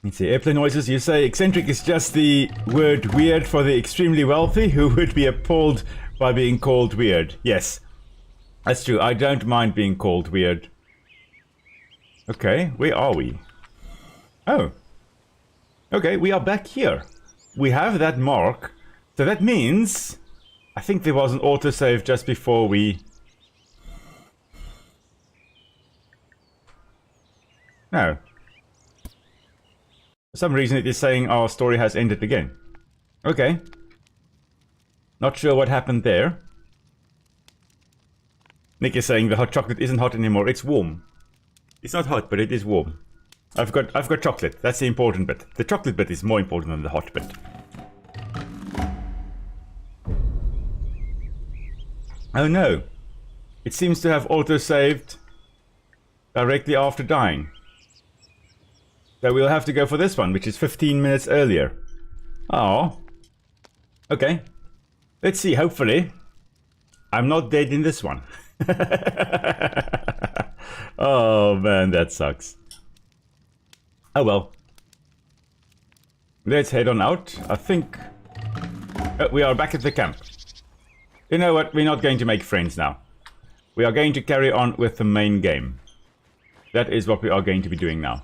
Let's see, airplane noises. You say eccentric is just the word weird for the extremely wealthy who would be appalled by being called weird. Yes, that's true. I don't mind being called weird. Okay, where are we? Oh. Okay, we are back here. We have that mark. So that means... I think there was an autosave just before we... No. For some reason it is saying our story has ended again. Okay. Not sure what happened there. Nick is saying the hot chocolate isn't hot anymore, it's warm. It's not hot, but it is warm. I've got chocolate, that's the important bit. The chocolate bit is more important than the hot bit. Oh no. It seems to have auto-saved directly after dying. So we'll have to go for this one, which is 15 minutes earlier. Oh. Okay. Let's see, hopefully. I'm not dead in this one. Oh man, that sucks. Oh well. Let's head on out. I think... we are back at the camp. You know what? We're not going to make friends now. We are going to carry on with the main game. That is what we are going to be doing now.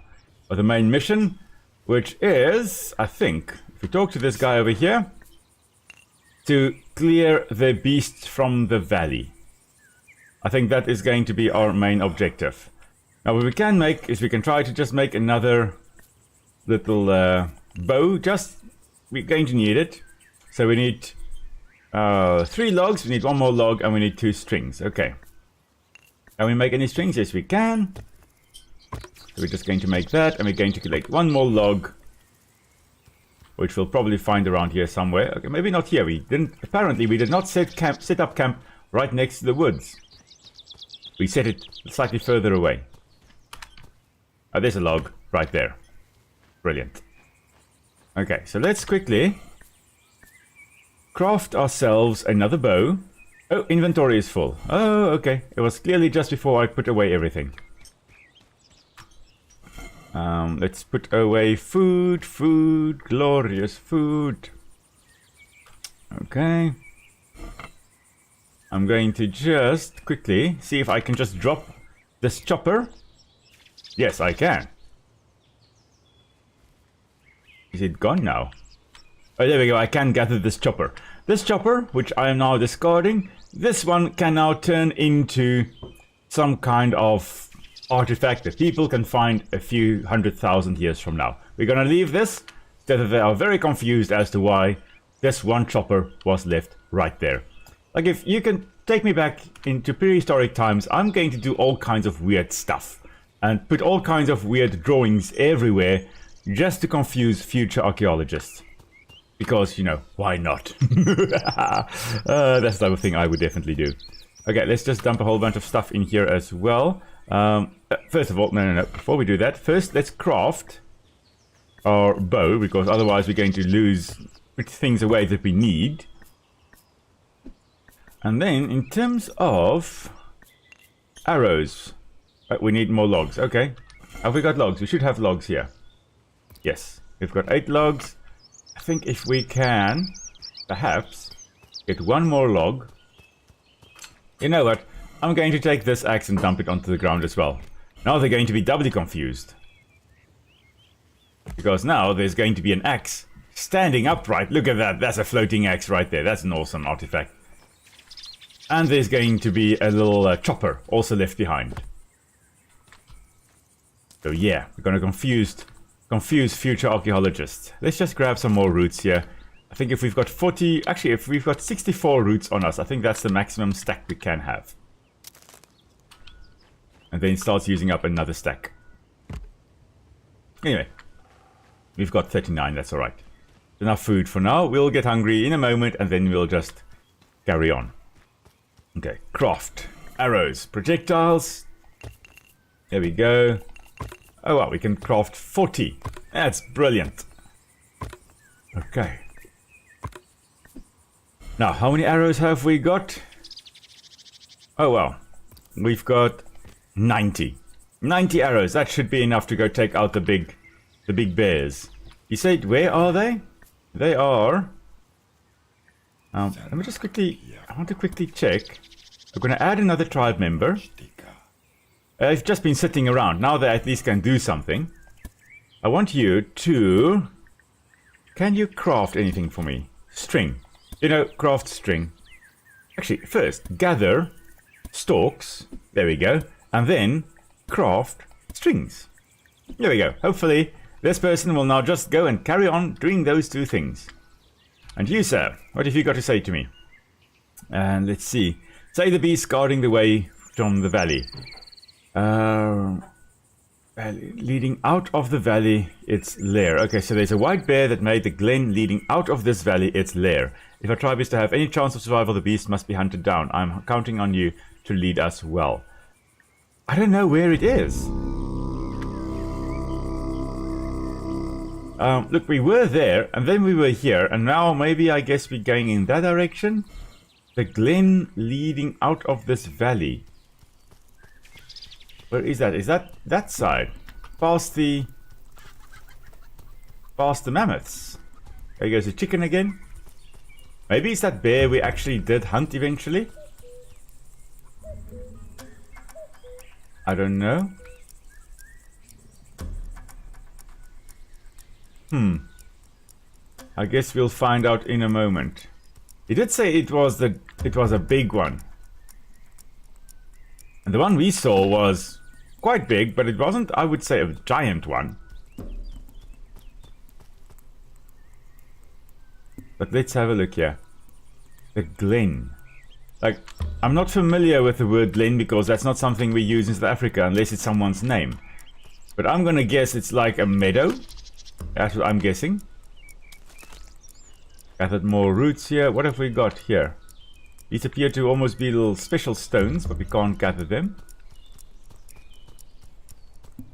The main mission, which is, I think, if we talk to this guy over here, to clear the beasts from the valley. I think that is going to be our main objective. Now what we can make is we can try to just make another little bow. We're going to need it. So we need 3 logs, we need 1 more log, and we need 2 strings. Okay. Can we make any strings? Yes, we can. So we're just going to make that, and we're going to collect 1 more log, which we'll probably find around here somewhere. Okay, maybe not here. Apparently we did not set up camp right next to the woods. We set it slightly further away. Oh, there's a log right there. Brilliant. Okay, so let's quickly craft ourselves another bow. Oh, inventory is full. Oh, okay. It was clearly just before I put away everything. Let's put away food, glorious food. Okay. I'm going to just quickly see if I can just drop this chopper. Yes, I can. Is it gone now? Oh, there we go. I can gather this chopper. This chopper, which I am now discarding, this one can now turn into some kind of artifact that people can find a few 100,000 years from now. We're gonna leave this so that they are very confused as to why this one chopper was left right there. Like, if you can take me back into prehistoric times, I'm going to do all kinds of weird stuff and put all kinds of weird drawings everywhere just to confuse future archaeologists. Because, you know, why not? That's the type of thing I would definitely do. Okay, let's just dump a whole bunch of stuff in here as well. First of all, no. Before we do that, first let's craft our bow, because otherwise we're going to lose put things away that we need. And then in terms of arrows, we need more logs. Okay, have we got logs? We should have logs here. Yes, we've got 8 logs. I think if we can perhaps get one more log. You know what? I'm going to take this axe and dump it onto the ground as well. Now they're going to be doubly confused. Because now there's going to be an axe standing upright. Look at that. That's a floating axe right there. That's an awesome artifact. And there's going to be a little chopper also left behind. So yeah, we're going to confuse future archaeologists. Let's just grab some more roots here. I think if we've got 40... Actually, if we've got 64 roots on us, I think that's the maximum stack we can have. And then it starts using up another stack. Anyway, we've got 39, that's alright. Enough food for now. We'll get hungry in a moment and then we'll just carry on. Okay, craft. Arrows. Projectiles. There we go. Oh wow, we can craft 40. That's brilliant. Okay. Now, how many arrows have we got? Oh well, we've got 90. 90 arrows. That should be enough to go take out the big bears. You said, where are they? They are... let me just quickly... I want to quickly check. I'm going to add another tribe member. They've just been sitting around. Now they at least can do something. I want you to... Can you craft anything for me? String. You know, craft string. Actually, first, gather stalks. There we go. And then craft strings. There we go. Hopefully, this person will now just go and carry on doing those two things. And you, sir, what have you got to say to me? And let's see. Say the beast guarding the way from the valley. Leading out of the valley, its lair. Okay, so there's a white bear that made the glen leading out of this valley its lair. If our tribe is to have any chance of survival, the beast must be hunted down. I'm counting on you to lead us well. I don't know where it is. Look, we were there, and then we were here, and now maybe I guess we're going in that direction? The glen leading out of this valley. Where is that? Is that that side? Past the mammoths. There goes the chicken again. Maybe it's that bear we actually did hunt eventually. I don't know. I guess we'll find out in a moment. He did say it was a big one. And the one we saw was quite big, but it wasn't, I would say, a giant one. But let's have a look here. The glen. Like, I'm not familiar with the word glen because that's not something we use in South Africa unless it's someone's name. But I'm gonna guess it's like a meadow. That's what I'm guessing. Gathered more roots here. What have we got here? These appear to almost be little special stones, but we can't gather them.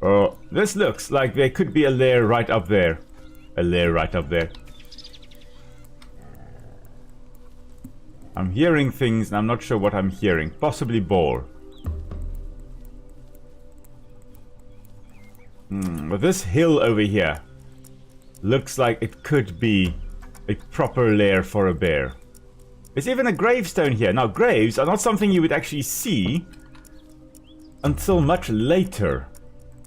Oh, this looks like there could be a lair right up there. A lair right up there. I'm hearing things and I'm not sure what I'm hearing. Possibly boar. But this hill over here looks like it could be a proper lair for a bear. There's even a gravestone here. Now, graves are not something you would actually see until much later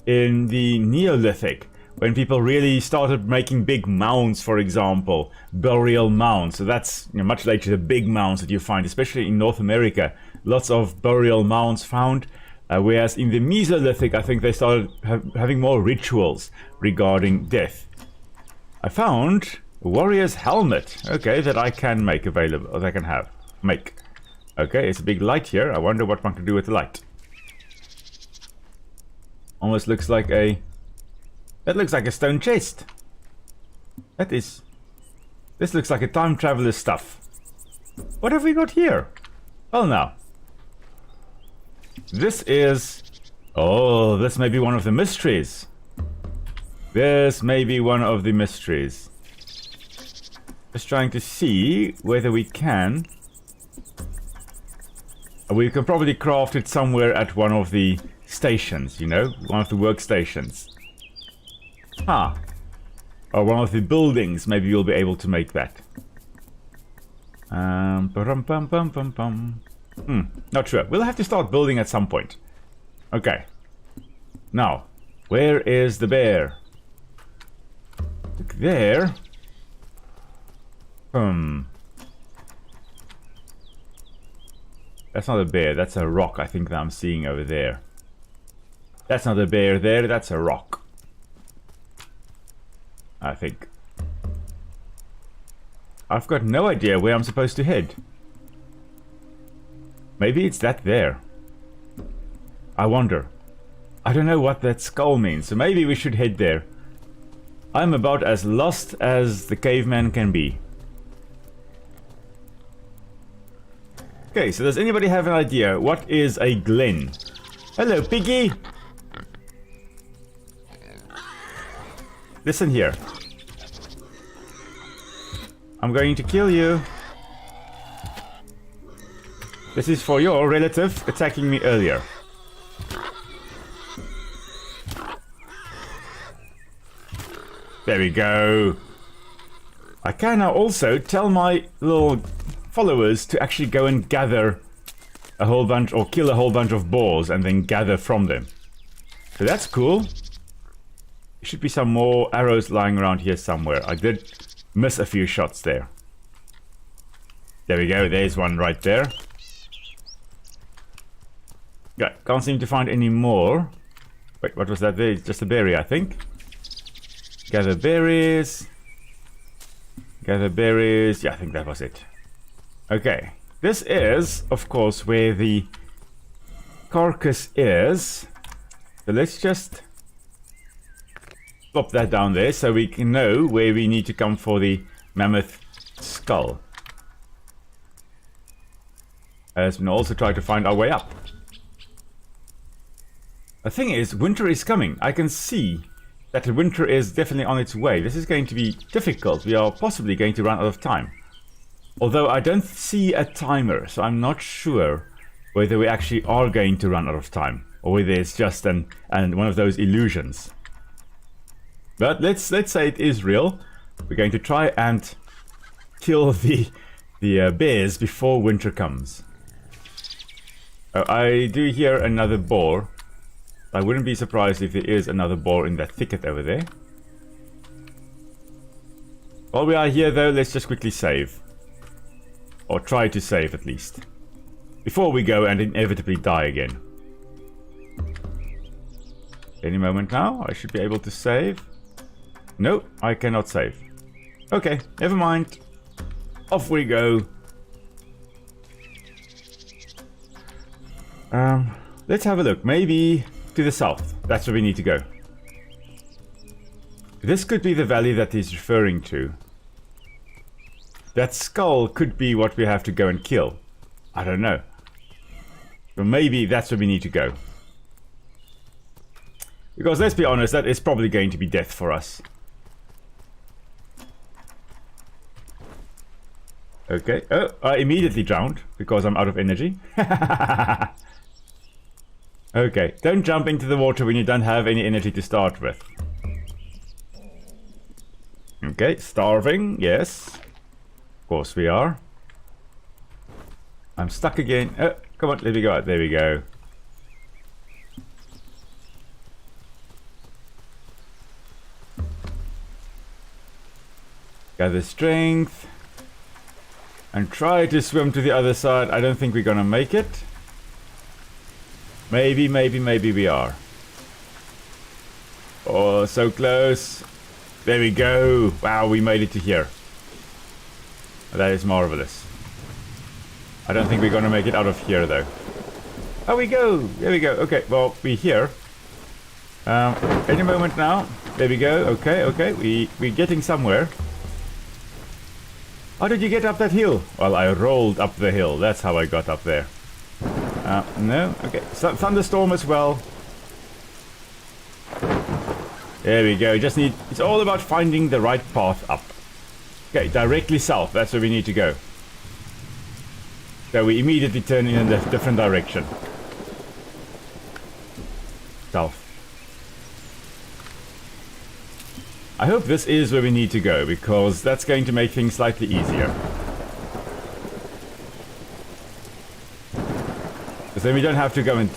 in the Neolithic, when people really started making big mounds, for example, burial mounds. So that's, you know, much later, the big mounds that you find, especially in North America. Lots of burial mounds found. Whereas in the Mesolithic, I think they started having more rituals regarding death. I found a warrior's helmet, okay, that I can make available, or that I can make. Okay, it's a big light here. I wonder what one can do with the light. Almost looks like a... That looks like a stone chest. This looks like a time traveler's stuff. What have we got here? Well now. This is... Oh, this may be one of the mysteries. This may be one of the mysteries. Just trying to see whether we can. We can probably craft it somewhere at one of the stations, you know? One of the workstations. Huh. Or one of the buildings. Maybe we'll be able to make that. Not sure. We'll have to start building at some point. Okay. Now, where is the bear? Look there. That's not a bear, that's a rock I think that I'm seeing over there. That's not a bear there, that's a rock. I think. I've got no idea where I'm supposed to head. Maybe it's that there. I wonder. I don't know what that skull means, so maybe we should head there. I'm about as lost as the caveman can be. Okay, so does anybody have an idea? What is a glen? Hello, piggy! Listen here. I'm going to kill you. This is for your relative attacking me earlier. There we go. I can now also tell my little followers to actually go and gather a whole bunch, or kill a whole bunch of boars and then gather from them. So that's cool. There should be some more arrows lying around here somewhere. I did miss a few shots there. There we go, there's one right there. Yeah, can't seem to find any more. Wait, what was that there? It's just a berry, I think. Gather berries. Gather berries. Yeah, I think that was it. Okay. This is, of course, where the carcass is. So let's just plop that down there so we can know where we need to come for the mammoth skull. As we can also try to find our way up. The thing is, winter is coming. I can see that the winter is definitely on its way. This is going to be difficult. We are possibly going to run out of time. Although I don't see a timer, so I'm not sure whether we actually are going to run out of time, or whether it's just one of those illusions. But let's say it is real. We're going to try and kill the bears before winter comes. Oh, I do hear another boar. I wouldn't be surprised if there is another boar in that thicket over there. While we are here though, let's just quickly save. Or try to save at least. Before we go and inevitably die again. Any moment now, I should be able to save. No, I cannot save. Okay, never mind. Off we go. Let's have a look. Maybe to the south. That's where we need to go. This could be the valley that he's referring to. That skull could be what we have to go and kill. I don't know. But maybe that's where we need to go. Because let's be honest, that is probably going to be death for us. Okay. Oh, I immediately drowned because I'm out of energy. Okay, don't jump into the water when you don't have any energy to start with. Okay, starving, yes. Of course we are. I'm stuck again. Oh, come on, let me go out. There we go. Gather strength. And try to swim to the other side. I don't think we're gonna make it. Maybe we are. Oh, so close. There we go. Wow, we made it to here. That is marvelous. I don't think we're gonna make it out of here though. Oh, we go. There we go. Okay, well, we're here. Any moment now. There we go. Okay. We're getting somewhere. How did you get up that hill? Well, I rolled up the hill. That's how I got up there. No? Okay. So, thunderstorm as well. There we go. Just need... It's all about finding the right path up. Okay, directly south. That's where we need to go. So we immediately turn in a different direction. South. I hope this is where we need to go, because that's going to make things slightly easier. Because then we don't have to go and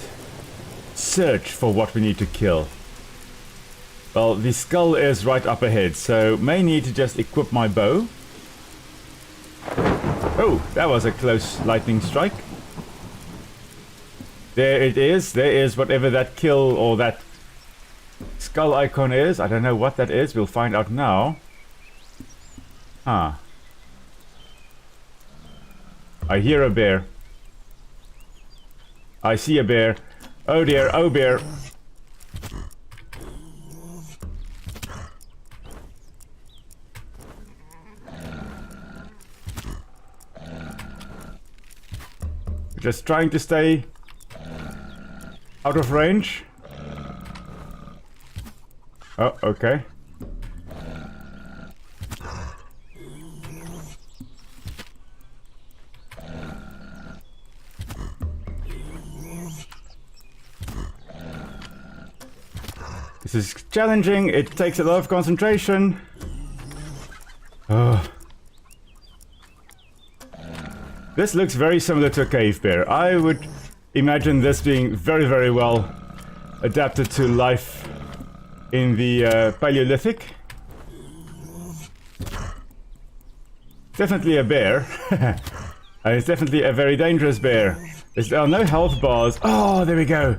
search for what we need to kill. Well, the skull is right up ahead, so may need to just equip my bow. Oh, that was a close lightning strike. There it is. There is whatever that kill or that skull icon is. I don't know what that is. We'll find out now. Huh. I hear a bear. I see a bear. Oh dear, oh bear. Just trying to stay out of range. Oh, okay. This is challenging. It takes a lot of concentration. Oh. This looks very similar to a cave bear. I would imagine this being very, very well adapted to life in the Paleolithic. Definitely a bear. And it's definitely a very dangerous bear. There are no health bars. Oh, there we go.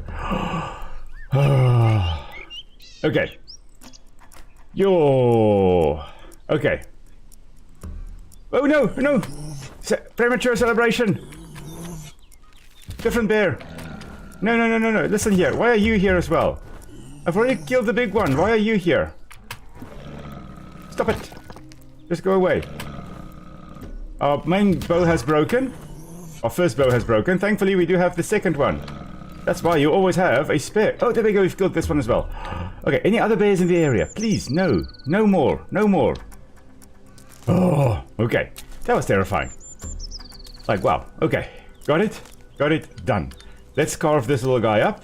Okay. Yo. Okay. Oh no, no. Premature celebration. Different bear. No, no, no, no, no. Listen here. Why are you here as well? I've already killed the big one. Why are you here? Stop it. Just go away. Our main bow has broken. Our first bow has broken. Thankfully, we do have the second one. That's why you always have a spare. Oh, there we go. We've killed this one as well. Okay, any other bears in the area? Please, no. No more. No more. Oh, okay. That was terrifying. Like, wow. Okay. Got it. Got it. Done. Let's carve this little guy up.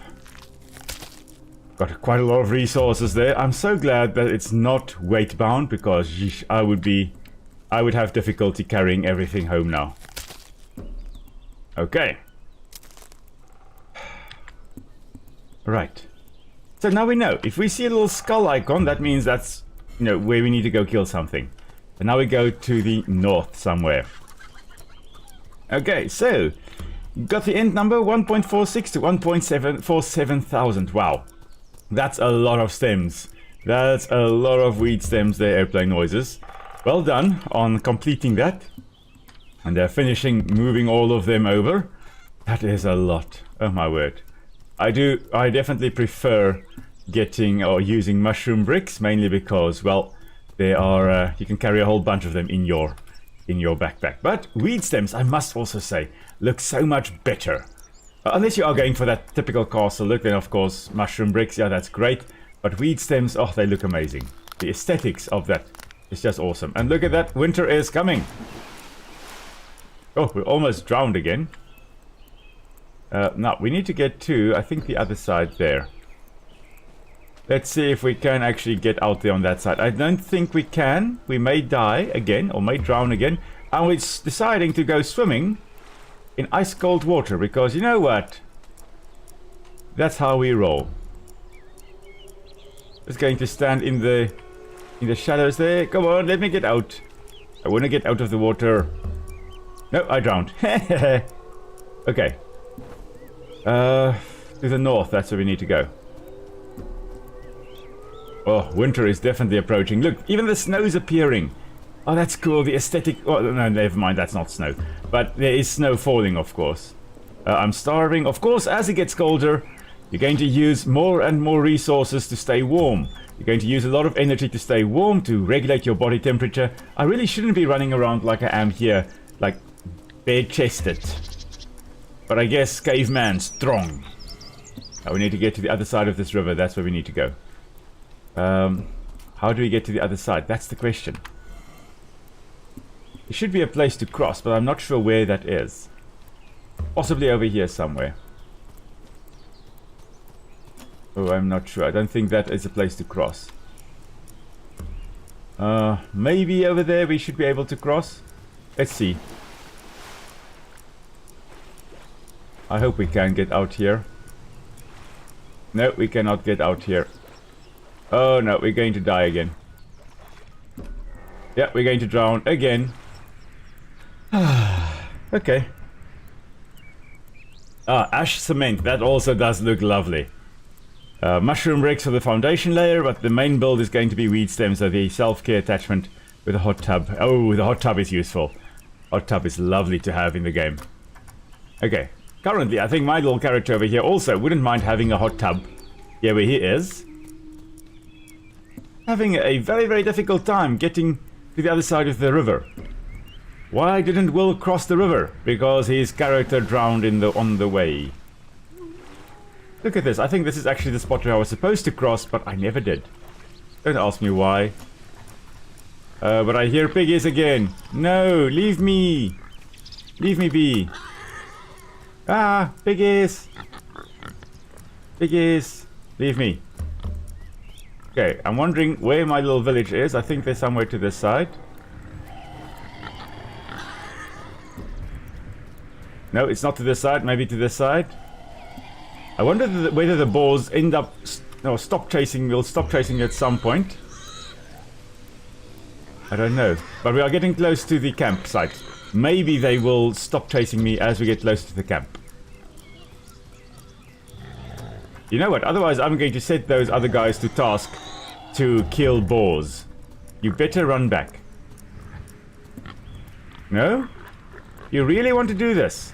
Got quite a lot of resources there. I'm so glad that it's not weight bound, because yeesh, I would have difficulty carrying everything home now. Okay. Right. So now we know. If we see a little skull icon, that means that's, you know, where we need to go kill something. And now we go to the north somewhere. Okay, so got the end number 1.46 to 1.747 thousand. Wow. That's a lot of stems. That's a lot of weed stems there, airplane noises. Well done on completing that. And they're finishing moving all of them over. That is a lot. Oh my word. I definitely prefer getting or using mushroom bricks, mainly because, well, they are, you can carry a whole bunch of them in your backpack. But weed stems, I must also say, look so much better. Unless you are going for that typical castle look, then of course mushroom bricks, yeah, that's great. But weed stems, oh, they look amazing. The aesthetics of that is just awesome. And look at that, winter is coming. Oh, we're almost drowned again. Now, we need to get to, I think, the other side there. Let's see if we can actually get out there on that side. I don't think we can. We may die again, or may drown again. And we're deciding to go swimming in ice cold water, because you know what? That's how we roll. Just going to stand in the shadows there. Come on, let me get out. I want to get out of the water. No, I drowned. Okay. To the north, that's where we need to go. Oh, winter is definitely approaching. Look, even the snow's appearing. Oh, that's cool. The aesthetic... Oh, no, never mind. That's not snow. But there is snow falling, of course. I'm starving. Of course, as it gets colder, you're going to use more and more resources to stay warm. You're going to use a lot of energy to stay warm, to regulate your body temperature. I really shouldn't be running around like I am here, like bare-chested. But I guess caveman strong. Now we need to get to the other side of this river. That's where we need to go. How do we get to the other side? That's the question. There should be a place to cross, but I'm not sure where that is. Possibly over here somewhere. Oh, I'm not sure. I don't think that is a place to cross. Maybe over there we should be able to cross. Let's see. I hope we can get out here. No, we cannot get out here. Oh no, we're going to die again. Yeah, we're going to drown again. Okay. Ah, ash cement. That also does look lovely. Mushroom bricks for the foundation layer, but the main build is going to be weed stems, so the self-care attachment with a hot tub. Oh, the hot tub is useful. Hot tub is lovely to have in the game. Okay. Currently, I think my little character over here also wouldn't mind having a hot tub. Yeah, where he is. Having a very, very difficult time getting to the other side of the river. Why didn't Will cross the river? Because his character drowned on the way. Look at this. I think this is actually the spot where I was supposed to cross, but I never did. Don't ask me why. But I hear piggies again. No, leave me. Leave me be. Ah, piggies. Piggies. Leave me. Okay, I'm wondering where my little village is. I think they're somewhere to this side. No, it's not to this side. Maybe to this side. I wonder whether the boars end up... No, stop chasing. We'll stop chasing at some point. I don't know. But we are getting close to the campsite. Maybe they will stop chasing me as we get close to the camp. You know what? Otherwise, I'm going to set those other guys to task to kill boars. You better run back. No? You really want to do this?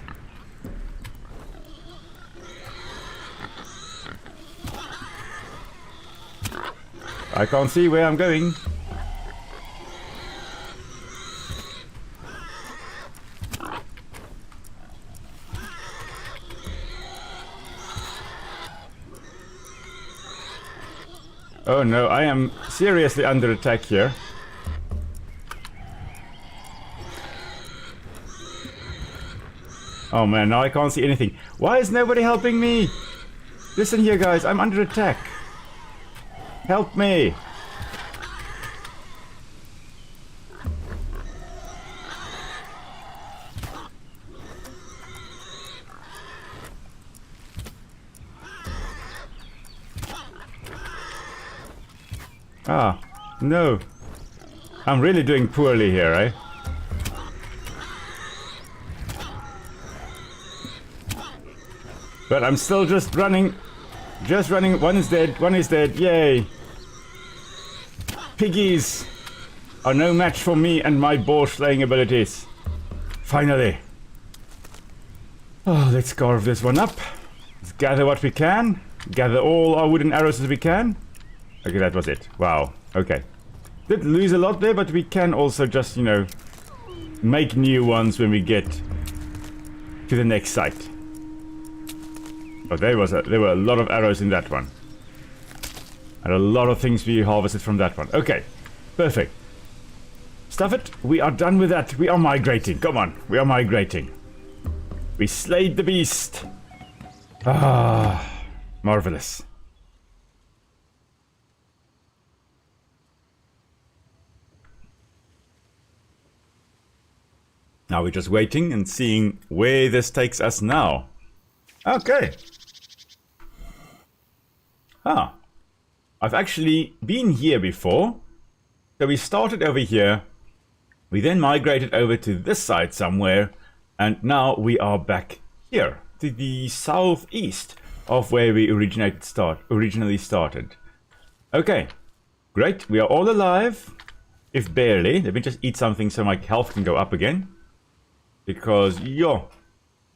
I can't see where I'm going. Oh no, I am seriously under attack here. Oh man, now I can't see anything. Why is nobody helping me? Listen here guys, I'm under attack. Help me! Ah, no. I'm really doing poorly here, eh? But I'm still just running. Just running. One is dead. One is dead. Yay. Piggies are no match for me and my boar slaying abilities. Finally. Oh, let's carve this one up. Let's gather what we can. Gather all our wooden arrows as we can. Okay, that was it. Wow. Okay. Did lose a lot there, but we can also just, you know, make new ones when we get to the next site. Oh, there were a lot of arrows in that one. And a lot of things we harvested from that one. Okay. Perfect. Stuff it. We are done with that. We are migrating. Come on. We are migrating. We slayed the beast. Ah. Marvelous. Now we're just waiting and seeing where this takes us now. Okay. Ah. I've actually been here before. So we started over here. We then migrated over to this side somewhere. And now we are back here. To the southeast of where we originally started. Okay. Great. We are all alive. If barely. Let me just eat something so my health can go up again. Because, yo,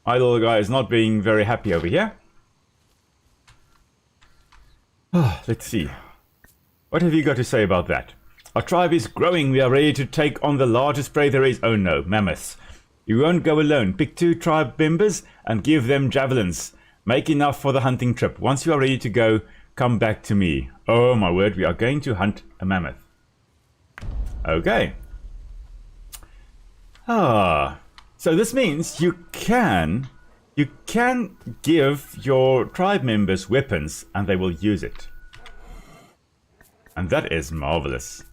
my little guy is not being very happy over here. Let's see. What have you got to say about that? Our tribe is growing. We are ready to take on the largest prey there is. Oh no, mammoths. You won't go alone. Pick 2 tribe members and give them javelins. Make enough for the hunting trip. Once you are ready to go, come back to me. Oh my word, we are going to hunt a mammoth. Okay. Ah, so this means you can give your tribe members weapons and they will use it. And that is marvelous.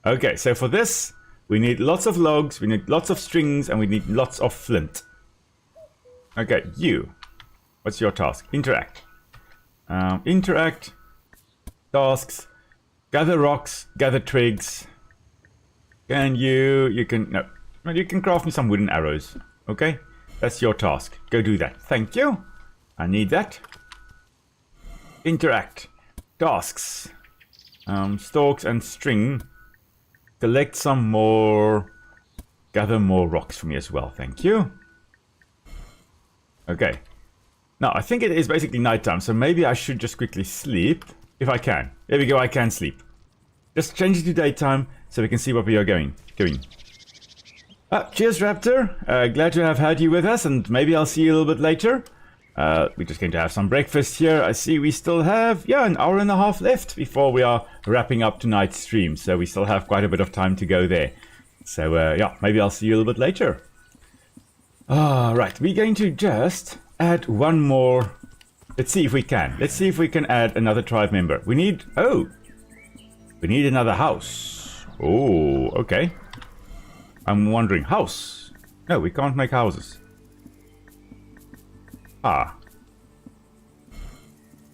Okay, so for this, we need lots of logs, we need lots of strings, and we need lots of flint. Okay, you. What's your task? Interact. Interact. Tasks. Gather rocks, gather twigs. Can you can, no. You can craft me some wooden arrows. Okay? That's your task. Go do that. Thank you. I need that. Interact. Tasks. Stalks and string. Collect some more. Gather more rocks for me as well. Thank you. Okay. Now, I think it is basically nighttime, so maybe I should just quickly sleep. If I can. There we go, I can sleep. Just change it to daytime so we can see what we are doing. Cheers, Raptor. Glad to have had you with us, and maybe I'll see you a little bit later. We're just going to have some breakfast here. I see we still have, an hour and a half left before we are wrapping up tonight's stream. So we still have quite a bit of time to go there. So, maybe I'll see you a little bit later. Right, we're going to just add one more. Let's see if we can. Let's see if we can add another tribe member. We need another house. Oh, okay. I'm wondering, house? No, we can't make houses.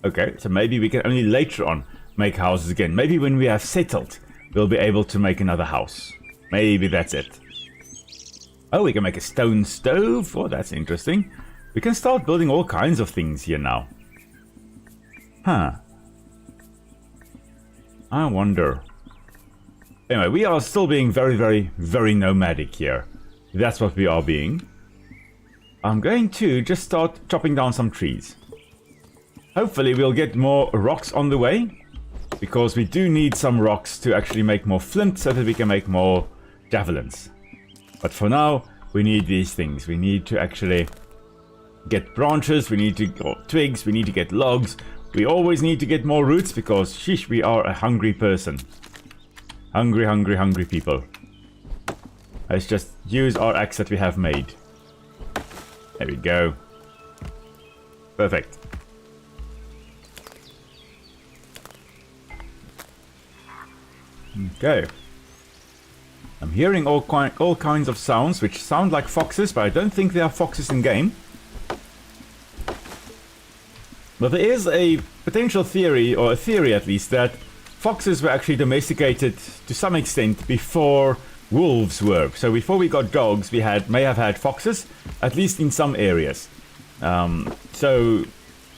Okay, so maybe we can only later on make houses again. Maybe when we have settled, we'll be able to make another house. Maybe that's it. Oh, we can make a stone stove. Oh, that's interesting. We can start building all kinds of things here now. I wonder. Anyway, we are still being very, very, very nomadic here. That's what we are being. I'm going to just start chopping down some trees. Hopefully we'll get more rocks on the way, because we do need some rocks to actually make more flint so that we can make more javelins. But for now, we need these things. We need to actually get branches, we need to get twigs, we need to get logs. We always need to get more roots because, sheesh, we are a hungry person. Hungry, hungry, hungry people. Let's just use our axe that we have made. There we go. Perfect. Okay. I'm hearing all kinds of sounds which sound like foxes, but I don't think there are foxes in game. But there is a potential theory, or a theory at least, that foxes were actually domesticated to some extent before wolves were. So before we got dogs, we may have had foxes, at least in some areas. So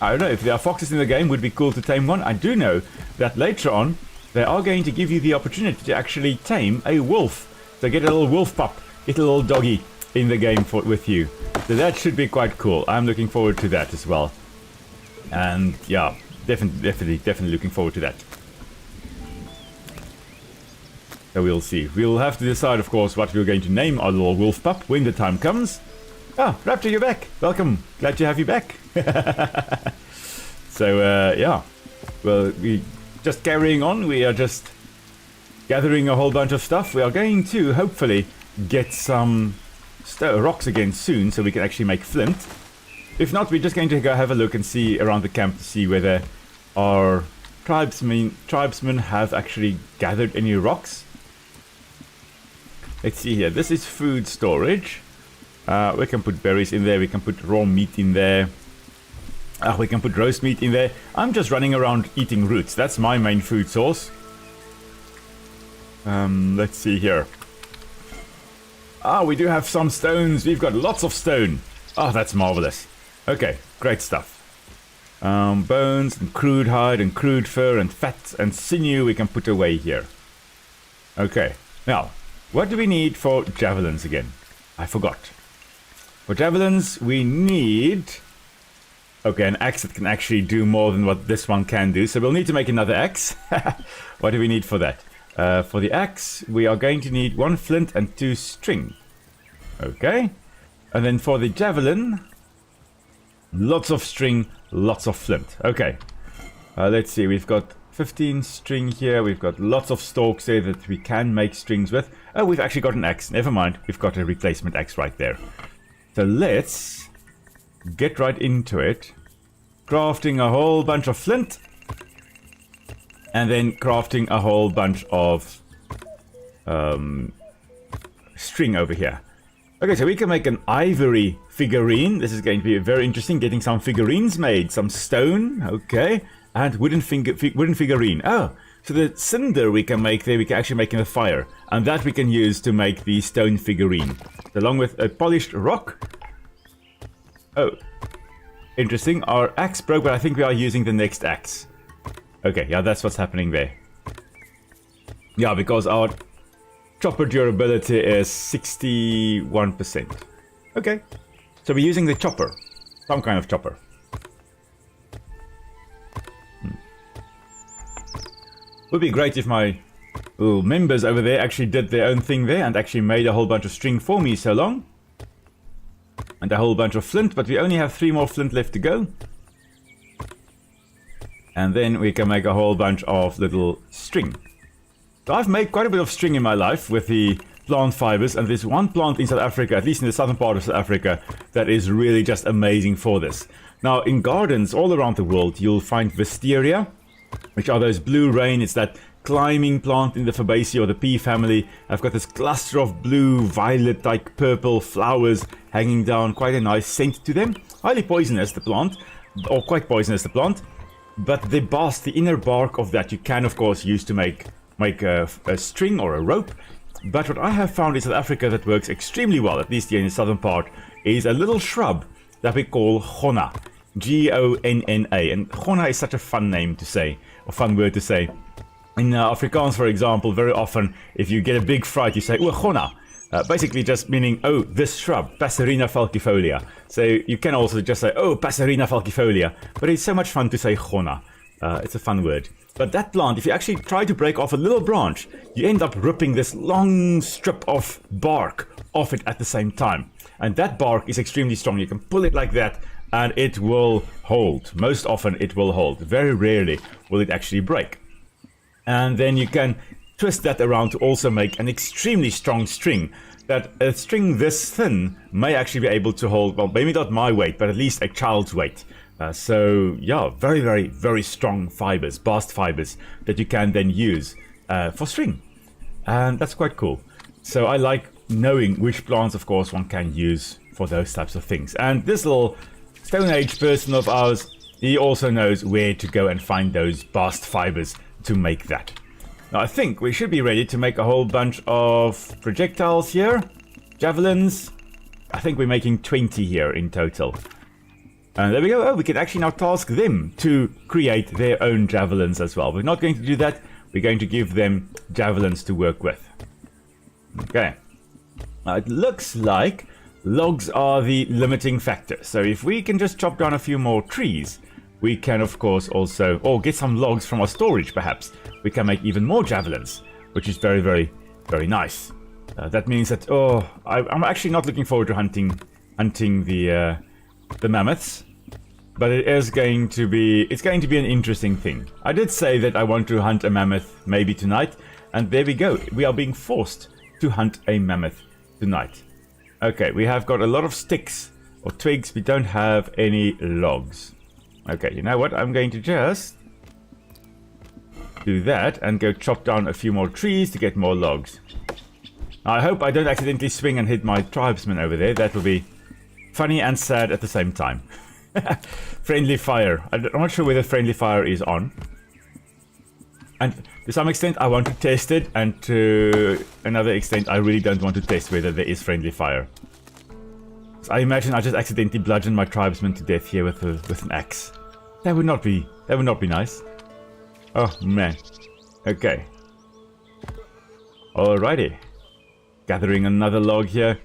I don't know, if there are foxes in the game, would be cool to tame one. I do know that later on, they are going to give you the opportunity to actually tame a wolf. So get a little wolf pup, get a little doggy in the game with you. So that should be quite cool. I'm looking forward to that as well. And yeah, definitely looking forward to that. So we'll see. We'll have to decide, of course, what we're going to name our little wolf pup when the time comes. Raptor, you're back. Welcome. Glad to have you back. So, yeah. Well, we just carrying on. We are just gathering a whole bunch of stuff. We are going to, hopefully, get some rocks again soon so we can actually make flint. If not, we're just going to go have a look and see around the camp to see whether our tribesmen have actually gathered any rocks. Let's see here. This is food storage. We can put berries in there. We can put raw meat in there. We can put roast meat in there. I'm just running around eating roots. That's my main food source. Let's see here. We do have some stones. We've got lots of stone. That's marvelous. Okay, great stuff. Bones and crude hide and crude fur and fat and sinew we can put away here. Okay, now, what do we need for javelins again? I forgot. For javelins, we need... Okay, an axe that can actually do more than what this one can do. So we'll need to make another axe. What do we need for that? For the axe, we are going to need 1 flint and 2 string. Okay. And then for the javelin... Lots of string, lots of flint. Okay. Let's see, we've got 15 string here. We've got lots of stalks there that we can make strings with. Oh, we've actually got an axe. Never mind. We've got a replacement axe right there. So let's get right into it. Crafting a whole bunch of flint. And then crafting a whole bunch of string over here. Okay, so we can make an ivory figurine. This is going to be very interesting. Getting some figurines made. Some stone. Okay. And wooden figurine. Oh, so the cinder we can make there, we can actually make in a fire. And that we can use to make the stone figurine. Along with a polished rock. Oh, interesting. Our axe broke, but I think we are using the next axe. Okay, yeah, that's what's happening there. Yeah, because our chopper durability is 61%. Okay, so we're using the chopper. Some kind of chopper. Would be great if my little members over there actually did their own thing there and actually made a whole bunch of string for me so long. And a whole bunch of flint, but we only have 3 more flint left to go. And then we can make a whole bunch of little string. So I've made quite a bit of string in my life with the plant fibers, and there's one plant in South Africa, at least in the southern part of South Africa, that is really just amazing for this. Now, in gardens all around the world, you'll find wisteria, which are those blue rain. It's that climbing plant in the Fabaceae or the pea family. I've got this cluster of blue, violet, like purple flowers hanging down. Quite a nice scent to them. Highly poisonous, the plant, or quite poisonous, the plant. But the bast, the inner bark of that, you can of course use to make a string or a rope. But what I have found in South Africa that works extremely well, at least here in the southern part, is a little shrub that we call gonna. G-O-N-N-A. And gonna is such a fun name to say, or fun word to say. In Afrikaans, for example, very often, if you get a big fright, you say, "O gonna." Basically just meaning, oh, this shrub, Passerina falcifolia. So you can also just say, oh, Passerina falcifolia. But it's so much fun to say gonna. It's a fun word. But that plant, if you actually try to break off a little branch, you end up ripping this long strip of bark off it at the same time. And that bark is extremely strong. You can pull it like that, and it will hold. Most often it will hold. Very rarely will it actually break. And then you can twist that around to also make an extremely strong string. That a string this thin may actually be able to hold, well, maybe not my weight, but at least a child's weight. So yeah, very, very, very strong fibers, bast fibers that you can then use for string. And that's quite cool. So I like knowing which plants, of course, one can use for those types of things. And this little Stone Age person of ours, he also knows where to go and find those bast fibers to make that. Now I think we should be ready to make a whole bunch of projectiles here. Javelins. I think we're making 20 here in total. And there we go. Oh, we can actually now task them to create their own javelins as well. We're not going to do that. We're going to give them javelins to work with. Okay. Now it looks like logs are the limiting factor. So if we can just chop down a few more trees, we can of course also, or get some logs from our storage perhaps, we can make even more javelins, which is very, very, very nice. That means that, I'm actually not looking forward to hunting the mammoths, but it's going to be an interesting thing. I did say that I want to hunt a mammoth maybe tonight, and there we go. We are being forced to hunt a mammoth tonight. Okay, we have got a lot of sticks or twigs. We don't have any logs. Okay, you know what? I'm going to just do that and go chop down a few more trees to get more logs. I hope I don't accidentally swing and hit my tribesmen over there. That would be funny and sad at the same time. Friendly fire. I'm not sure whether friendly fire is on. And to some extent I want to test it, and to another extent I really don't want to test whether there is friendly fire. So I imagine I just accidentally bludgeon my tribesmen to death here with an axe. That would not be nice. Oh man. Okay. Alrighty. Gathering another log here.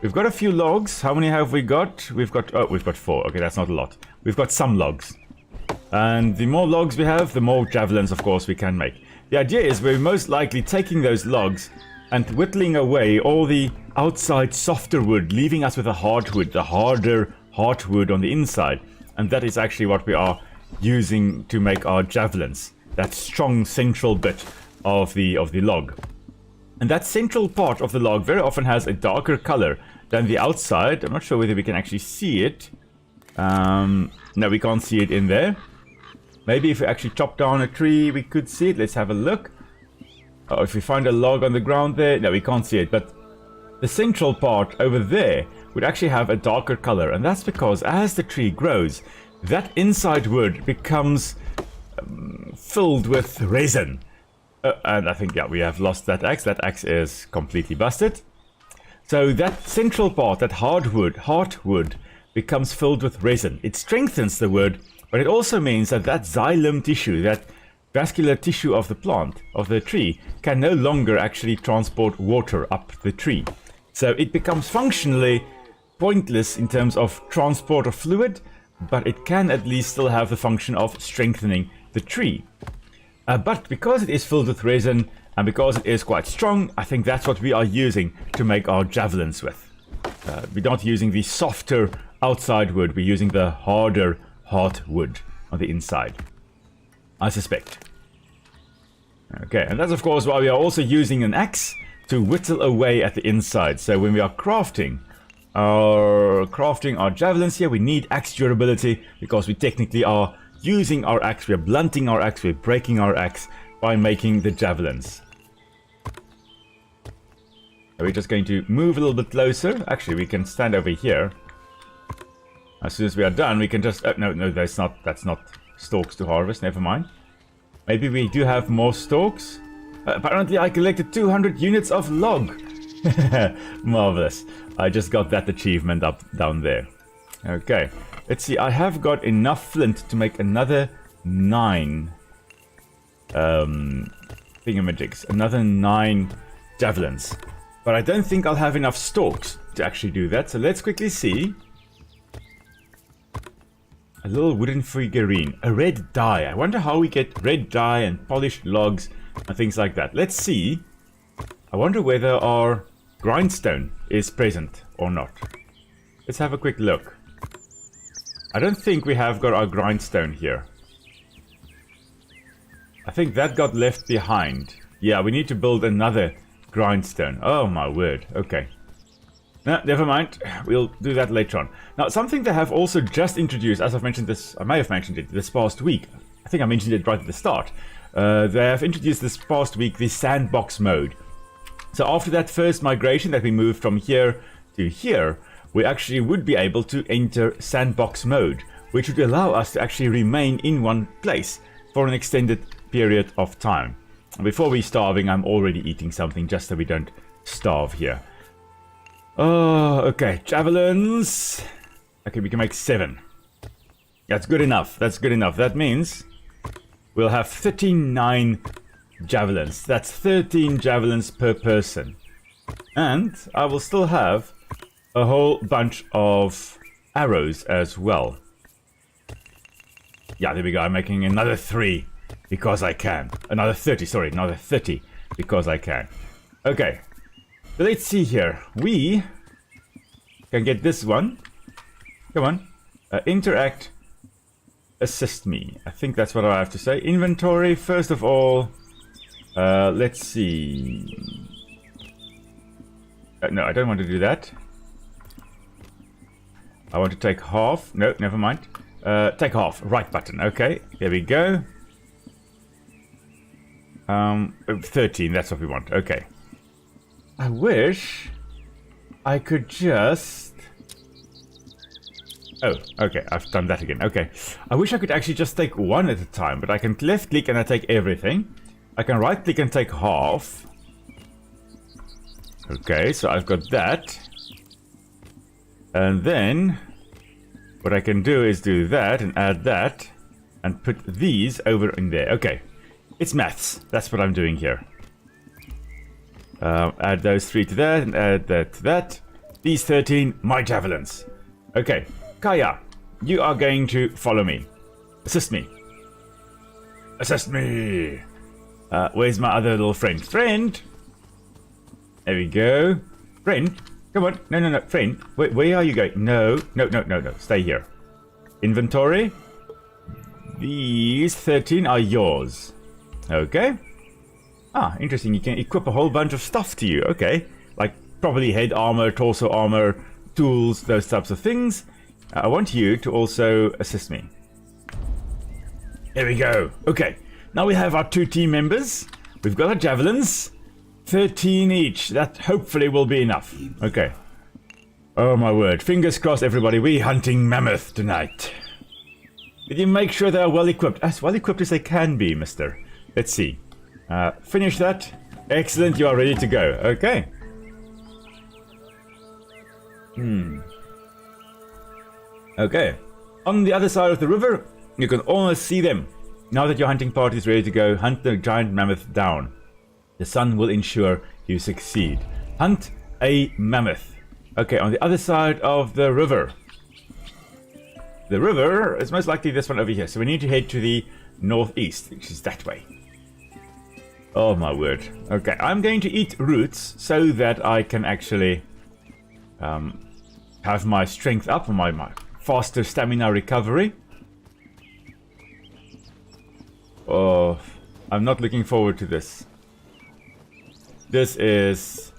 We've got a few logs. How many have we got? We've got 4. Okay, that's not a lot. We've got some logs. And the more logs we have, the more javelins, of course, we can make. The idea is we're most likely taking those logs and whittling away all the outside softer wood, leaving us with a hardwood, the harder heartwood on the inside. And that is actually what we are using to make our javelins. that strong central bit of the log. And that central part of the log very often has a darker color than the outside. I'm not sure whether we can actually see it. No, we can't see it in there. Maybe if we actually chop down a tree, we could see it. Let's have a look. Oh, if we find a log on the ground there, no, we can't see it. But the central part over there would actually have a darker color. And that's because as the tree grows, that inside wood becomes filled with resin. And I think, yeah, we have lost that axe. That axe is completely busted. So that central part, that heartwood, becomes filled with resin. It strengthens the wood, but it also means that that xylem tissue, that vascular tissue of the plant, of the tree, can no longer actually transport water up the tree. So it becomes functionally pointless in terms of transport of fluid, but it can at least still have the function of strengthening the tree. But because it is filled with resin, and because it is quite strong, I think that's what we are using to make our javelins with. We're not using the softer outside wood, we're using the harder heartwood on the inside, I suspect. Okay, and that's of course why we are also using an axe to whittle away at the inside. So when we are crafting our javelins here, we need axe durability, because we technically are using our axe, we are blunting our axe, we're breaking our axe by making the javelins. We're just going to move a little bit closer. Actually, we can stand over here. As soon as we are done, we can just... no, that's not stalks to harvest, never mind. Maybe we do have more stalks. Apparently, I collected 200 units of log. Marvelous. I just got that achievement down there. Okay, let's see. I have got enough flint to make another 9 thingamajigs. Another 9 javelins. But I don't think I'll have enough stalks to actually do that. So let's quickly see. A little wooden figurine. A red dye. I wonder how we get red dye and polished logs and things like that. Let's see. I wonder whether our grindstone is present or not. Let's have a quick look. I don't think we have got our grindstone here. I think that got left behind. Yeah, we need to build another grindstone. Oh my word. Okay. No, never mind. We'll do that later on. Now, something they have also just introduced, as I've mentioned this, I may have mentioned it this past week. I think I mentioned it right at the start. They have introduced this past week the sandbox mode. So after that first migration that we moved from here to here, we actually would be able to enter sandbox mode, which would allow us to actually remain in one place for an extended period of time. Before we're starving, I'm already eating something just so we don't starve here. Oh, okay. Javelins. Okay, we can make 7. That's good enough. That's good enough. That means we'll have 39 javelins. That's 13 javelins per person. And I will still have a whole bunch of arrows as well. Yeah, there we go. I'm making another 3 because I can. Another 30, sorry. Another 30 because I can. Okay. So let's see here. We can get this one. Come on. Interact. Assist me. I think that's what I have to say. Inventory. First of all, let's see. No, I don't want to do that. I want to take half. No, never mind. Take half. Right button. Okay. There we go. 13. That's what we want. Okay. I wish I could just... Oh, okay, I've done that again. Okay. I wish I could actually just take one at a time, but I can left click and I take everything. I can right click and take half. Okay, so I've got that. And then what I can do is do that and add that and put these over in there. Okay. It's maths. That's what I'm doing here. Add those 3 to that and add that to that. These 13, my javelins. Okay, Kaya, you are going to follow me. Assist me. Assist me. Where's my other little friend? Friend! There we go. Friend, come on. No. Friend, where are you going? No. Stay here. Inventory. These 13 are yours. Okay. Ah, interesting. You can equip a whole bunch of stuff to you. Okay. Like probably head armor, torso armor, tools, those types of things. I want you to also assist me. There we go. Okay. Now we have our 2 team members. We've got our javelins. 13 each. That hopefully will be enough. Okay. Oh my word. Fingers crossed, everybody. We're hunting mammoth tonight. Did you make sure they are well equipped? As well equipped as they can be, mister. Let's see. Finish that. Excellent. You are ready to go. Okay. Okay. On the other side of the river, you can almost see them. Now that your hunting party is ready to go, hunt the giant mammoth down. The sun will ensure you succeed. Hunt a mammoth. Okay, on the other side of the river. The river is most likely this one over here. So we need to head to the northeast, which is that way. Oh my word. Okay, I'm going to eat roots so that I can actually have my strength up, my faster stamina recovery. Oh, I'm not looking forward to this. This is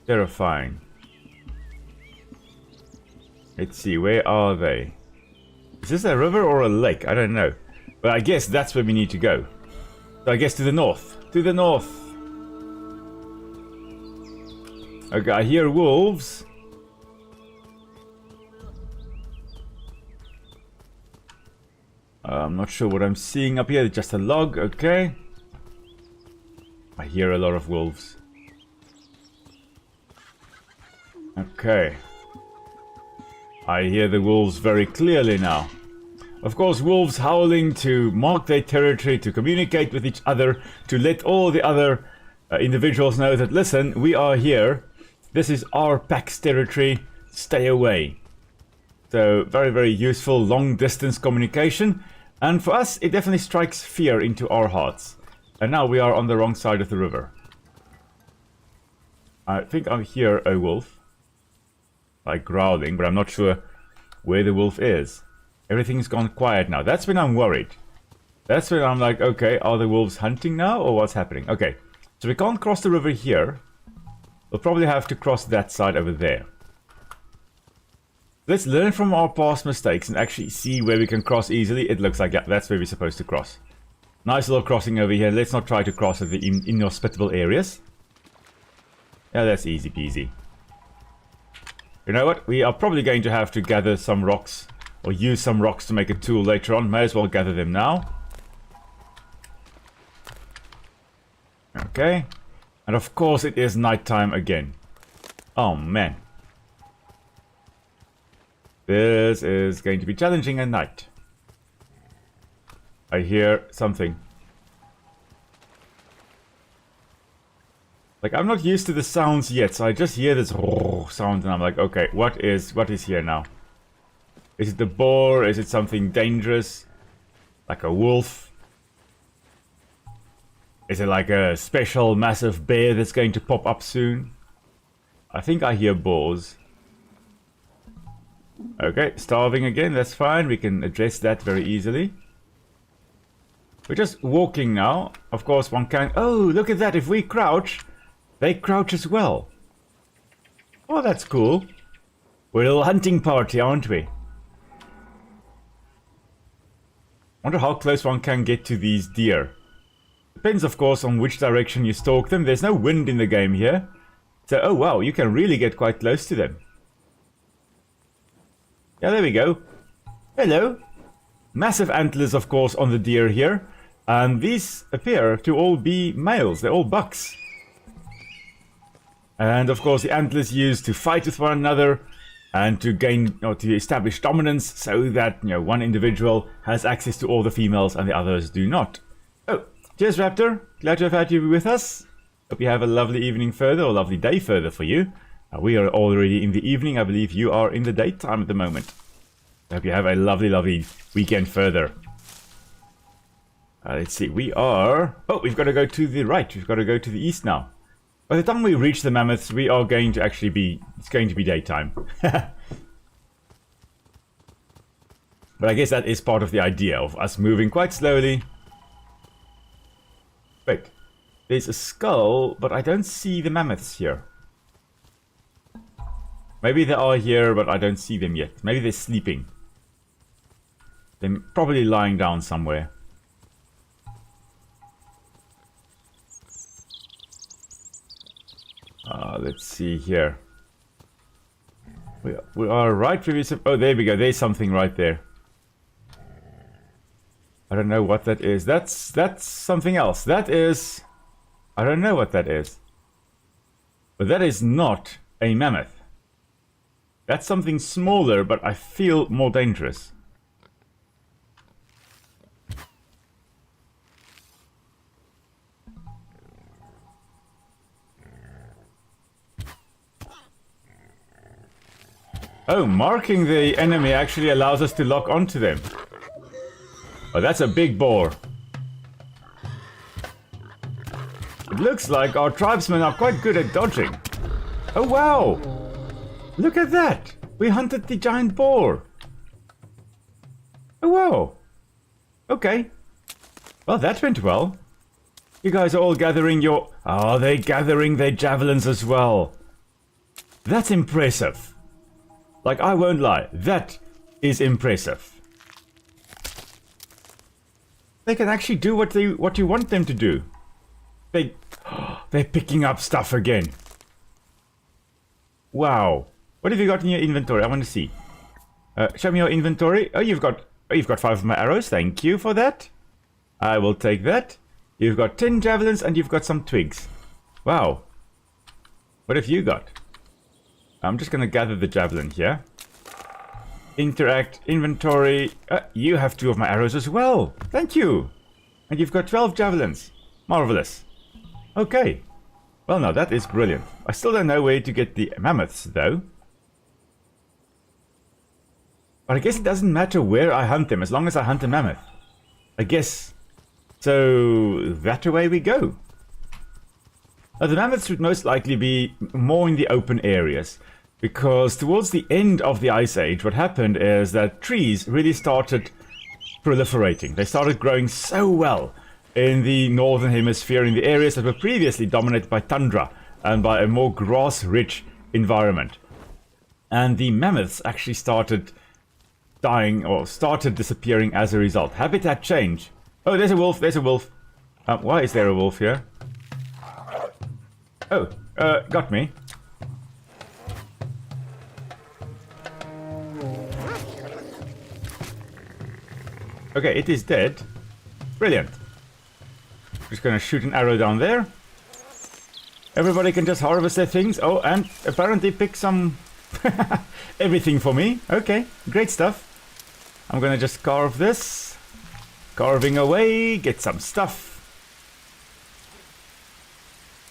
terrifying. Let's see, where are they? Is this a river or a lake? I don't know. But I guess that's where we need to go. So I guess to the north. To the north. Okay, I hear wolves. I'm not sure what I'm seeing up here. Just a log, okay. I hear a lot of wolves. Okay. I hear the wolves very clearly now. Of course, wolves howling to mark their territory, to communicate with each other, to let all the other individuals know that, listen, we are here. This is our pack's territory. Stay away. So, very, very useful long-distance communication. And for us, it definitely strikes fear into our hearts. And now we are on the wrong side of the river. I think I hear a wolf. Like growling, but I'm not sure where the wolf is. Everything's gone quiet now. That's when I'm worried. That's when I'm like, okay, are the wolves hunting now or what's happening? Okay, so we can't cross the river here. We'll probably have to cross that side over there. Let's learn from our past mistakes and actually see where we can cross easily. It looks like, yeah, that's where we're supposed to cross. Nice little crossing over here. Let's not try to cross at the inhospitable areas. Yeah, that's easy peasy. You know what? We are probably going to have to gather some rocks or use some rocks to make a tool later on. May as well gather them now. Okay. And of course it is nighttime again. Oh man. This is going to be challenging at night. I hear something. Like, I'm not used to the sounds yet, so I just hear this sound and I'm like, okay, what is here now? Is it the boar? Is it something dangerous? Like a wolf? Is it like a special massive bear that's going to pop up soon? I think I hear boars. Okay, starving again, that's fine. We can address that very easily. We're just walking now. Of course, one can... Oh, look at that. If we crouch, they crouch as well. Oh, that's cool. We're a little hunting party, aren't we? Wonder how close one can get to these deer. Depends, of course, on which direction you stalk them. There's no wind in the game here. So, oh wow, you can really get quite close to them. Yeah, there we go. Hello. Massive antlers, of course, on the deer here. And these appear to all be males. They're all bucks. And, of course, the antlers used to fight with one another and to gain, or to establish dominance so that, you know, one individual has access to all the females and the others do not. Oh, cheers, Raptor. Glad to have had you with us. Hope you have a lovely evening further, or lovely day further for you. We are already in the evening. I believe you are in the daytime at the moment. I hope you have a lovely, lovely weekend further. Let's see. We are... Oh, we've got to go to the right. We've got to go to the east now. By the time we reach the mammoths, we are going to actually be... It's going to be daytime. But I guess that is part of the idea of us moving quite slowly. Wait. There's a skull, but I don't see the mammoths here. Maybe they are here, but I don't see them yet. Maybe they're sleeping. They're probably lying down somewhere. Let's see here. We are right previous. Oh, there we go. There's something right there. I don't know what that is. That's something else. That is... I don't know what that is. But that is not a mammoth. That's something smaller, but I feel more dangerous. Oh, marking the enemy actually allows us to lock onto them. Oh, that's a big boar. It looks like our tribesmen are quite good at dodging. Oh, wow! Look at that! We hunted the giant boar. Oh, wow! Okay. Well, that went well. You guys are all gathering your... Oh, they're gathering their javelins as well. That's impressive. Like, I won't lie. That is impressive. They can actually do what you want them to do. They're picking up stuff again. Wow. What have you got in your inventory? I want to see. Show me your inventory. Oh, you've got 5 of my arrows. Thank you for that. I will take that. You've got 10 javelins and you've got some twigs. Wow. What have you got? I'm just going to gather the javelin here. Interact, inventory. You have 2 of my arrows as well. Thank you. And you've got 12 javelins. Marvelous. Okay. Well, now that is brilliant. I still don't know where to get the mammoths, though. But I guess it doesn't matter where I hunt them, as long as I hunt a mammoth. I guess. So, that away we go. Now, the mammoths would most likely be more in the open areas, because towards the end of the Ice Age, what happened is that trees really started proliferating. They started growing so well in the northern hemisphere, in the areas that were previously dominated by tundra and by a more grass-rich environment. And the mammoths actually started dying, or started disappearing as a result. Habitat change. Oh, there's a wolf, there's a wolf. Why is there a wolf here? Oh, got me. Okay, it is dead. Brilliant. Just gonna shoot an arrow down there. Everybody can just harvest their things. Oh, and apparently pick some... everything for me. Okay, great stuff. I'm gonna just carve this. Carving away, get some stuff.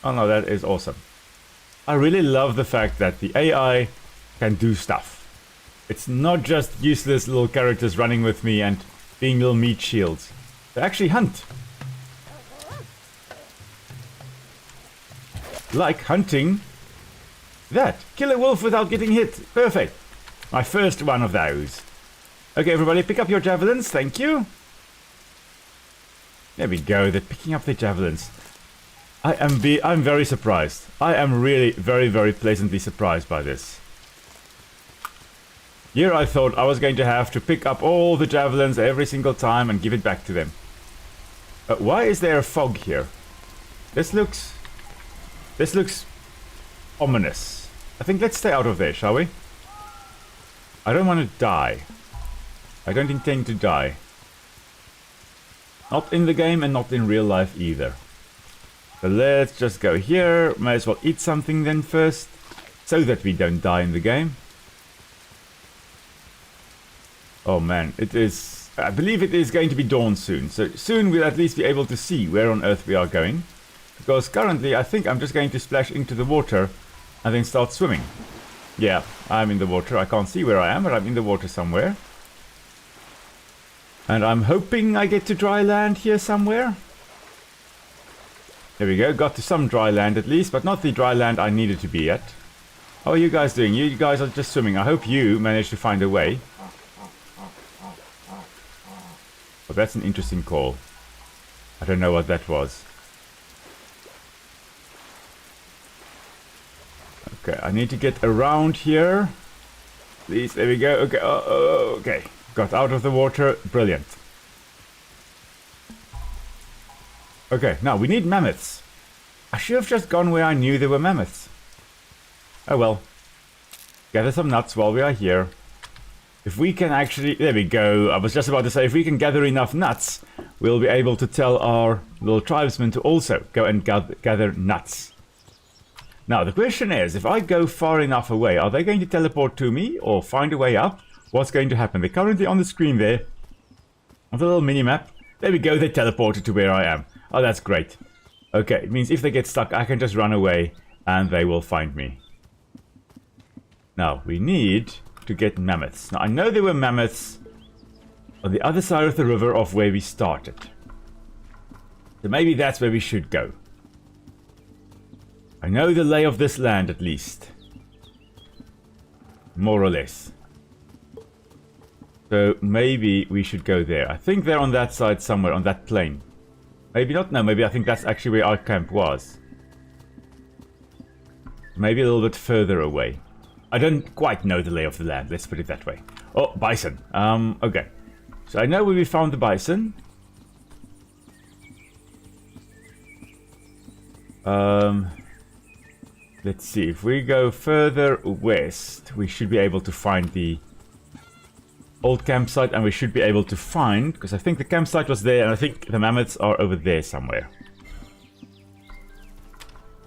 Oh no, that is awesome. I really love the fact that the AI can do stuff. It's not just useless little characters running with me and being little meat shields. They actually hunt. Like hunting that. Kill a wolf without getting hit. Perfect. My first one of those. Okay, everybody, pick up your javelins. Thank you. There we go. They're picking up their javelins. I'm very surprised. I am really very, very pleasantly surprised by this. Here I thought I was going to have to pick up all the javelins every single time and give it back to them. Why is there a fog here? This looks ominous. I think let's stay out of there, shall we? I don't want to die. I don't intend to die. Not in the game and not in real life either. So let's just go here. May as well eat something then first, so that we don't die in the game. Oh man, it is... I believe it is going to be dawn soon. So soon we'll at least be able to see where on earth we are going. Because currently I think I'm just going to splash into the water and then start swimming. Yeah, I'm in the water. I can't see where I am, but I'm in the water somewhere. And I'm hoping I get to dry land here somewhere. There we go, got to some dry land at least, but not the dry land I needed to be at. How are you guys doing? You guys are just swimming. I hope you managed to find a way. Well, that's an interesting call. I don't know what that was. Okay, I need to get around here. Please, there we go. Okay, okay. Got out of the water. Brilliant. Okay, now we need mammoths. I should have just gone where I knew there were mammoths. Oh well. Gather some nuts while we are here. If we can actually... There we go. I was just about to say, if we can gather enough nuts, we'll be able to tell our little tribesmen to also go and gather nuts. Now, the question is, if I go far enough away, are they going to teleport to me or find a way up? What's going to happen? They're currently on the screen there. On the little mini-map. There we go, they teleported to where I am. Oh, that's great. Okay, it means if they get stuck, I can just run away and they will find me. Now, we need to get mammoths. Now, I know there were mammoths on the other side of the river of where we started. So maybe that's where we should go. I know the lay of this land, at least. More or less. So maybe we should go there. I think they're on that side somewhere, on that plain. Maybe not, no, maybe I think that's actually where our camp was. Maybe a little bit further away. I don't quite know the lay of the land, let's put it that way. Oh, bison. Okay. So I know where we found the bison. Let's see, if we go further west, we should be able to find the old campsite, and we should be able to find, because I think the campsite was there, and I think the mammoths are over there somewhere.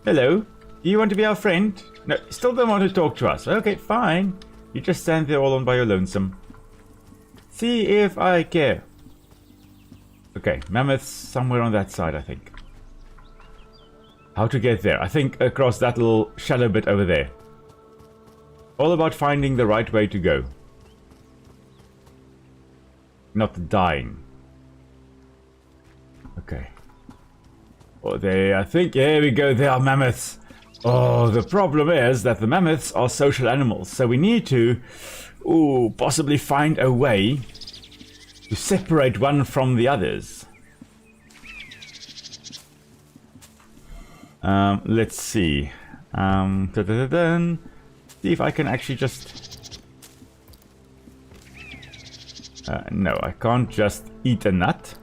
Hello, do you want to be our friend? No, still don't want to talk to us. Okay, fine. You just stand there all on by your lonesome. See if I care. Okay, mammoths somewhere on that side, I think. How to get there? I think across that little shallow bit over there. All about finding the right way to go. Not dying. Okay. Oh, there, I think, here we go, there are mammoths. Oh, the problem is that the mammoths are social animals, so we need to, possibly find a way to separate one from the others. Let's see. See if I can actually just... no, I can't just eat a nut.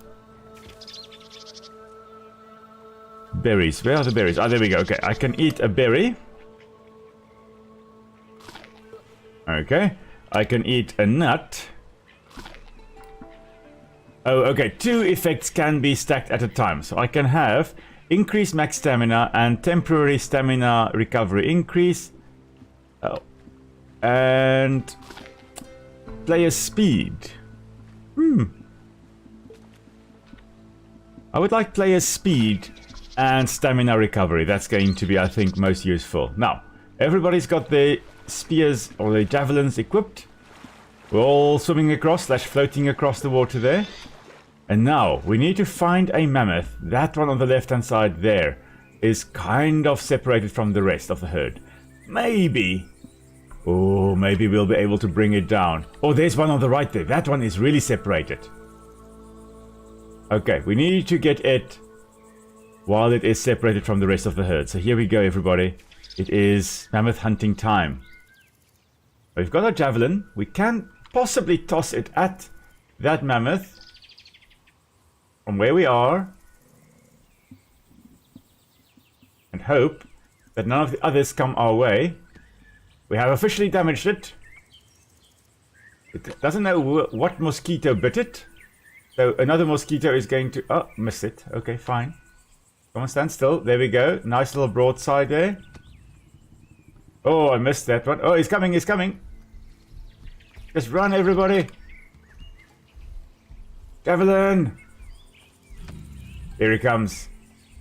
Berries. Where are the berries? Oh, there we go. Okay, I can eat a berry. Okay. I can eat a nut. Oh, okay. 2 effects can be stacked at a time. So I can have increased max stamina and temporary stamina recovery increase. Oh. And player speed. I would like player speed and stamina recovery. That's going to be, I think, most useful. Now, everybody's got their spears or their javelins equipped. We're all swimming across, floating across the water there. And now, we need to find a mammoth. That one on the left-hand side there is kind of separated from the rest of the herd. Maybe. Oh, maybe we'll be able to bring it down. Oh, there's one on the right there. That one is really separated. Okay, we need to get it while it is separated from the rest of the herd. So here we go, everybody. It is mammoth hunting time. We've got our javelin. We can possibly toss it at that mammoth from where we are and hope that none of the others come our way. We have officially damaged it. It doesn't know what mosquito bit it. So another mosquito is going to... Oh, missed it. Okay, fine. Come on, stand still. There we go. Nice little broadside there. Oh, I missed that one. Oh, he's coming, he's coming. Just run, everybody. Javelin. Here he comes.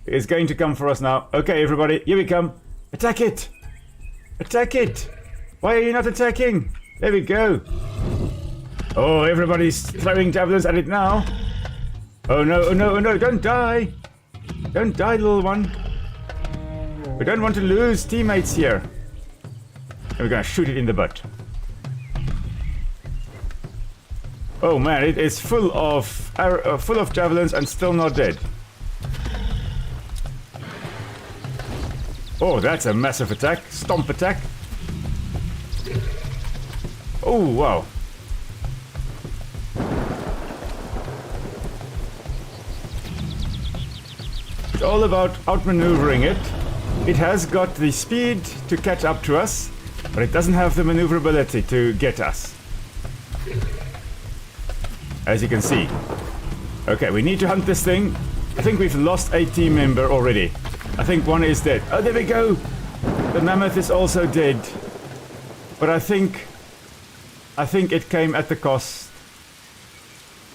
He's going to come for us now. Okay, everybody, here we come. Attack it. Attack it. Why are you not attacking? There we go. Oh, everybody's throwing javelins at it now. Oh no, oh no, oh no, don't die. Don't die, little one. We don't want to lose teammates here. And we're gonna shoot it in the butt. Oh man, it is full of javelins and still not dead. Oh, that's a massive attack. Stomp attack. Oh, wow. It's all about outmaneuvering it. It has got the speed to catch up to us, but it doesn't have the maneuverability to get us. As you can see. Okay, we need to hunt this thing. I think we've lost a team member already. I think one is dead. Oh, there we go! The mammoth is also dead. But I think it came at the cost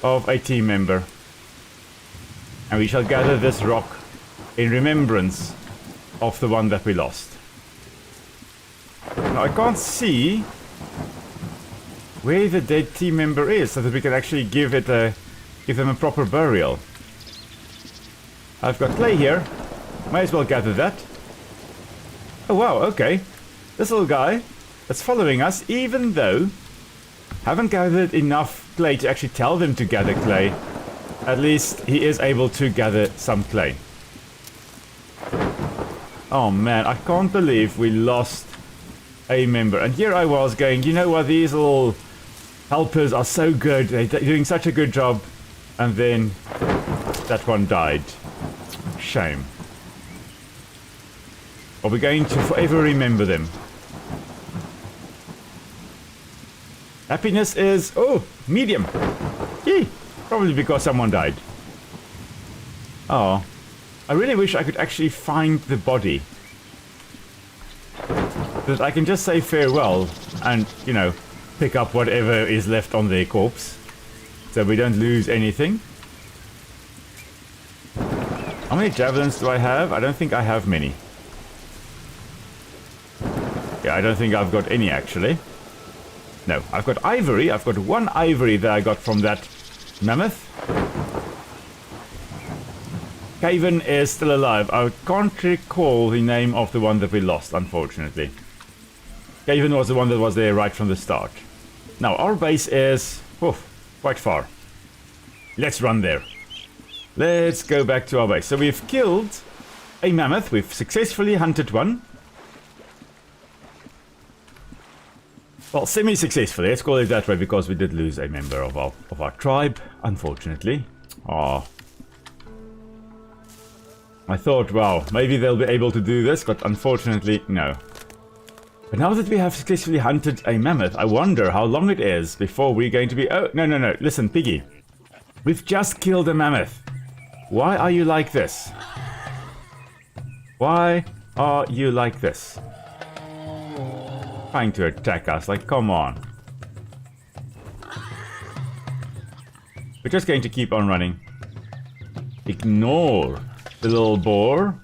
of a team member. And we shall gather this rock in remembrance of the one that we lost. Now I can't see where the dead team member is so that we can actually give them a proper burial. I've got clay here. Might as well gather that. Oh wow, okay. This little guy that's following us, even though haven't gathered enough clay to actually tell them to gather clay, at least he is able to gather some clay. Oh man, I can't believe we lost a member. And here I was going, you know what, these little helpers are so good, they're doing such a good job, and then that one died. Shame. Are we going to forever remember them? Happiness is, oh, medium. Yee, probably because someone died. Oh, I really wish I could actually find the body. That I can just say farewell and, you know, pick up whatever is left on their corpse. So we don't lose anything. How many javelins do I have? I don't think I have many. Yeah, I don't think I've got any actually. No, I've got ivory. I've got one ivory that I got from that mammoth. Caven is still alive. I can't recall the name of the one that we lost, unfortunately. Caven was the one that was there right from the start. Now, our base is quite far. Let's run there. Let's go back to our base. So we've killed a mammoth. We've successfully hunted one. Well, semi-successfully. Let's call it that way because we did lose a member of our tribe, unfortunately. Oh. I thought, wow, maybe they'll be able to do this, but unfortunately, no. But now that we have successfully hunted a mammoth, I wonder how long it is before we're going to be... Oh, no, no, no. Listen, Piggy. We've just killed a mammoth. Why are you like this? Why are you like this? Trying to attack us, like, come on. We're just going to keep on running. Ignore the little boar.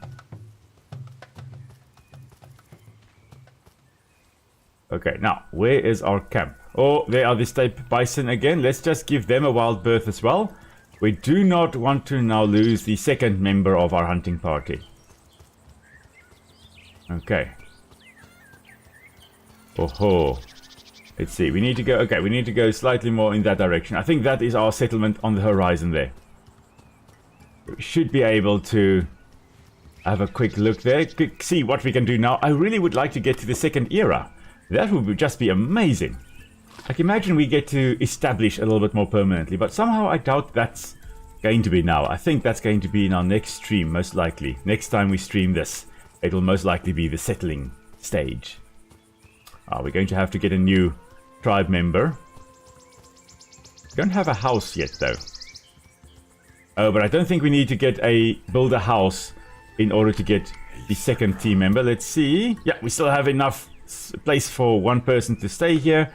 Okay, now, where is our camp? Oh, there are the steppe bison again. Let's just give them a wild birth as well. We do not want to now lose the second member of our hunting party. Okay. Oh-ho. Let's see, we need to go... Okay, we need to go slightly more in that direction. I think that is our settlement on the horizon there. We should be able to have a quick look there. See what we can do now. I really would like to get to the second era. That would just be amazing. I can imagine we get to establish a little bit more permanently, but somehow I doubt that's going to be now. I think that's going to be in our next stream, most likely. Next time we stream this, it will most likely be the settling stage. We're going to have to get a new tribe member. We don't have a house yet, though. Oh, but I don't think we need to build a house in order to get the second team member. Let's see. Yeah, we still have enough place for one person to stay here.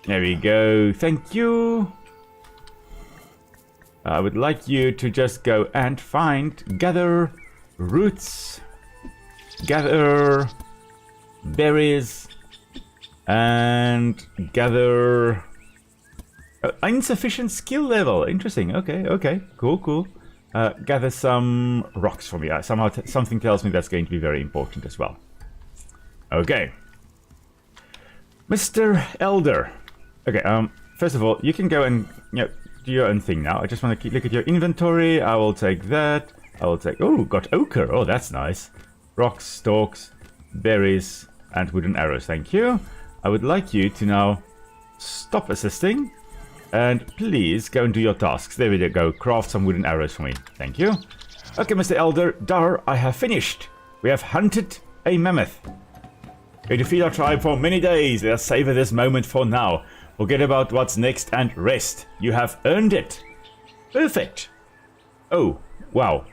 There we go. Thank you. I would like you to just go and gather roots, gather berries, and gather insufficient skill level. Interesting. Okay. Cool. Gather some rocks for me. Somehow something tells me that's going to be very important as well. Okay. Mr. Elder. Okay, first of all, you can go and do your own thing now. I just want to look at your inventory. I will take that. I will take... Oh, got ochre. Oh, that's nice. Rocks, stalks, berries, and wooden arrows. Thank you. I would like you to now stop assisting and please go and do your tasks. There we go. Craft some wooden arrows for me. Thank you. Okay, Mr. Elder, Dar, I have finished. We have hunted a mammoth. Going to feed our tribe for many days. Let us savor this moment for now. Forget about what's next and rest. You have earned it. Perfect. Oh, wow.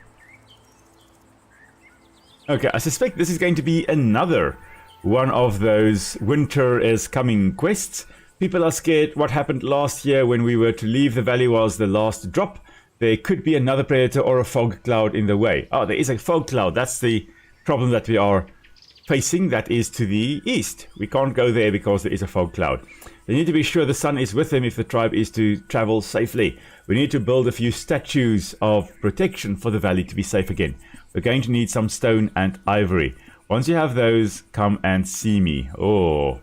Okay, I suspect this is going to be another one of those winter is coming quests. People are scared what happened last year when we were to leave the valley was the last drop. There could be another predator or a fog cloud in the way. Oh, there is a fog cloud. That's the problem that we are facing. That is to the east. We can't go there because there is a fog cloud. They need to be sure the sun is with them if the tribe is to travel safely. We need to build a few statues of protection for the valley to be safe again. We're going to need some stone and ivory. Once you have those, come and see me. Oh,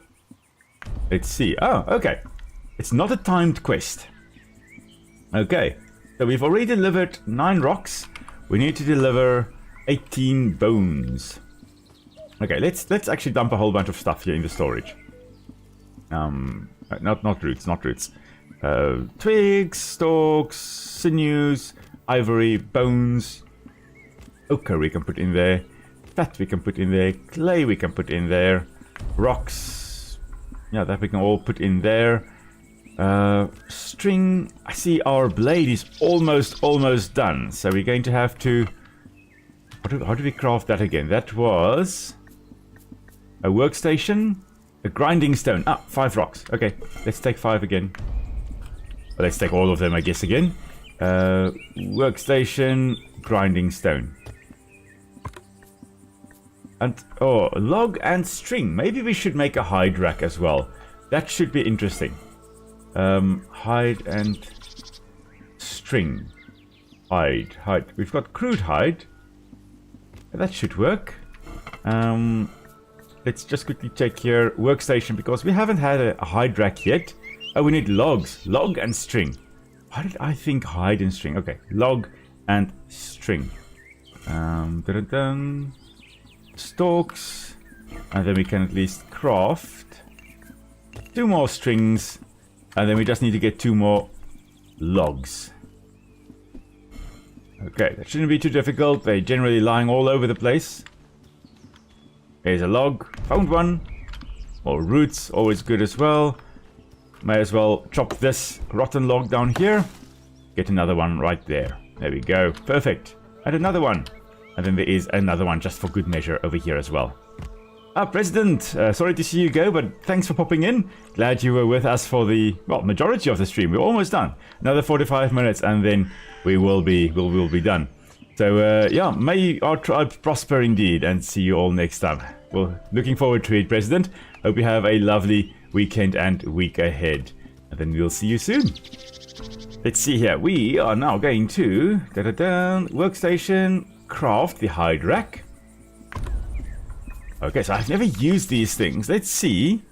let's see. Oh, okay. It's not a timed quest. Okay, so we've already delivered 9 rocks. We need to deliver 18 bones. Okay, let's actually dump a whole bunch of stuff here in the storage. Not roots. Twigs, stalks, sinews, ivory, bones. Ochre we can put in there. Fat we can put in there. Clay we can put in there. Rocks. Yeah, that we can all put in there. String. I see our blade is almost done. So we're going to have to... How do we craft that again? That was... a workstation. A grinding stone. 5 rocks. Okay, let's take 5 again. Well, let's take all of them, I guess, again. Workstation, grinding stone. And, log and string. Maybe we should make a hide rack as well. That should be interesting. Hide and string. Hide. We've got crude hide. That should work. Let's just quickly check here. Workstation, because we haven't had a hide rack yet. Oh, we need logs. Log and string. Why did I think hide and string? Okay, log and string. Stalks. And then we can at least craft 2 more strings. And then we just need to get 2 more logs. Okay, that shouldn't be too difficult. They're generally lying all over the place. There's a log. Found one. More roots, always good as well. May as well chop this rotten log down here. Get another one right there. There we go. Perfect. And another one. And then there is another one just for good measure over here as well. President, sorry to see you go, but thanks for popping in. Glad you were with us for the, majority of the stream. We're almost done. Another 45 minutes and then we will be done. So, yeah, may our tribe prosper indeed and see you all next time. Well, looking forward to it, President. Hope you have a lovely weekend and week ahead. And then we'll see you soon. Let's see here. We are now going to workstation, craft the hide rack. Okay, so I've never used these things. Let's see.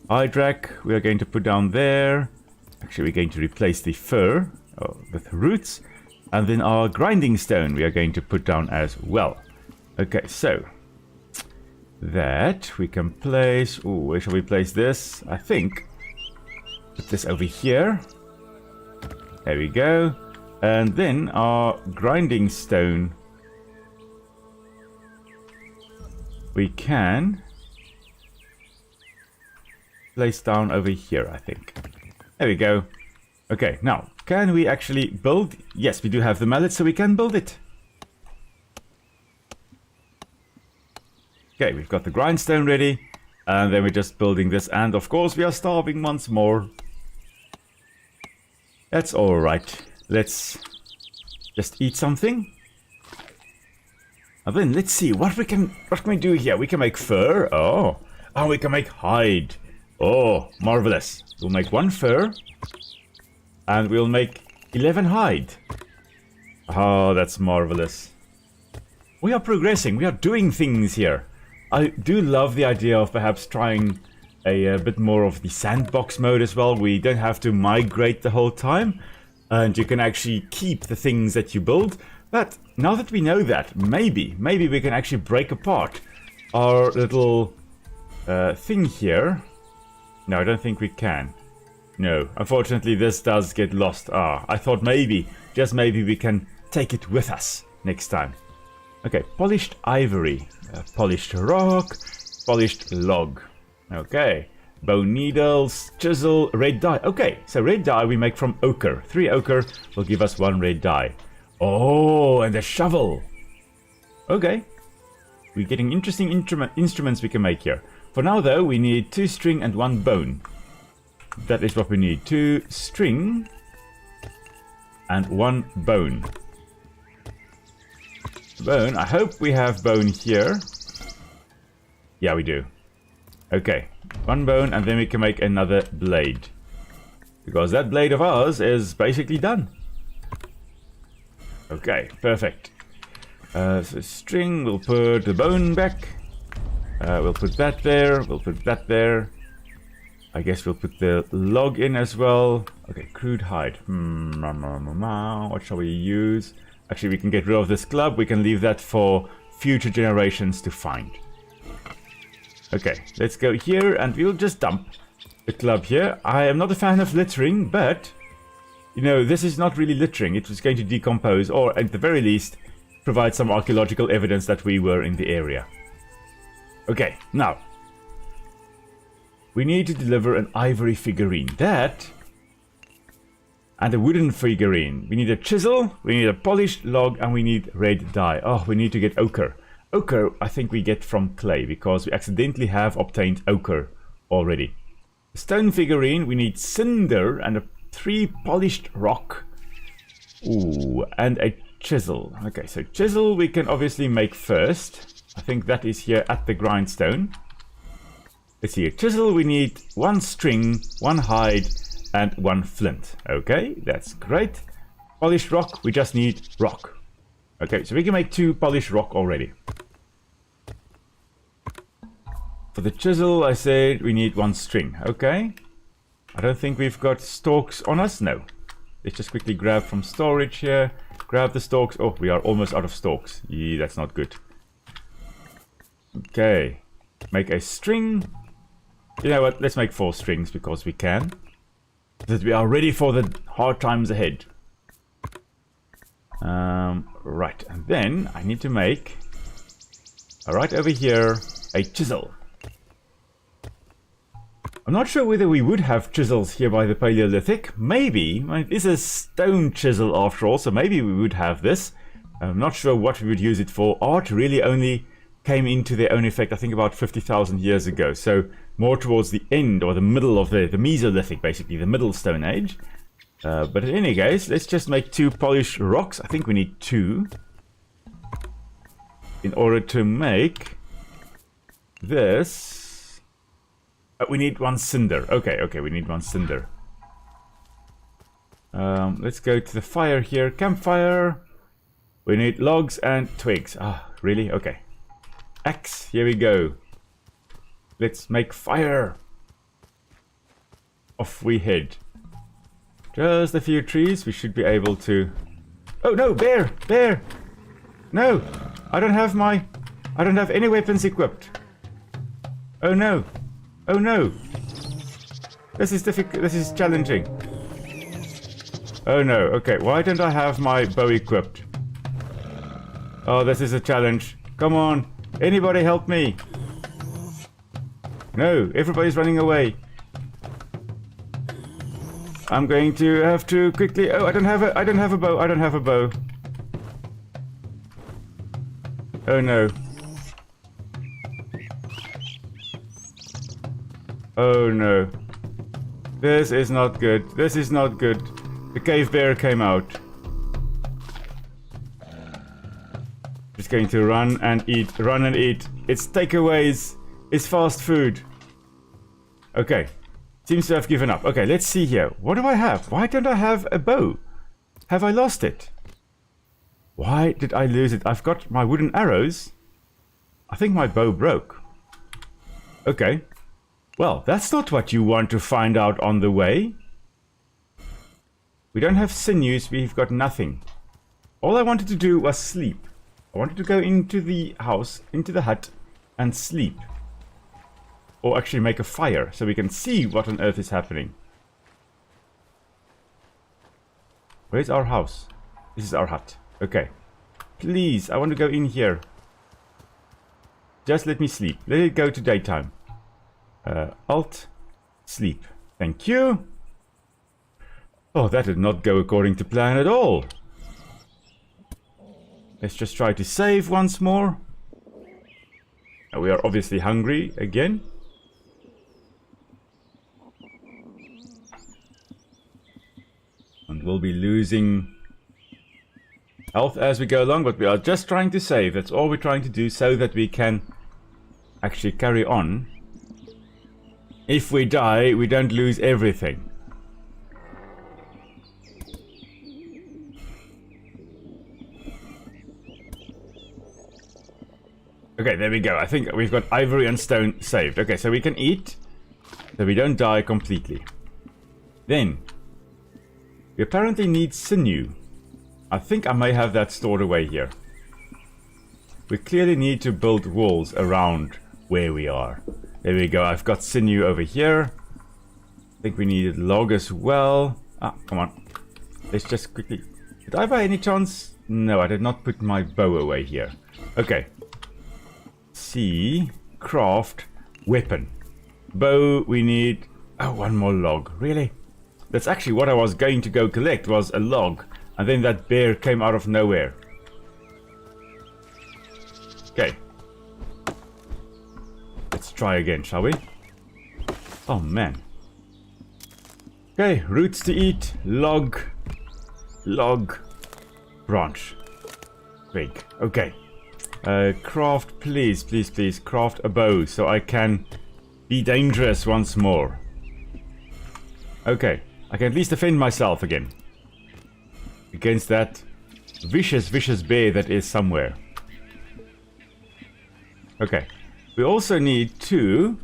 Hide rack we are going to put down there. Actually, we're going to replace the fur with roots. And then our grinding stone we are going to put down as well. Okay, so that we can place... Ooh, where shall we place this? I think put this over here. There we go. And then our grinding stone we can place down over here, I think. There we go. Okay, now, can we actually build? Yes, we do have the mallet, so we can build it. Okay, we've got the grindstone ready. And then we're just building this. And, of course, we are starving once more. That's alright. Let's just eat something. And then, let's see, what can we do here? We can make fur. Oh, and we can make hide. Oh, marvelous. We'll make 1 fur. And we'll make 11 hide. Oh, that's marvelous. We are progressing. We are doing things here. I do love the idea of perhaps trying a bit more of the sandbox mode as well. We don't have to migrate the whole time. And you can actually keep the things that you build. But now that we know that, maybe we can actually break apart our little thing here. No, I don't think we can. No, unfortunately this does get lost. I thought maybe, just maybe we can take it with us next time. Okay, polished ivory, polished rock, polished log. Okay, bone needles, chisel, red dye. Okay, so red dye we make from ochre. 3 ochre will give us 1 red dye. Oh, and a shovel. Okay, we're getting interesting instruments we can make here. For now though, we need 2 string and 1 bone. That is what we need. 2 string and 1 bone. Bone, I hope we have bone here. Yeah, we do. Okay, 1 bone and then we can make another blade. Because that blade of ours is basically done. Okay, perfect. So string, we'll put the bone back. We'll put that there, we'll put that there. I guess we'll put the log in as well. Okay, crude hide. What shall we use? Actually, we can get rid of this club. We can leave that for future generations to find. Okay, let's go here and we'll just dump the club here. I am not a fan of littering, but, you know, this is not really littering. It was going to decompose, or at the very least, provide some archaeological evidence that we were in the area. Okay, now, we need to deliver an ivory figurine. That, and a wooden figurine. We need a chisel, we need a polished log, and we need red dye. Oh, we need to get ochre. Ochre, I think we get from clay, because we accidentally have obtained ochre already. A stone figurine, we need cinder and a 3 polished rock. Ooh, and a chisel. Okay, so chisel we can obviously make first. I think that is here at the grindstone. Let's see, a chisel we need 1 string, 1 hide, and 1 flint. Okay, that's great. Polished rock, we just need rock. Okay, so we can make 2 polished rock already. For the chisel, I said we need 1 string. Okay. I don't think we've got stalks on us. No. Let's just quickly grab from storage here. Grab the stalks. Oh, we are almost out of stalks. Yeah, that's not good. Okay. Make a string. You know what? Let's make 4 strings because we can. So that we are ready for the hard times ahead. Right. And then I need to make, right over here, a chisel. I'm not sure whether we would have chisels here by the Paleolithic. Maybe. It is a stone chisel after all, so maybe we would have this. I'm not sure what we would use it for. Art really only came into their own effect, I think, about 50,000 years ago. So more towards the end, or the middle of the Mesolithic, basically, the Middle Stone Age. But in any case, let's just make 2 polished rocks. I think we need 2. In order to make this... we need 1 cinder. Okay, we need 1 cinder. Let's go to the fire here. Campfire. We need logs and twigs. Ah, really? Okay. Axe. Here we go. Let's make fire. Off we head. Just a few trees. We should be able to... Oh no, bear! Bear! No! I don't have any weapons equipped. Oh no! Oh no! This is difficult. This is challenging. Oh no. Okay, why don't I have my bow equipped? Oh, this is a challenge. Come on. Anybody help me? No, everybody's running away. I'm going to have to quickly... Oh, I don't have a bow. I don't have a bow. Oh no. Oh no. This is not good. This is not good. The cave bear came out. Just going to run and eat. Run and eat. It's takeaways. It's fast food. Okay. Seems to have given up. Okay, let's see here. What do I have? Why don't I have a bow? Have I lost it? Why did I lose it? I've got my wooden arrows. I think my bow broke. Okay. Well, that's not what you want to find out on the way. We don't have sinews, we've got nothing. all I wanted to do was sleep. I wanted to go into the house, into the hut, and sleep. Or actually make a fire, so we can see what on earth is happening. Where's our house? This is our hut. Okay. Please, I want to go in here. Just let me sleep. Let it go to daytime. Alt. Sleep. Thank you. Oh, that did not go according to plan at all. Let's just try to save once more. We are obviously hungry again. And we'll be losing health as we go along, but we are just trying to save. That's all we're trying to do so that we can actually carry on. If we die, we don't lose everything. Okay, there we go. I think we've got ivory and stone saved. Okay, so we can eat, so we don't die completely. Then, we apparently need sinew. I think I may have that stored away here. We clearly need to build walls around where we are. There we go. I've got sinew over here. I think we needed log as well. Ah, come on. Let's just quickly... Did I by any chance? No, I did not put my bow away here. Okay. C. Craft. Weapon. Bow, we need... Oh, one more log. Really? That's actually what I was going to go collect, was a log. And then that bear came out of nowhere. Okay. Let's try again, shall we? Oh, man. Okay, roots to eat. Log. Log. Branch. Twig. Okay. Craft, please, please, please. Craft a bow so I can be dangerous once more. Okay. I can at least defend myself again. Against that vicious, vicious bear that is somewhere. Okay. We also need to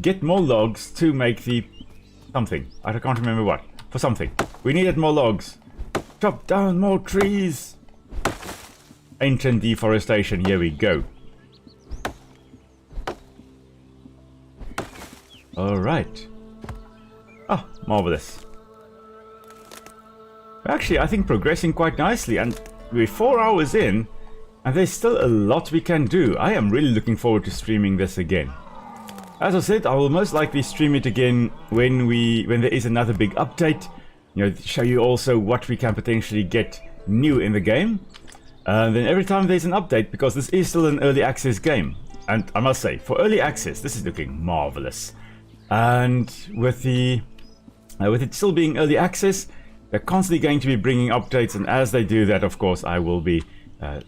get more logs to make the something. I can't remember what. For something. We needed more logs. Chop down more trees. Ancient deforestation. Here we go. Alright. Ah, marvelous. Actually, I think progressing quite nicely, and we're 4 hours in, and there's still a lot we can do. I am really looking forward to streaming this again. As I said, I will most likely stream it again when there is another big update. You know, show you also what we can potentially get new in the game. And then every time there's an update, because this is still an early access game. And I must say, for early access, this is looking marvelous. And with it still being early access, they're constantly going to be bringing updates, and as they do that, of course, I will be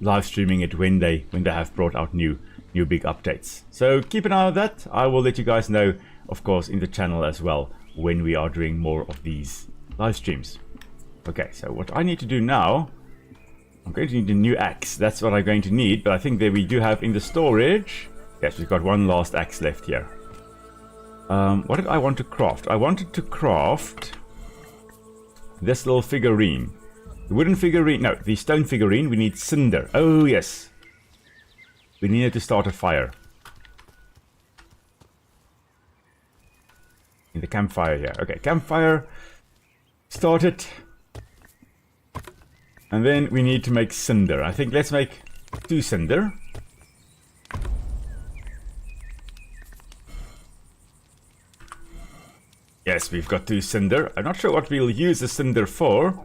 live streaming it when they have brought out new big updates. So keep an eye on that. I will let you guys know, of course, in the channel as well when we are doing more of these live streams. Okay, so what I need to do now, I'm going to need a new axe. That's what I'm going to need, but I think that we do have in the storage. Yes, we've got one last axe left here. What did I want to craft? I wanted to craft this little figurine. The wooden figurine, no, the stone figurine, we need cinder. Oh, yes. We needed to start a fire. In the campfire here. Okay, campfire. Start it. And then we need to make cinder. I think let's make 2 cinder. Yes, we've got 2 cinder. I'm not sure what we'll use the cinder for.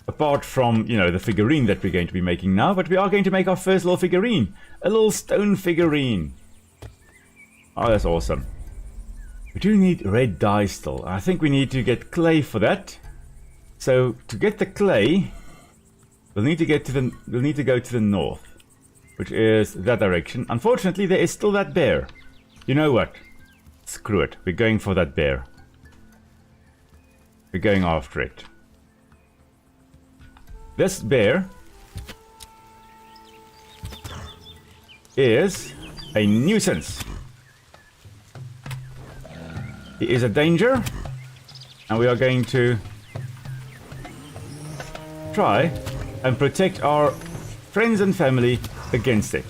Apart from, you know, the figurine that we're going to be making now. But we are going to make our first little figurine. A little stone figurine. Oh, that's awesome. We do need red dye still. I think we need to get clay for that. So, to get the clay, we'll need to go to the north. Which is that direction. Unfortunately, there is still that bear. You know what? Screw it. We're going for that bear. We're going after it. This bear is a nuisance. He is a danger. And we are going to try and protect our friends and family against it.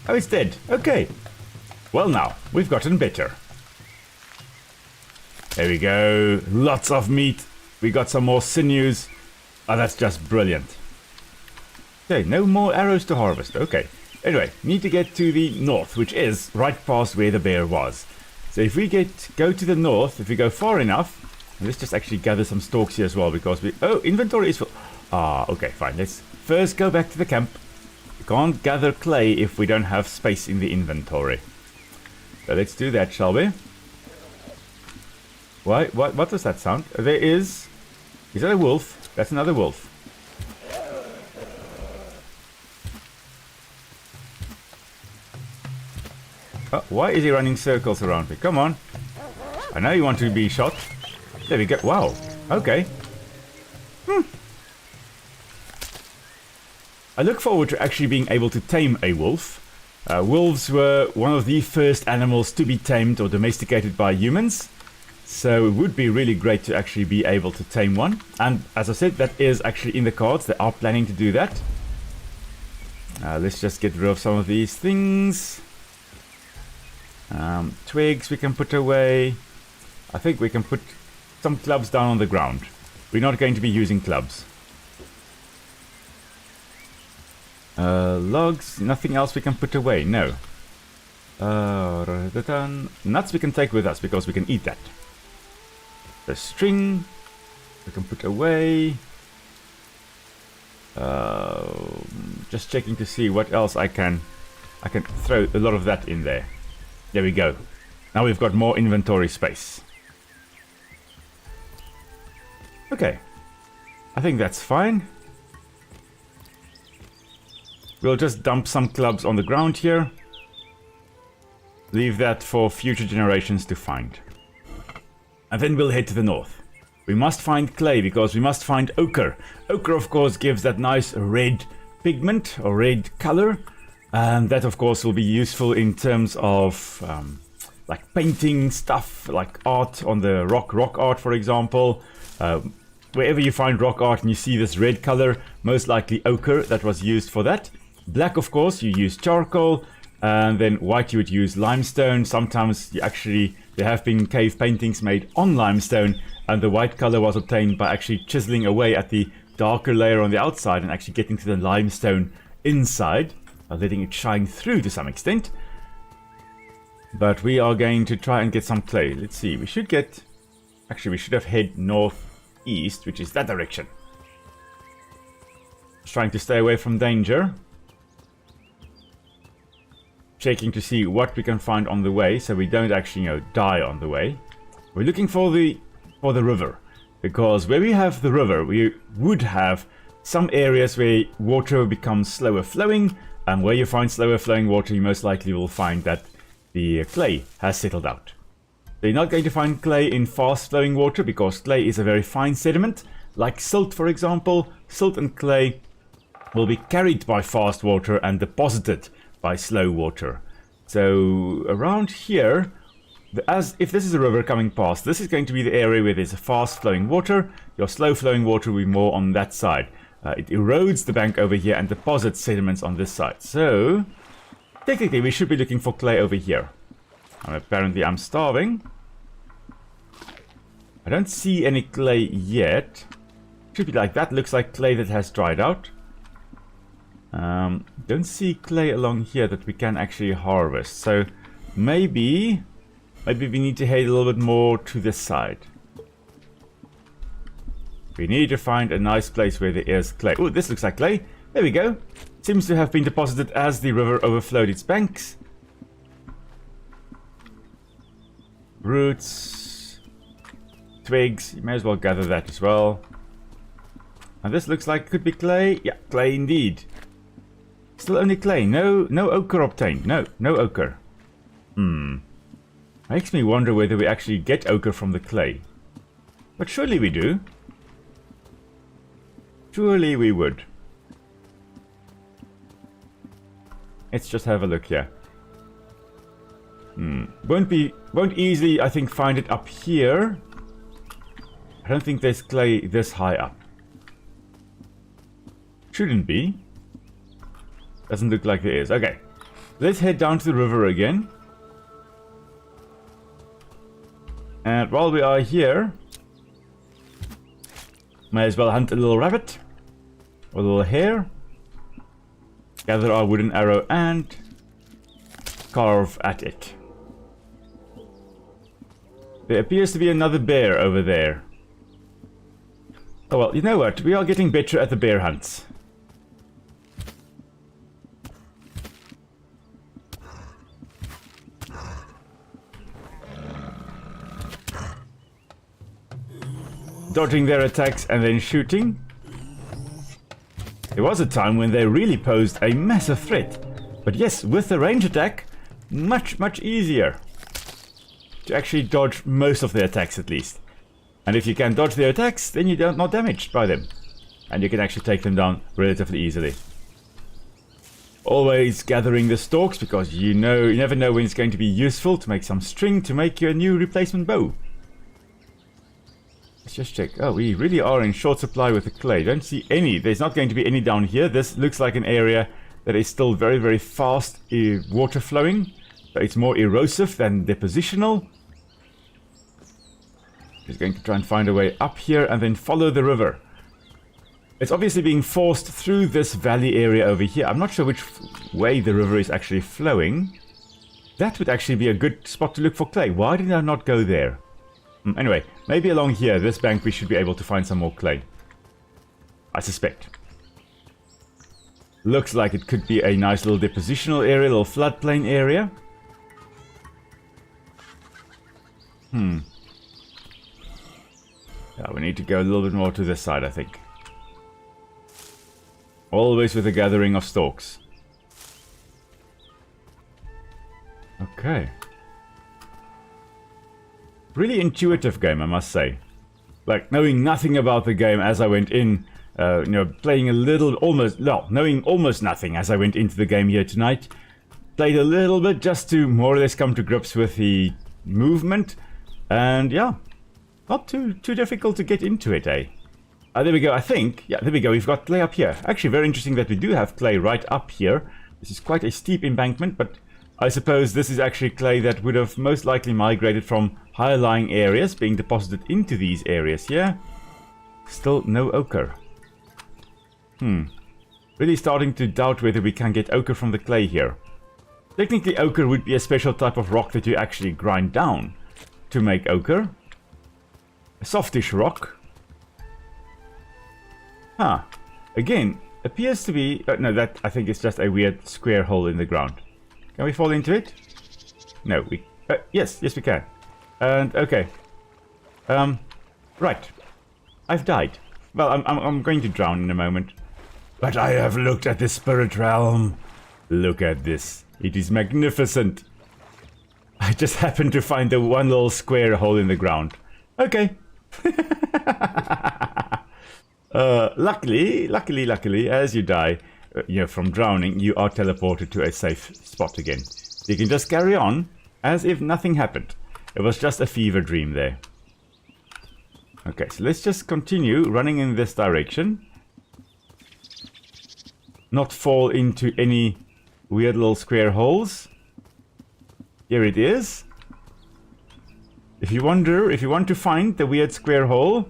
Oh, it's dead. Okay. Well now, we've gotten better. There we go. Lots of meat. We got some more sinews. Oh, that's just brilliant. Okay, no more arrows to harvest. Okay. Anyway, need to get to the north, which is right past where the bear was. So if we go to the north, if we go far enough, let's just actually gather some stalks here as well, because inventory is full. Ah, okay, fine. Let's first go back to the camp. We can't gather clay if we don't have space in the inventory. So let's do that, shall we? Why? What does that sound? There is... Is that a wolf? That's another wolf. Oh, why is he running circles around me? Come on. I know you want to be shot. There we go. Wow. Okay. I look forward to actually being able to tame a wolf. Wolves were one of the first animals to be tamed or domesticated by humans. So it would be really great to actually be able to tame one. And as I said, that is actually in the cards. They are planning to do that. Let's just get rid of some of these things. Twigs we can put away. I think we can put some clubs down on the ground. We're not going to be using clubs. Logs, nothing else we can put away, no. Nuts we can take with us because we can eat that. The string we can put away. Just checking to see what else I can throw a lot of that in there. There we go. Now we've got more inventory space. Okay. I think that's fine. We'll just dump some clubs on the ground here. Leave that for future generations to find. And then we'll head to the north. We must find clay because we must find ochre. Ochre, of course, gives that nice red pigment or red color. And that, of course, will be useful in terms of like painting stuff, like art on the rock art, for example. Wherever you find rock art and you see this red color, most likely ochre that was used for that. Black, of course, you use charcoal, and then white you would use limestone. Sometimes there have been cave paintings made on limestone, and the white color was obtained by actually chiseling away at the darker layer on the outside and actually getting to the limestone inside, letting it shine through to some extent. But we are going to try and get some clay. Let's see, we should have head northeast, which is that direction. Just trying to stay away from danger. Checking to see what we can find on the way, so we don't actually, die on the way. We're looking for the river, because where we have the river, we would have some areas where water becomes slower flowing, and where you find slower flowing water, you most likely will find that the clay has settled out. So you're not going to find clay in fast flowing water, because clay is a very fine sediment, like silt, for example. Silt and clay will be carried by fast water and deposited by slow water. So around here, if this is a river coming past, this is going to be the area where there's a fast flowing water. Your slow flowing water will be more on that side. It erodes the bank over here and deposits sediments on this side. So technically we should be looking for clay over here. Apparently I'm starving. I don't see any clay yet. Should be like that. Looks like clay that has dried out. Don't see clay along here that we can actually harvest. So maybe we need to head a little bit more to this side. We need to find a nice place where there is clay. Oh, this looks like clay. There we go. Seems to have been deposited as the river overflowed its banks. Roots, twigs. You may as well gather that as well. And this looks like it could be clay. Yeah, clay indeed. Still only clay. No ochre obtained. No ochre. Makes me wonder whether we actually get ochre from the clay. But surely we do. Surely we would. Let's just have a look here. Won't easily, I think, find it up here. I don't think there's clay this high up. Shouldn't be. Doesn't look like there is. Okay. Let's head down to the river again. And while we are here, may as well hunt a little rabbit. Or a little hare. Gather our wooden arrow and carve at it. There appears to be another bear over there. Oh well, you know what? We are getting better at the bear hunts. Dodging their attacks and then shooting. There was a time when they really posed a massive threat. But yes, with the range attack, much easier to actually dodge most of their attacks at least. And if you can dodge their attacks, then you're not damaged by them. And you can actually take them down relatively easily. Always gathering the stalks, because you never know when it's going to be useful to make some string to make your new replacement bow. Let's just check. Oh, we really are in short supply with the clay. Don't see any. There's not going to be any down here. This looks like an area that is still very fast water flowing. So it's more erosive than depositional. Just going to try and find a way up here and then follow the river. It's obviously being forced through this valley area over here. I'm not sure which way the river is actually flowing. That would actually be a good spot to look for clay. Why did I not go there? Anyway, maybe along here, this bank, we should be able to find some more clay. I suspect. Looks like it could be a nice little depositional area, little floodplain area. Yeah, we need to go a little bit more to this side, I think. Always with a gathering of stalks. Okay. Really intuitive game, I must say. Like, knowing nothing about the game as I went in, playing a little, knowing almost nothing as I went into the game here tonight. Played a little bit just to more or less come to grips with the movement. And yeah, not too difficult to get into it, eh? There we go, I think. Yeah, there we go, we've got clay up here. Actually, very interesting that we do have clay right up here. This is quite a steep embankment, but I suppose this is actually clay that would have most likely migrated from higher lying areas, being deposited into these areas here. Still no ochre. Really starting to doubt whether we can get ochre from the clay here. Technically, ochre would be a special type of rock that you actually grind down to make ochre. A softish rock. Again, appears to be... no, that I think is just a weird square hole in the ground. Can we fall into it? No, we... yes we can. And, okay. Right. I've died. Well, I'm going to drown in a moment. But I have looked at the spirit realm. Look at this. It is magnificent. I just happened to find the one little square hole in the ground. Okay. Luckily, as you die, from drowning, you are teleported to a safe spot again. You can just carry on as if nothing happened. It was just a fever dream there. Okay, so let's just continue running in this direction. Not fall into any weird little square holes. Here it is. If you want to find the weird square hole,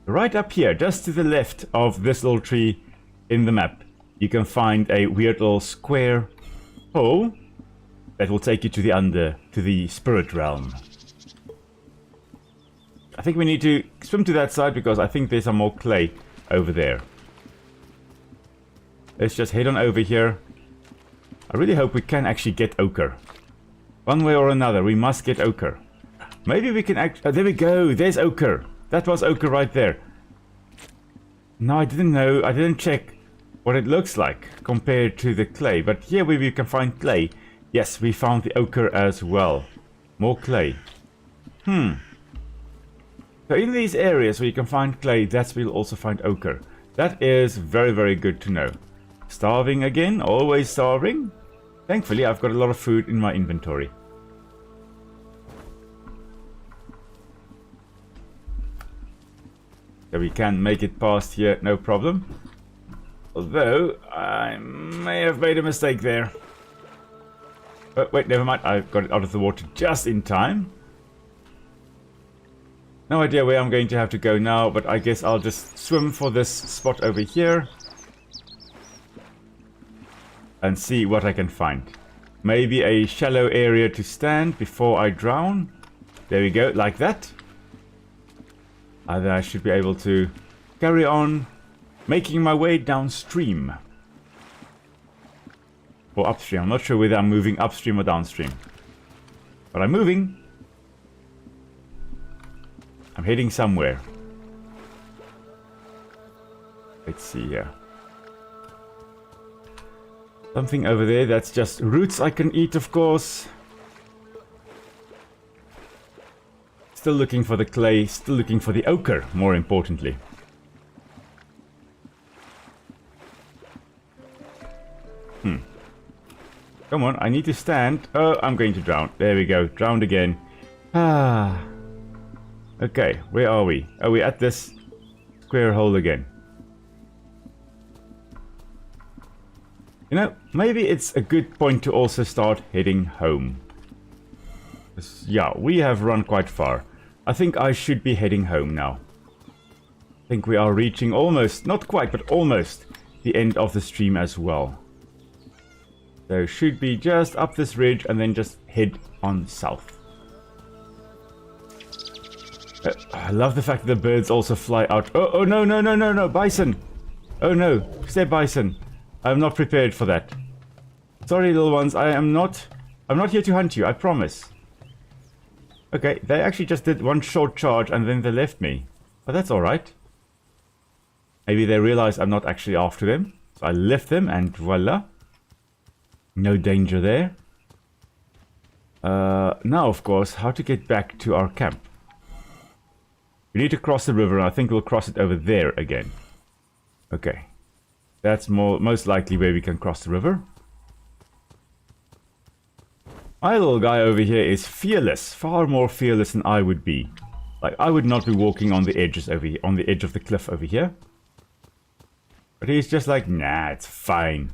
right up here, just to the left of this little tree in the map, you can find a weird little square hole that will take you to the spirit realm. I think we need to swim to that side because I think there's some more clay over there. Let's just head on over here. I really hope we can actually get ochre. One way or another, we must get ochre. Maybe we can there we go, there's ochre. That was ochre right there. No, I didn't know, I didn't check what it looks like compared to the clay. But here we can find clay. Yes, we found the ochre as well. More clay. So in these areas where you can find clay, that's where you'll also find ochre. That is very good to know. Starving again, always starving. Thankfully, I've got a lot of food in my inventory. So we can make it past here, no problem. Although, I may have made a mistake there. Oh, wait, never mind. I got it out of the water just in time. No idea where I'm going to have to go now, but I guess I'll just swim for this spot over here. And see what I can find. Maybe a shallow area to stand before I drown. There we go, like that. And then I should be able to carry on making my way downstream. Or upstream. I'm not sure whether I'm moving upstream or downstream. But I'm moving. I'm heading somewhere. Let's see here. Something over there, that's just roots I can eat, of course. Still looking for the clay, still looking for the ochre, more importantly. Come on, I need to stand. Oh, I'm going to drown. There we go, drowned again. Ah. Okay, where are we? Are we at this square hole again? You know, maybe it's a good point to also start heading home. Yeah, we have run quite far. I think I should be heading home now. I think we are reaching almost, not quite, but almost the end of the stream as well. So should be just up this ridge and then just head on south. I love the fact that the birds also fly out. Oh no, no, no, no, no, bison. Oh no, step bison. I'm not prepared for that. Sorry, little ones, I'm not here to hunt you, I promise. Okay, they actually just did one short charge and then they left me. But that's alright. Maybe they realized I'm not actually after them. So I left them and voila. No danger there. Now, of course, how to get back to our camp. We need to cross the river and I think we'll cross it over there again. Okay. That's most likely where we can cross the river. My little guy over here is fearless, far more fearless than I would be. Like, I would not be walking on the edges over here, on the edge of the cliff over here. But he's just like, nah, it's fine.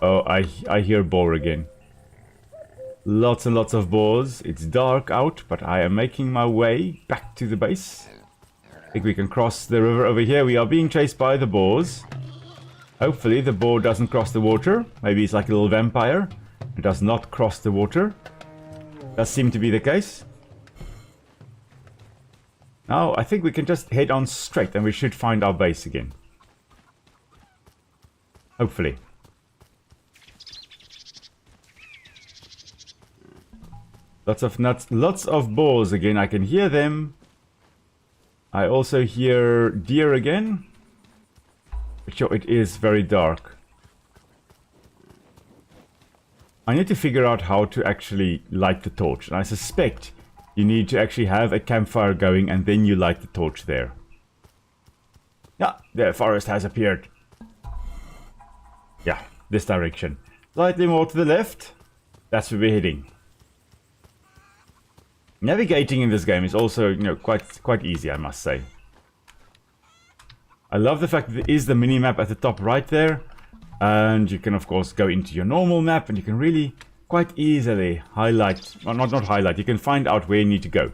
Oh, I hear boar again. Lots and lots of boars. It's dark out, but I am making my way back to the base. I think we can cross the river over here. We are being chased by the boars. Hopefully the boar doesn't cross the water. Maybe it's like a little vampire. It does not cross the water. Does seem to be the case. Now I think we can just head on straight and we should find our base again. Hopefully. Lots of nuts, lots of boars again. I can hear them. I also hear deer again. But sure, it is very dark. I need to figure out how to actually light the torch. And I suspect you need to actually have a campfire going and then you light the torch there. Yeah, the forest has appeared. Yeah, this direction. Slightly more to the left. That's where we're heading. Navigating in this game is also, you know, quite easy, I must say. I love the fact that there is the mini-map at the top right there. And you can, of course, go into your normal map and you can really quite easily highlight, well, not highlight, you can find out where you need to go.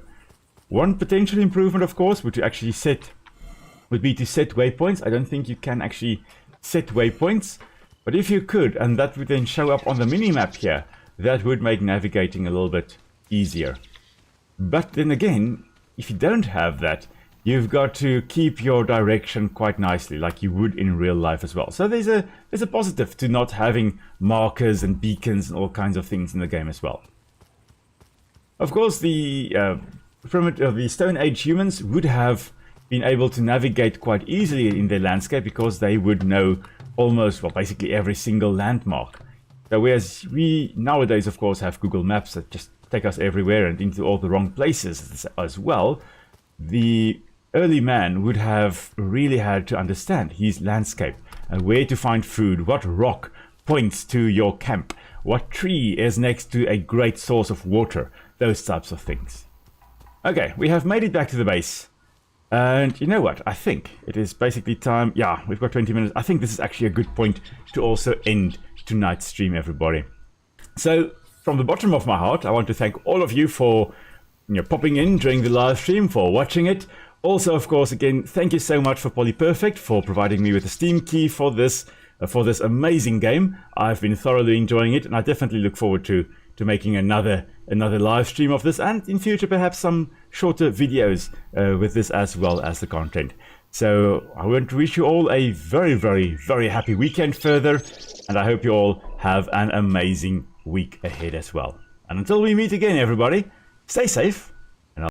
One potential improvement, of course, would be to set waypoints. I don't think you can actually set waypoints. But if you could, and that would then show up on the mini-map here, that would make navigating a little bit easier. But then again, if you don't have that, you've got to keep your direction quite nicely, like you would in real life as well. So there's a positive to not having markers and beacons and all kinds of things in the game as well. Of course, the Stone Age humans would have been able to navigate quite easily in their landscape because they would know almost, well, basically every single landmark. So whereas we nowadays, of course, have Google Maps that just take us everywhere and into all the wrong places as well, the early man would have really had to understand his landscape and where to find food, what rock points to your camp, what tree is next to a great source of water, those types of things. Okay, we have made it back to the base. And you know what? I think it is basically time. Yeah, we've got 20 minutes. I think this is actually a good point to also end tonight's stream, everybody. So, from the bottom of my heart, I want to thank all of you for popping in during the live stream, for watching it. Also, of course, again, thank you so much for Polyperfect for providing me with a Steam key for this amazing game. I've been thoroughly enjoying it, and I definitely look forward to making another live stream of this, and in future perhaps some shorter videos with this as well as the content. So I want to wish you all a very, very, very happy weekend further, and I hope you all have an amazing week ahead as well. And until we meet again, everybody, stay safe